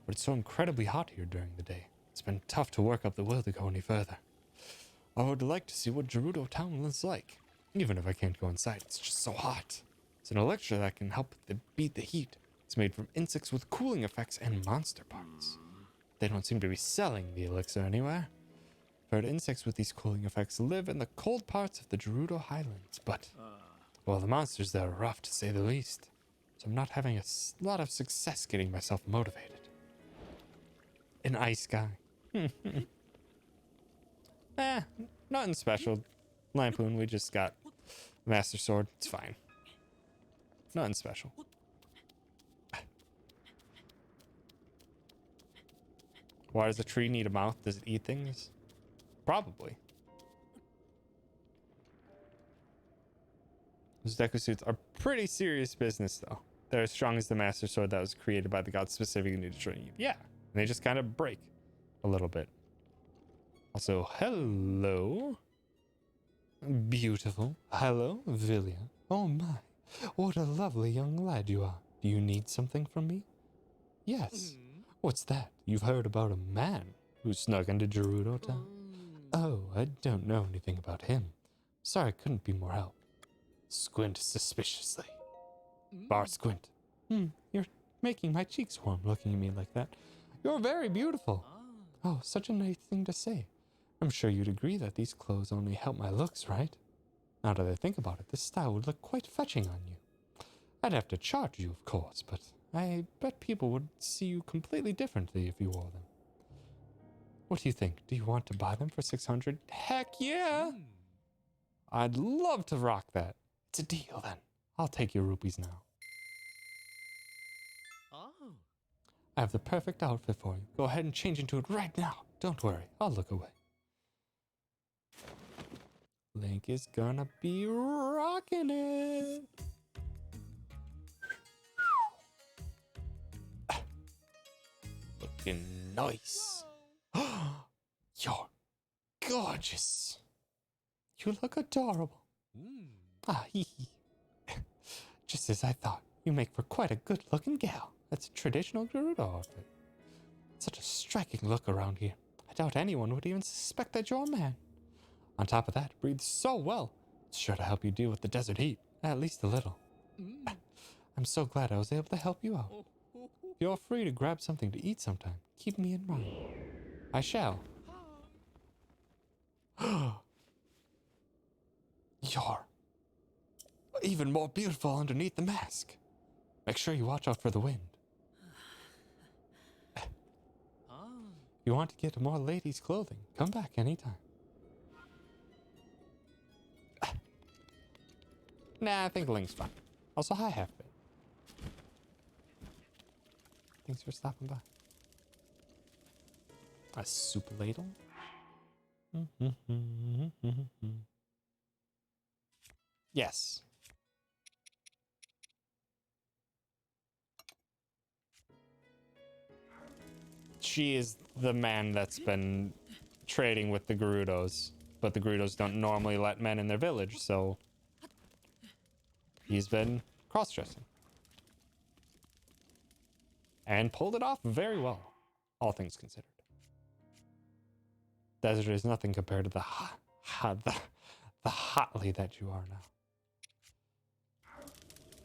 But it's so incredibly hot here during the day. It's been tough to work up the will to go any further. I would like to see what Gerudo town is like. Even if I can't go inside, it's just so hot. It's an elixir that can help beat the heat. It's made from insects with cooling effects and monster parts. They don't seem to be selling the elixir anywhere. I've heard insects with these cooling effects live in the cold parts of the Gerudo Highlands, but, well, the monsters there are rough to say the least. So I'm not having a lot of success getting myself motivated. An ice guy. Nothing special. Lampoon, we just got Master Sword. It's fine. Nothing special. Why does a tree need a mouth? Does it eat things? Probably. Those Deku suits are pretty serious business, though. They're as strong as the Master Sword that was created by the gods specifically to destroy you. Yeah, and they just kind of break a little bit. Also, hello. Beautiful. Hello, Villia. Oh my, what a lovely young lad you are. Do you need something from me? Yes. What's that? You've heard about a man who snuck into Gerudo town? Oh, I don't know anything about him. Sorry, couldn't be more help. Squint suspiciously. Bar Squint. You're making my cheeks warm looking at me like that. You're very beautiful. Oh, such a nice thing to say. I'm sure you'd agree that these clothes only help my looks, right? Now that I think about it, this style would look quite fetching on you. I'd have to charge you, of course, but I bet people would see you completely differently if you wore them. What do you think? Do you want to buy them for 600? Heck yeah! I'd love to rock that. It's a deal then. I'll take your rupees now. I have the perfect outfit for you. Go ahead and change into it right now. Don't worry, I'll look away. Link is gonna be rocking it. Looking nice. You're gorgeous. You look adorable. Ah, hee hee. Just as I thought. You make for quite a good-looking gal. That's a traditional Gerudo outfit. Such a striking look around here. I doubt anyone would even suspect that you're a man. On top of that, it breathes so well. It's sure to help you deal with the desert heat, at least a little. I'm so glad I was able to help you out. Feel free to grab something to eat sometime. Keep me in mind. I shall. You're even more beautiful underneath the mask. Make sure you watch out for the wind. If you want to get more ladies' clothing, come back anytime. Nah, I think Link's fine. Also, hi, Half-Bit. Thanks for stopping by. A soup ladle? Yes. She is the man that's been trading with the Gerudos, but the Gerudos don't normally let men in their village, so he's been cross-dressing. And pulled it off very well, all things considered. Desert is nothing compared to the hotly that you are now.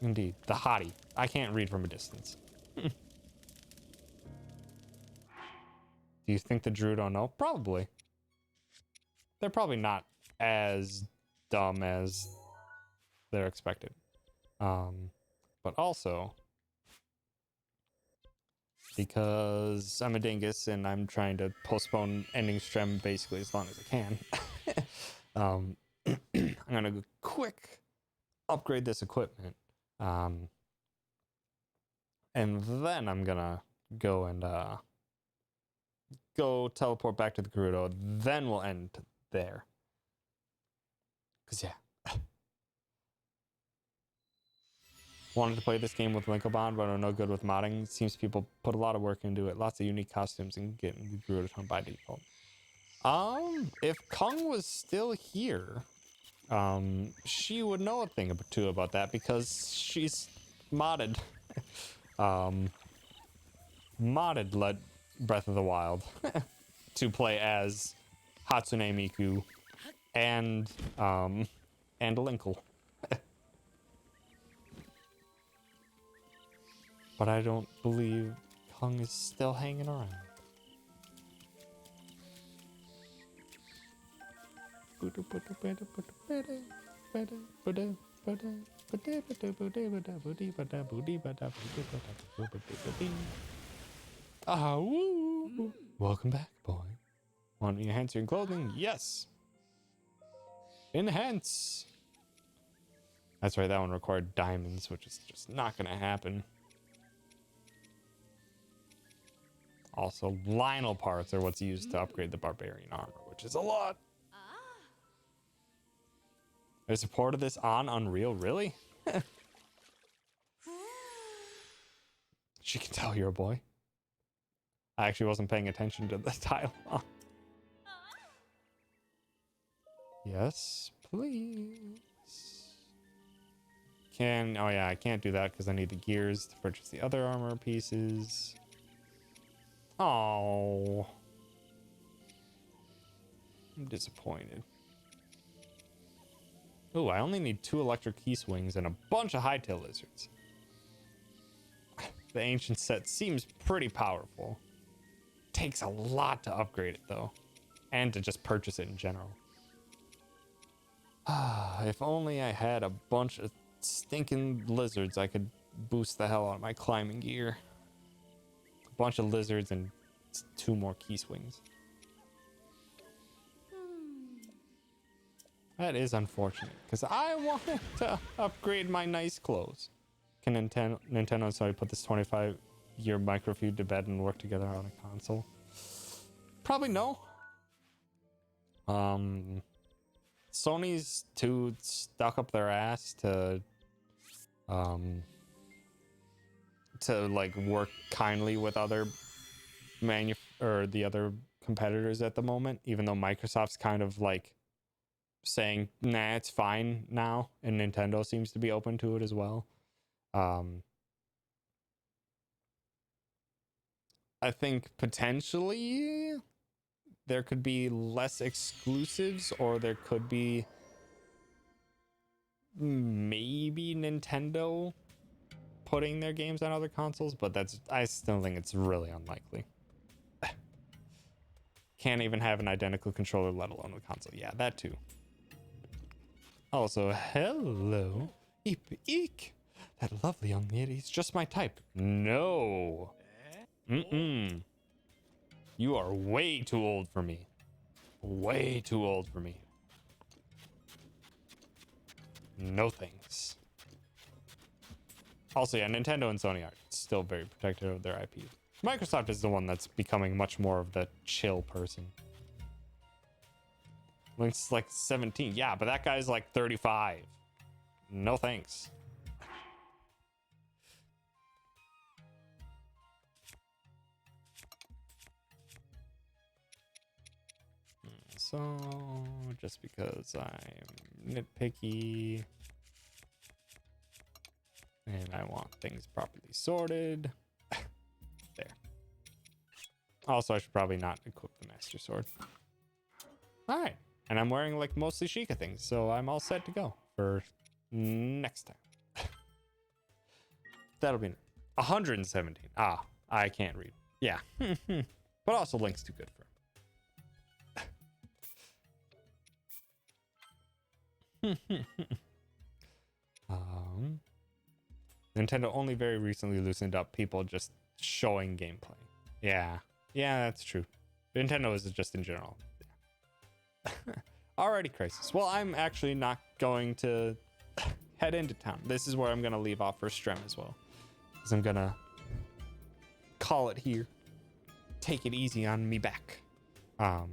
Indeed, the hottie. I can't read from a distance. Do you think the Drew don't know? Probably. They're probably not as dumb as they're expected. But also, because I'm a dingus and I'm trying to postpone ending stream basically as long as I can, I'm gonna go quick upgrade this equipment, and then I'm gonna go and go teleport back to the Gerudo. Then we'll end there. Cause yeah. Wanted to play this game with Linkobond, but I'm no good with modding. Seems people put a lot of work into it. Lots of unique costumes and getting the Gerudo tone by default. If Kung was still here, she would know a thing or two about that because she's modded. Modded Breath of the Wild to play as Hatsune Miku and Linkle. But I don't believe Kung is still hanging around. Ah, woo! Welcome back, boy. Want me to enhance your clothing? Yes! Enhance! That's right, that one required diamonds, which is just not gonna happen. Also, Lionel parts are what's used to upgrade the barbarian armor, which is a lot. They supported this on Unreal, really? She can tell you're a boy. I actually wasn't paying attention to the title. Yes, please. Oh yeah, I can't do that because I need the gears to purchase the other armor pieces. Oh, I'm disappointed. Oh, I only need 2 electric key swings and a bunch of hightail lizards. The ancient set seems pretty powerful. Takes a lot to upgrade it though, and to just purchase it in general. If only I had a bunch of stinking lizards, I could boost the hell out of my climbing gear. A bunch of lizards and 2 more key swings. That is unfortunate, because I wanted to upgrade my nice clothes. Can Nintendo sorry put this 25-year microfeud to bed and work together on a console? Probably no. Sony's too stuck up their ass to like work kindly with other the other competitors at the moment, even though Microsoft's kind of like saying, nah, it's fine now. And Nintendo seems to be open to it as well. I think potentially there could be less exclusives, or there could be maybe Nintendo putting their games on other consoles, but I still think it's really unlikely. Can't even have an identical controller, let alone a console. Yeah, that too. Also, hello. Eep, eek. That lovely young lady is just my type. No. Mm-mm. You are way too old for me. Way too old for me. No thanks. Also, yeah, Nintendo and Sony are still very protective of their IP. Microsoft is the one that's becoming much more of the chill person. Link's like 17. Yeah, but that guy's like 35. No thanks. So, just because I'm nitpicky and I want things properly sorted. There. Also, I should probably not equip the Master Sword. All right. And I'm wearing like mostly Sheikah things, so I'm all set to go for next time. That'll be 117. Ah, I can't read. Yeah. But also Link's too good for him. Nintendo only very recently loosened up people just showing gameplay. Yeah. Yeah, that's true. Nintendo is just in general. Yeah. Alrighty, Crisis. Well, I'm actually not going to head into town. This is where I'm going to leave off for Strem as well. Because I'm going to call it here. Take it easy on me back. So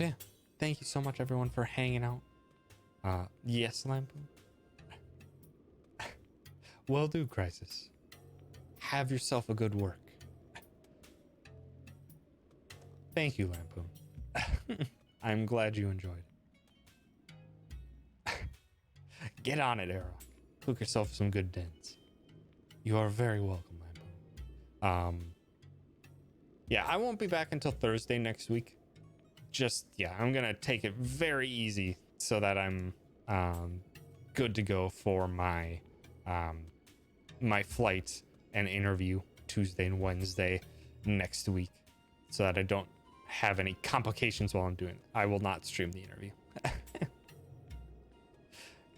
yeah. Thank you so much, everyone, for hanging out. Yes, Lampoon? Well do, Crisis. Have yourself a good work. Thank you, Lampoon. I'm glad you enjoyed it. Get on it, Arok. Cook yourself some good dents. You are very welcome, Lampoon. Yeah, I won't be back until Thursday next week. I'm gonna take it very easy so that I'm good to go for my my flight and interview Tuesday and Wednesday next week, so that I don't have any complications while I'm doing it. I will not stream the interview.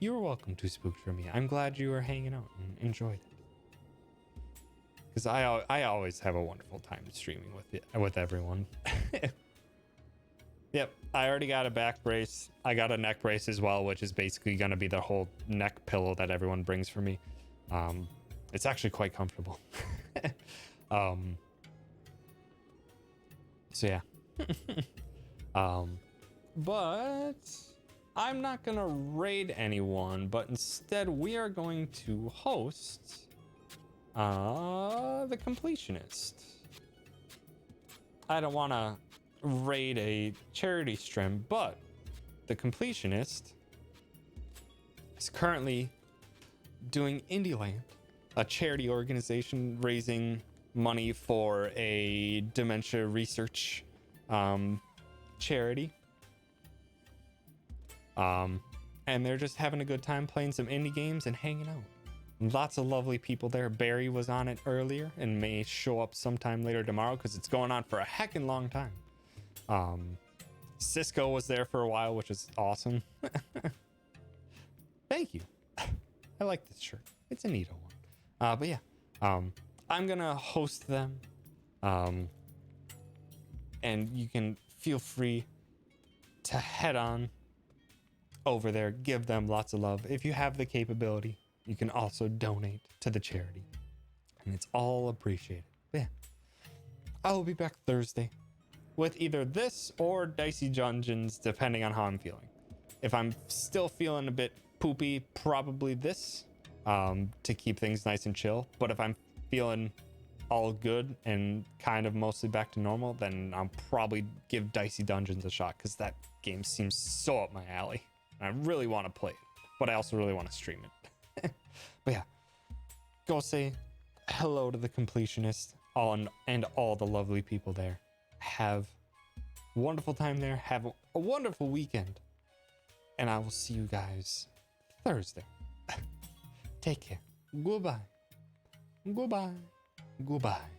You're welcome to Spooked for me. I'm glad you were hanging out and enjoyed it, because I always have a wonderful time streaming with everyone. Yep, I already got a back brace. I got a neck brace as well, which is basically going to be the whole neck pillow that everyone brings for me. It's actually quite comfortable. So yeah. But I'm not going to raid anyone, but instead we are going to host the Completionist. I don't want to raid a charity stream, but the Completionist is currently doing Indieland, a charity organization raising money for a dementia research charity. And they're just having a good time playing some indie games and hanging out. Lots of lovely people there. Barry was on it earlier and may show up sometime later tomorrow because it's going on for a heckin' long time. Cisco was there for a while, which is awesome. Thank you. I like this shirt. It's a neato one. But yeah, I'm gonna host them. And you can feel free to head on over there, give them lots of love. If you have the capability, you can also donate to the charity, and it's all appreciated. But yeah, I will be back Thursday with either this or Dicey Dungeons, depending on how I'm feeling. If I'm still feeling a bit poopy, probably this, to keep things nice and chill. But if I'm feeling all good and kind of mostly back to normal, then I'll probably give Dicey Dungeons a shot, because that game seems so up my alley. I really want to play it, but I also really want to stream it. But yeah, go say hello to the completionist and all the lovely people there. Have a wonderful time there. Have a wonderful weekend. And I will see you guys Thursday. Take care. Goodbye. Goodbye. Goodbye.